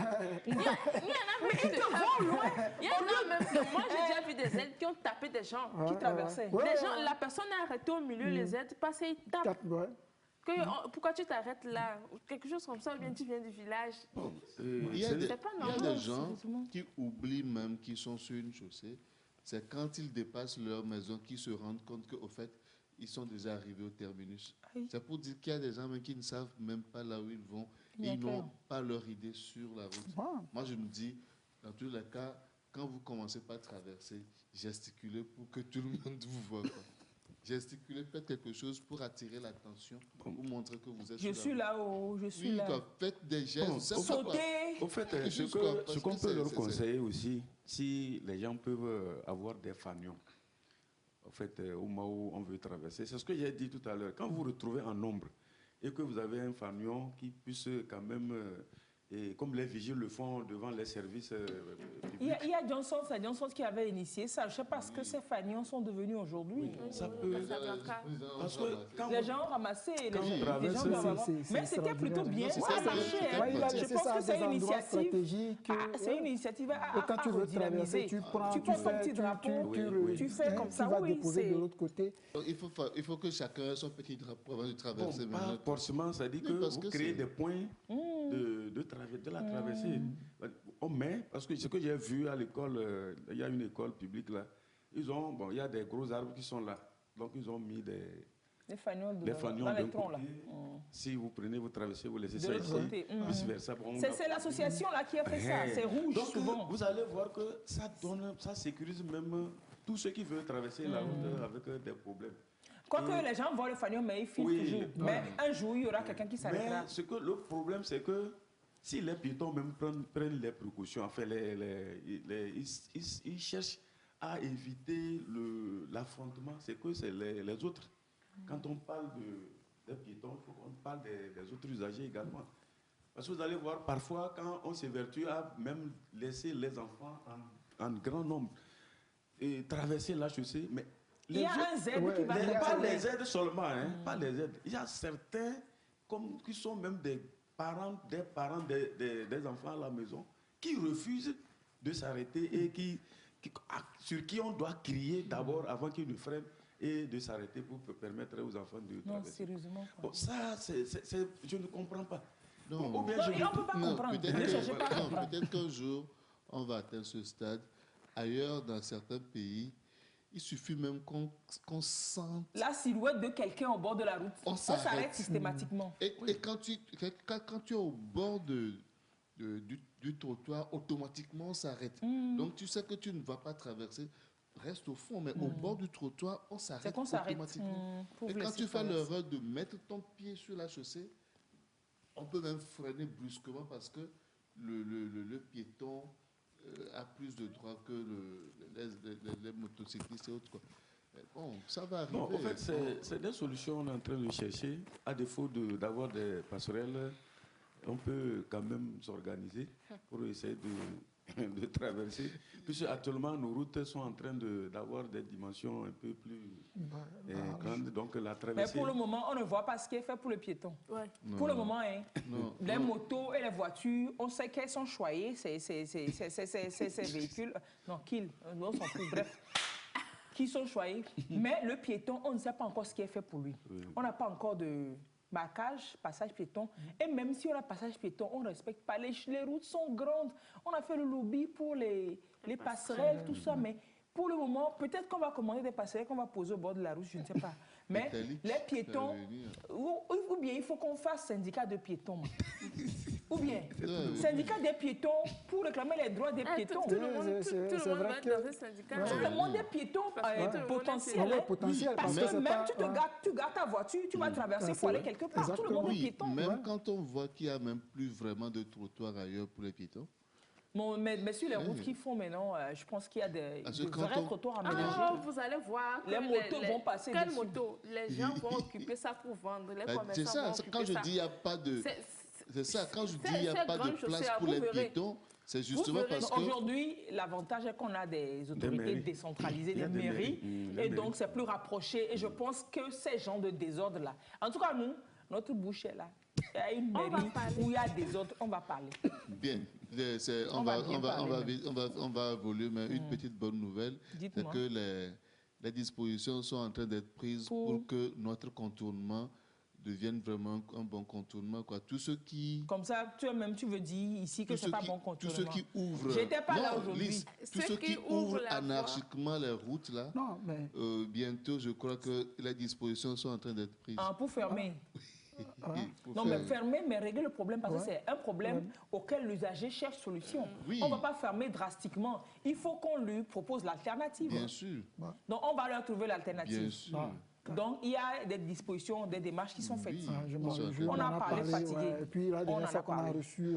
qui te vont loin. Il y en a même que moi, j'ai déjà vu des aides qui ont tapé des gens qui traversaient. La personne est arrêtée au milieu, les aides passent et ils tapent. Pourquoi tu t'arrêtes là? Quelque chose comme ça, ou bien tu viens du village. Il y a des gens qui oublient même qu'ils sont sur une chaussée. C'est quand ils dépassent leur maison qu'ils se rendent compte qu'au fait, ils sont déjà arrivés au terminus. C'est pour dire qu'il y a des gens même qui ne savent même pas là où ils vont et ils n'ont pas leur idée sur la route. Moi, je me dis, dans tous les cas, quand vous commencez par traverser, gesticulez pour que tout le monde vous voit. Gesticulez, faites quelque chose pour attirer l'attention, pour montrer que vous êtes je suis là. Faites des gestes. Sauter. Au fait, ce qu'on peut leur conseiller aussi, si les gens peuvent avoir des fanions, au fait, au moment où on veut traverser, c'est ce que j'ai dit tout à l'heure. Quand vous vous retrouvez en nombre et que vous avez un fanion qui puisse quand même... Et comme les vigiles le font devant les services publics. Il y a Johnson qui avait initié ça. Je ne sais pas ce que ces fanions sont devenus aujourd'hui. Ça peut... Parce que quand les gens ont ramassé, les gens mais c'était plutôt bien. Ça marchait. Je pense que c'est une initiative. C'est une initiative à quand tu veux traverser, tu prends ton petit drapeau, tu fais comme ça. Tu vas déposer de l'autre côté. Il faut que chacun ait son petit drapeau avant de traverser. Pas forcément, ça dit que vous créez des points de la traversée. Mais, parce que ce que j'ai vu à l'école, il y a une école publique là, il y a des gros arbres qui sont là. Donc ils ont mis des fanions dans les troncs là. Si vous prenez, vous traversez, vous laissez ça ici, vice versa. C'est l'association là qui a fait ça, c'est rouge. Donc souvent. Vous allez voir que ça sécurise même tous ceux qui veulent traverser la route avec des problèmes. Quoique les gens voient le fanion, mais ils filent toujours. Mais un jour, il y aura quelqu'un qui s'arrêtera. Mais le problème, c'est que si les piétons même prennent les précautions, enfin, ils cherchent à éviter l'affrontement, c'est que c'est les autres. Quand on parle des piétons, il faut qu'on parle des autres usagers également. Parce que vous allez voir, parfois, quand on s'évertue à même laisser les enfants en grand nombre et traverser la chaussée, mais il y a un Z qui va pas les aides seulement, pas les aides. Il y a certains qui sont même des parents des enfants à la maison qui refusent de s'arrêter et sur qui on doit crier d'abord avant qu'ils ne freinent et de s'arrêter pour permettre aux enfants de traverser. Non, sérieusement. Bon, ça, je ne comprends pas. Non, on ne peut pas comprendre. Peut-être qu'un jour, on va atteindre ce stade. Ailleurs, dans certains pays, il suffit même qu'on sente... la silhouette de quelqu'un au bord de la route. On s'arrête systématiquement. Et quand tu es au bord du trottoir, automatiquement, on s'arrête. Donc, tu sais que tu ne vas pas traverser. Reste au fond, mais au bord du trottoir, on s'arrête automatiquement. Et quand tu fais l'erreur de mettre ton pied sur la chaussée, on peut même freiner brusquement parce que le piéton... a plus de droits que les motocyclistes et autres. Bon, ça va arriver. Bon, en fait, c'est des solutions qu'on est en train de chercher. À défaut d'avoir des passerelles, on peut quand même s'organiser pour essayer de traverser. Puisque actuellement, nos routes sont en train d'avoir des dimensions un peu plus grandes. Donc, la traversée... Mais pour le moment, on ne voit pas ce qui est fait pour le piéton. Ouais. Pour le moment, les motos et les voitures, on sait qu'elles sont choyées, ces véhicules. Non, on s'en fout, bref. Qui sont choyés. Mais le piéton, on ne sait pas encore ce qui est fait pour lui. On n'a pas encore de marquage, passage piéton. Et même si on a passage piéton, on ne respecte pas. Les routes sont grandes. On a fait le lobby pour les passerelles, tout ça. Mais pour le moment, peut-être qu'on va commander des passerelles qu'on va poser au bord de la route, je ne sais pas. Mais les piétons, ou bien il faut qu'on fasse syndicat de piétons. Ou bien syndicat des piétons pour réclamer les droits des piétons. Tout le monde va être dans un syndicat. Tout le monde est piéton potentiel. Parce que même tu gardes ta voiture, tu vas traverser pour aller quelque part. Tout le monde est piéton. Même quand on voit qu'il n'y a même plus vraiment de trottoir ailleurs pour les piétons, Mais sur les routes qu'ils font maintenant, je pense qu'il y a des vrais trottoirs aménagés. Ah, vous allez voir. Les motos vont passer dessus. Quelles motos? Les gens vont occuper ça pour vendre. Les c'est ça, quand je dis il n'y a pas de... C'est ça, quand je dis il n'y a pas de place pour les piétons, c'est justement parce que... Aujourd'hui, l'avantage est qu'on a des autorités décentralisées, des mairies, et donc c'est plus rapproché. Et je pense que ces gens de désordre-là... En tout cas, nous, notre bouche est là. Il y a une mairie où il y a des autres, on va parler. Bien, on va évoluer, mais une petite bonne nouvelle, c'est que les dispositions sont en train d'être prises pour que notre contournement devienne vraiment un bon contournement. Tout ce qui... Comme ça, toi-même, tu veux dire ici que ce n'est pas bon contournement. Tout ce qui ouvre... J'étais pas là aujourd'hui. Tout ce qui ouvre anarchiquement les routes, là, bientôt, je crois que les dispositions sont en train d'être prises. Pour fermer. Non, mais fermer, mais régler le problème, parce que c'est un problème auquel l'usager cherche solution. On ne va pas fermer drastiquement. Il faut qu'on lui propose l'alternative. Bien sûr. Donc, on va leur trouver l'alternative. Bien sûr. Donc, il y a des dispositions, des démarches qui sont faites. On en a parlé fatigué. Et puis, la dernière fois qu'on a reçu...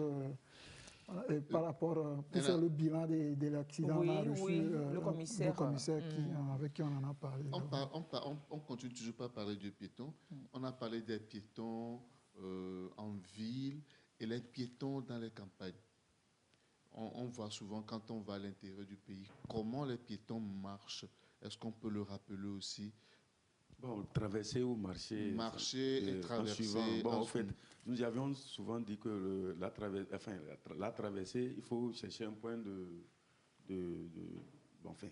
par rapport pour faire le bilan de l'accident, on a reçu le commissaire avec qui on en a parlé. On continue toujours pas à parler du piéton. On a parlé des piétons en ville et les piétons dans les campagnes. On voit souvent quand on va à l'intérieur du pays comment les piétons marchent. Est-ce qu'on peut le rappeler aussi? Bon, traverser ou marcher. Marcher et traverser. En fait, nous avions souvent dit que la traversée, il faut chercher un point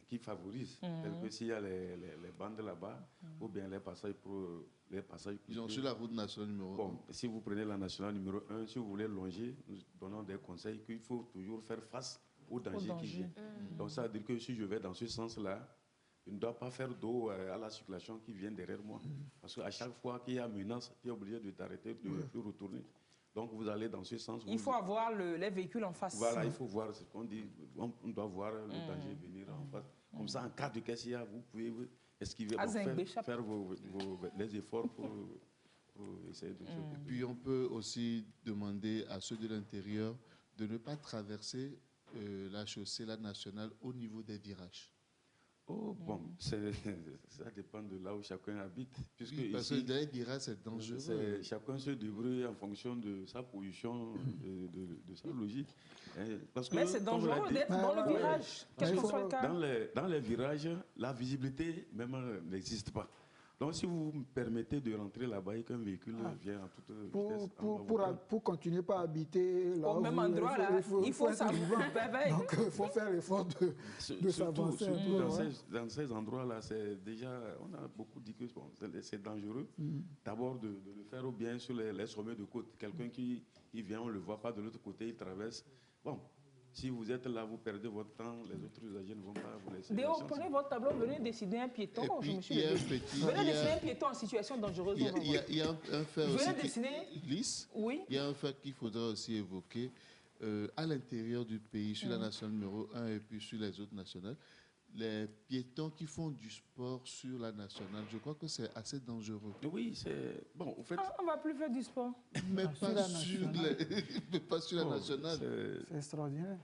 qui favorise. Tel que s'il y a les bandes là-bas, ou bien les passages pour les passages. Ils ont sur la route nationale numéro 1. Si vous prenez la nationale numéro 1, si vous voulez longer, nous donnons des conseils qu'il faut toujours faire face au danger qui vient. Donc ça veut dire que si je vais dans ce sens-là, je ne dois pas faire dos à la circulation qui vient derrière moi. Parce qu'à chaque fois qu'il y a menace, tu es obligé de t'arrêter, de retourner. Donc vous allez dans ce sens. Il faut avoir les véhicules en face. Voilà, il faut voir ce qu'on dit. On doit voir le danger venir en face. Comme ça, en cas de cas, vous pouvez esquiver, faire les efforts pour essayer de sauver. Puis on peut aussi demander à ceux de l'intérieur de ne pas traverser la chaussée, la nationale, au niveau des virages. Oh, bon, ça dépend de là où chacun habite. Puisque parce que les virages, c'est dangereux. Chacun se débrouille en fonction de sa position, de sa logique. Mais c'est dangereux d'être dans le virage, quel que soit le cas. Dans les virages, la visibilité même n'existe pas. Donc, si vous me permettez de rentrer là-bas et qu'un véhicule vient en toute vitesse... Pour continuer à habiter là au même endroit, il faut savoir. Donc, il faut faire l'effort de s'avancer. Dans ces endroits-là, c'est déjà... On a beaucoup dit que c'est dangereux. D'abord, de le faire au bien sur les sommets de côte. Quelqu'un qui vient, on ne le voit pas de l'autre côté, il traverse. Bon. Si vous êtes là, vous perdez votre temps, les autres usagers ne vont pas vous laisser. Prenez votre tableau, venez dessiner un piéton. Venez dessiner un piéton en situation dangereuse. Il y a un fait aussi. Lisse. Oui. Il y a un fait qu'il faudra aussi évoquer. À l'intérieur du pays, sur la nationale numéro 1 et puis sur les autres nationales, les piétons qui font du sport sur la nationale, je crois que c'est assez dangereux. Oui, c'est... Bon, en fait... on ne va plus faire du sport. Mais pas sur la nationale. C'est extraordinaire.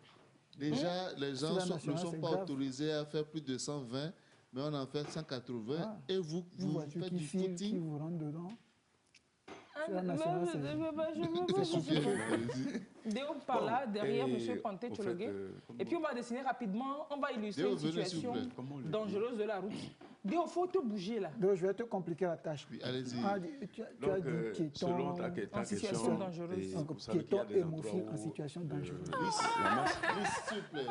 Déjà, les gens ne sont pas autorisés à faire plus de 120, mais on en fait 180. Et vous faites du footing. Qui vous rentre dedans. Déo par là, derrière M. Panté Tchologué. Et puis on va dessiner rapidement, on va illustrer une situation dangereuse de la route. Déo, il faut te bouger là. Déo, je vais te compliquer la tâche. Oui, allez-y. Tu as dit piéton en situation dangereuse. Piéton hémophile en situation dangereuse. S'il vous plaît,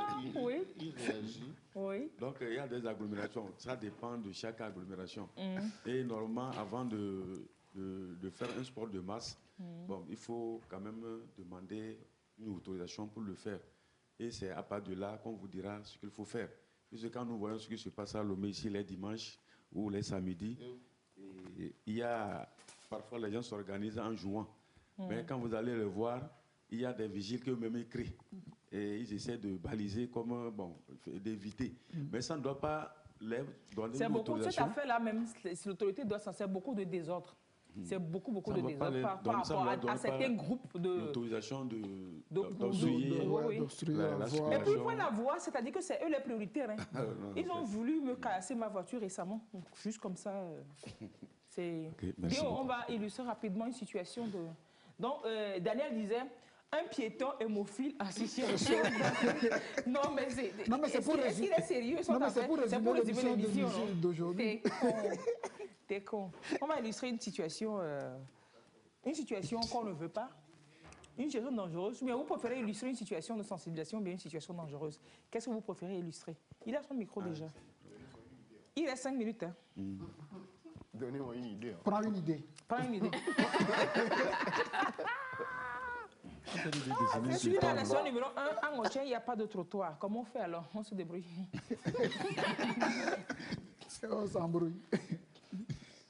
il réagit. Oui. Donc il y a des agglomérations, ça dépend de chaque agglomération. Et normalement, avant de faire un sport de masse, il faut quand même demander une autorisation pour le faire. Et c'est à part de là qu'on vous dira ce qu'il faut faire. Puisque quand nous voyons ce qui se passe à Lomé ici les dimanches ou les samedis, il y a parfois les gens s'organisent en jouant. Mais quand vous allez le voir, il y a des vigiles qui eux-mêmes écrivent. Et ils essaient de baliser comme, d'éviter. Mais ça ne doit pas les donner une autorisation. Cette affaire-là, même si l'autorité doit s'en servir beaucoup de désordre. C'est beaucoup de désordre par rapport à certains groupes de... L'autorisation d'obstruer la circulation. Et puis, ils prennent la voie, c'est-à-dire que c'est eux les prioritaires. Hein. Ils ont voulu me casser ma voiture récemment, juste comme ça. Okay, on va illustrer rapidement une situation de... Donc, Daniel disait... Un piéton hémophile assis sur le sol. Non, mais c'est pour résumer. Est-ce qu'il est sérieux? C'est pour résumer l'émission d'aujourd'hui. T'es con. On va illustrer une situation qu'on ne veut pas, une situation dangereuse. Mais vous préférez illustrer une situation de sensibilisation ou bien une situation dangereuse? Qu'est-ce que vous préférez illustrer? Il a son micro déjà. Il reste 5 minutes. Hein. Donnez-moi une idée. Hein. Prends une idée. Prends une idée. Celui de la leçon numéro 1, en Ochen, il n'y a pas de trottoir. Comment on fait alors? On se débrouille. On s'embrouille.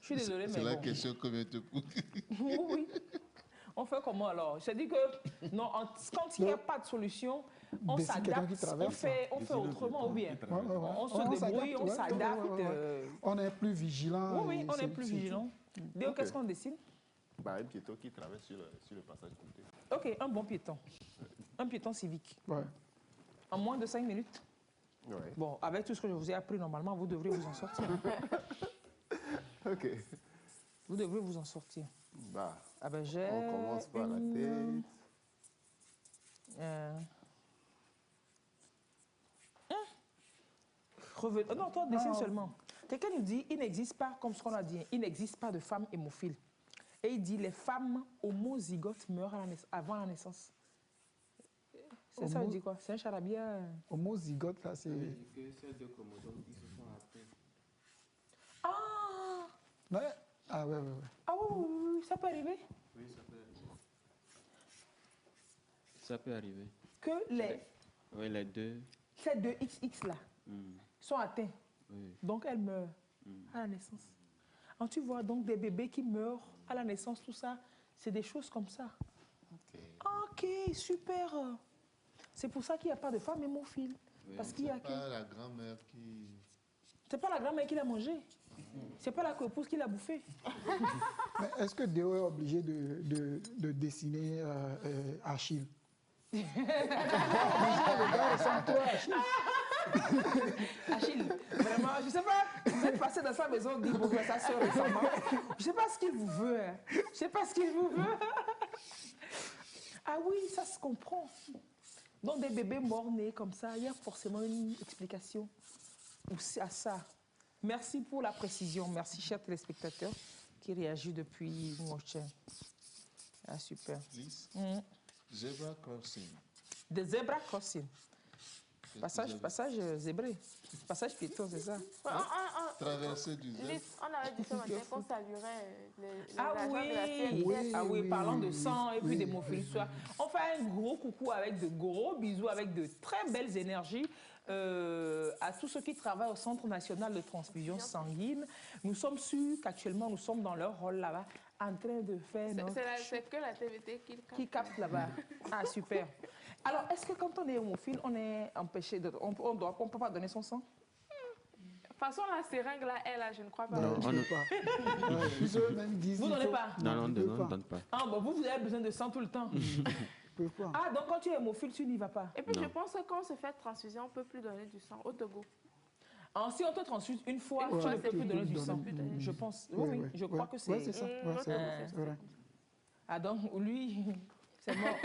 Je suis désolée, mais c'est la question que te pose. Oui. On fait comment alors? Je dis que non, quand il n'y a pas de solution, on s'adapte, on fait autrement ou bien. On se débrouille, on s'adapte. On est plus vigilant. Oui, on est plus vigilant. Déo, qu'est-ce qu'on décide? Un piéton qui traverse sur le passage côté. Ok, un bon piéton. Un piéton civique. Ouais. En moins de 5 minutes. Ouais. Bon, avec tout ce que je vous ai appris, normalement, vous devrez vous en sortir. Ok. Vous devrez vous en sortir. Bah, on commence par la tête. Non, toi, dessine seulement. Quelqu'un nous dit, il n'existe pas, comme ce qu'on a dit, il n'existe pas de femmes hémophiles. Et il dit, les femmes homozygotes meurent avant la naissance. C'est ça, il dit quoi? C'est un charabia. Homozygote, là, c'est... Celles de chromosomes qui se sont atteintes. Ah! Ouais. Ah, ouais. Ah oui, ça peut arriver? Oui, ça peut arriver. Ça peut arriver. Que les... Oui, les deux. Ces deux XX là sont atteints. Oui. Donc elles meurent à la naissance. Alors, tu vois donc des bébés qui meurent à la naissance, tout ça, c'est des choses comme ça. Ok, super. C'est pour ça qu'il n'y a pas de femme hémophile. Oui, parce qu'il y a pas la grand-mère qui... C'est pas la grand-mère qui l'a mangé. C'est pas la coépouse qui l'a bouffé. Mais est-ce que Déo est obligé de dessiner Achille? Le gars ressemble trop à Achille. Achille, vraiment, je ne sais pas, vous êtes passé dans sa maison, dit bonjour à sa soeur récemment. Je ne sais pas ce qu'il vous veut. Hein. Je ne sais pas ce qu'il vous veut. Ah oui, ça se comprend. Donc des bébés morts-nés comme ça, il y a forcément une explication aussi à ça. Merci pour la précision. Merci, chers téléspectateurs, qui réagissent depuis Mochen. Ah, super. Zebra crossing. Des zebra crossing. Passage zébré. Passage piéton, c'est ça. Traversée du zèbre. On avait dit ce matin qu'on saluerait les agents de la CNDS. Oui, parlant de sang et puis d'hémophilie. On fait un gros coucou avec de gros bisous, avec de très belles énergies à tous ceux qui travaillent au Centre national de transfusion sanguine. Nous sommes sûrs qu'actuellement, nous sommes dans leur rôle là-bas, en train de faire... C'est que la TVT qui capte là-bas. Ah, super. Alors, est-ce que quand on est hémophile, on est empêché de... On ne peut pas donner son sang? De toute façon, la seringue là, je ne crois pas. Non, on ne peut pas. Vous ne donnez pas? Non, on ne donne pas. Ah, bon, vous avez besoin de sang tout le temps. Ah, donc quand tu es hémophile, tu n'y vas pas? Et puis, je pense que quand on se fait transfusion, on ne peut plus donner du sang au Togo. Alors, si on te transfuse une fois, tu ne peux plus donner du sang. Je pense. Oui, je crois que c'est... Oui, c'est ça. C'est vrai. Ah, donc, lui... C'est mort.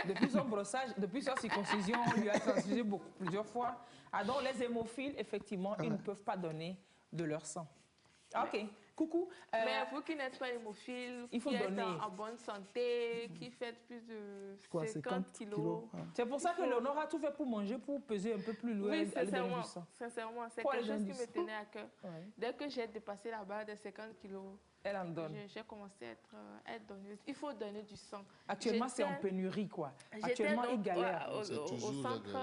Depuis son brossage, depuis sa circoncision, on lui a transfusé plusieurs fois. Ah, donc les hémophiles, effectivement, ils ne peuvent pas donner de leur sang. Ok, coucou. Mais vous qui n'êtes pas hémophile, il faut qui donner. êtes en bonne santé, qui faites plus de 50 kilos. C'est pour ça que Léonore a tout fait pour manger, pour peser un peu plus loin. Oui, sincèrement, c'est quelque chose qui me tenait à cœur. Ouais. Dès que j'ai dépassé la barre des 50 kilos, elle en donne. J'ai commencé à être donneuse. Il faut donner du sang. Actuellement, c'est en pénurie, quoi. Actuellement, ils galèrent. Au centre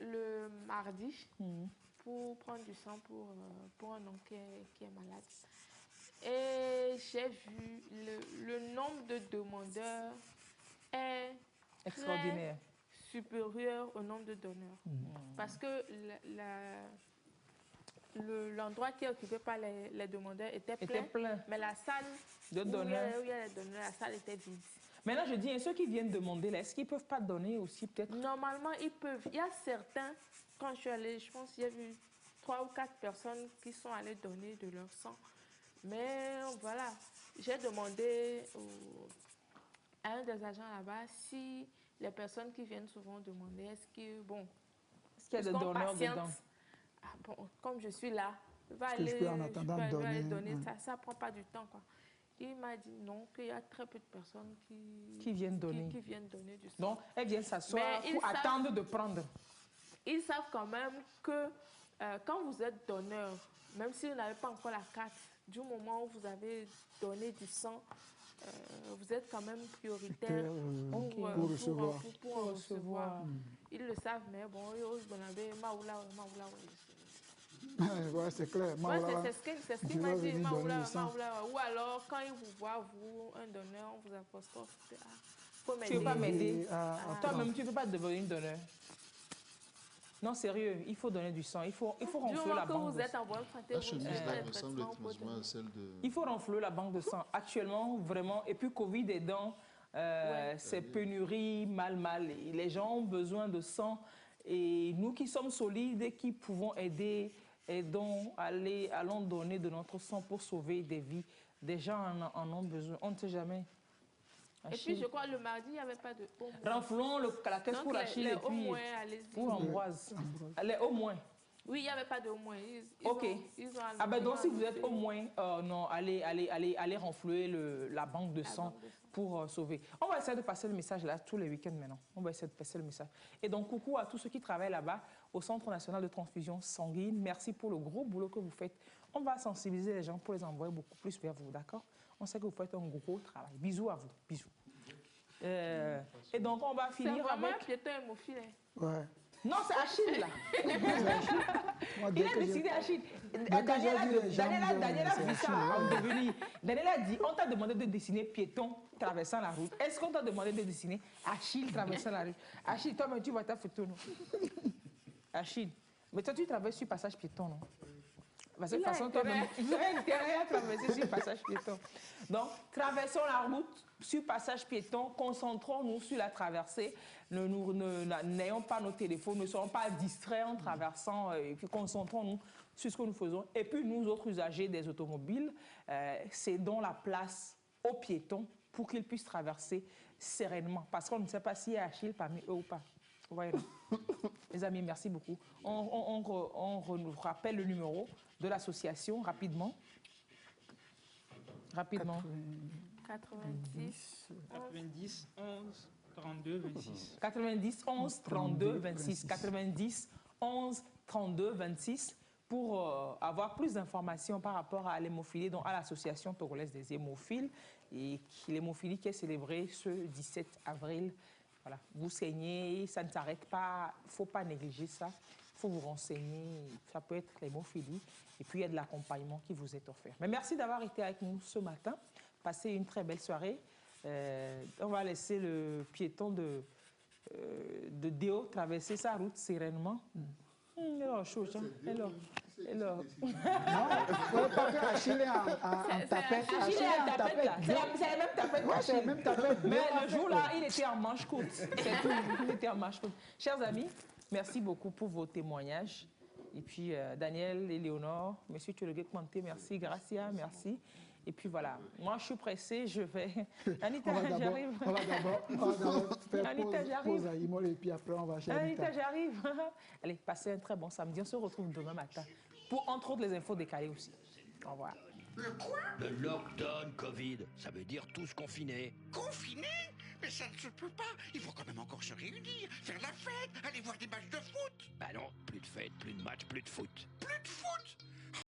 le mardi pour prendre du sang pour un oncle qui est malade. Et j'ai vu le nombre de demandeurs est extraordinaire, supérieur au nombre de donneurs. Parce que l'endroit qui est occupé par les demandeurs était plein. Mais la salle où il y a les donneurs, la salle était vide. Maintenant, je dis, ceux qui viennent demander, est-ce qu'ils ne peuvent pas donner aussi peut-être? Normalement, ils peuvent. Il y a certains, quand je suis allée, je pense qu'il y a eu 3 ou 4 personnes qui sont allées donner de leur sang. Mais voilà, j'ai demandé à un des agents là-bas si les personnes qui viennent souvent demander, est-ce qu'il y a des donneurs dedans? Comme je suis là, je vais aller donner. Ça ne prend pas du temps, quoi. Il m'a dit non, qu'il y a très peu de personnes qui viennent donner. Qui viennent donner du sang. Donc, elles viennent s'asseoir pour attendre de prendre. Ils savent quand même que quand vous êtes donneur, même si vous n'avez pas encore la carte, du moment où vous avez donné du sang, vous êtes quand même prioritaire pour recevoir. Ils le savent, mais bon, ouais, c'est clair. C'est ce qu'il m'a dit. Ou alors, quand ils vous voient, vous, un donneur, on vous apostrophe. Tu ne veux pas m'aider. Toi-même, tu ne veux pas devenir donneur. Non, sérieux, il faut donner du sang. Il faut renflouer la banque vous êtes en bonne santé, il faut renflouer la banque de sang. Actuellement, vraiment, et puis Covid aidant, c'est pénurie, mal. Et les gens ont besoin de sang. Et nous qui sommes solides et qui pouvons aider, allons donner de notre sang pour sauver des vies. Des gens en ont besoin. On ne sait jamais. Et puis, je crois, le mardi, il n'y avait pas de au moins. Renflouons la caisse pour Achille et puis pour Ambroise. Allez, au moins. Oui, il n'y avait pas de au moins. Donc, si vous êtes au moins, non, allez renflouer la banque de sang pour sauver. On va essayer de passer le message là tous les week-ends maintenant. On va essayer de passer le message. Et donc, coucou à tous ceux qui travaillent là-bas au Centre national de transfusion sanguine. Merci pour le gros boulot que vous faites. On va sensibiliser les gens pour les envoyer beaucoup plus vers vous, d'accord? On sait que vous faites un gros travail. Bisous à vous. Bisous. Et donc, on va finir avec... C'est vraiment hémophile. Ouais. Non, c'est Achille, là. Il a décidé, Achille. Daniel a vu ça en devenir. Daniel a dit, on t'a demandé de dessiner piéton traversant la route. Est-ce qu'on t'a demandé de dessiner Achille traversant la route? Achille, toi-même, tu vois ta photo, non? Achille, mais toi, tu traverses sur passage piéton, non? Parce que de toute façon, toi-même, vous avez intérêt à traverser sur passage piéton. Donc, traversons la route sur passage piéton, concentrons-nous sur la traversée, n'ayons pas nos téléphones, ne soyons pas distraits en traversant, et puis concentrons-nous sur ce que nous faisons. Et puis, nous autres usagers des automobiles, cédons la place aux piétons pour qu'ils puissent traverser sereinement. Parce qu'on ne sait pas s'il y a Achille parmi eux ou pas. Vous voyez, les amis, merci beaucoup. On rappelle le numéro de l'association rapidement. 90 11 32 26. 90 11 32 26. 90 11 32 26 pour avoir plus d'informations par rapport à l'hémophilie, donc à l'association togolaise des hémophiles, et l'hémophilie qui est célébrée ce 17 avril. Voilà, vous saignez, ça ne s'arrête pas, il ne faut pas négliger ça, il faut vous renseigner, ça peut être l'hémophilie, et puis il y a de l'accompagnement qui vous est offert. Mais merci d'avoir été avec nous ce matin, passez une très belle soirée. On va laisser le piéton de Déo traverser sa route sereinement. Alors, chaud, alors. Non, il ne faut pas que Achille est en tapette. Achille est en tapette, là. C'est la même tapette. Ouais, c'est la même tapette. Mais le jour-là, il était en manche courte. C'est tout. Il était en manche courte. Chers amis, merci beaucoup pour vos témoignages. Et puis, Daniel et Léonore, monsieur Tchologuet Manté, merci. Gracia, merci. Et puis voilà, moi je suis pressée, je vais... Anita, j'arrive. On va d'abord faire pause à Imol et puis après on va chez Anita. Anita, j'arrive. Allez, passez un très bon samedi. On se retrouve demain matin pour entre autres les infos décalées aussi. Au revoir. Le quoi? Le lockdown Covid, ça veut dire tous confinés. Confinés? Mais ça ne se peut pas. Il faut quand même encore se réunir, faire la fête, aller voir des matchs de foot. Bah non, plus de fête, plus de match, plus de foot. Plus de foot?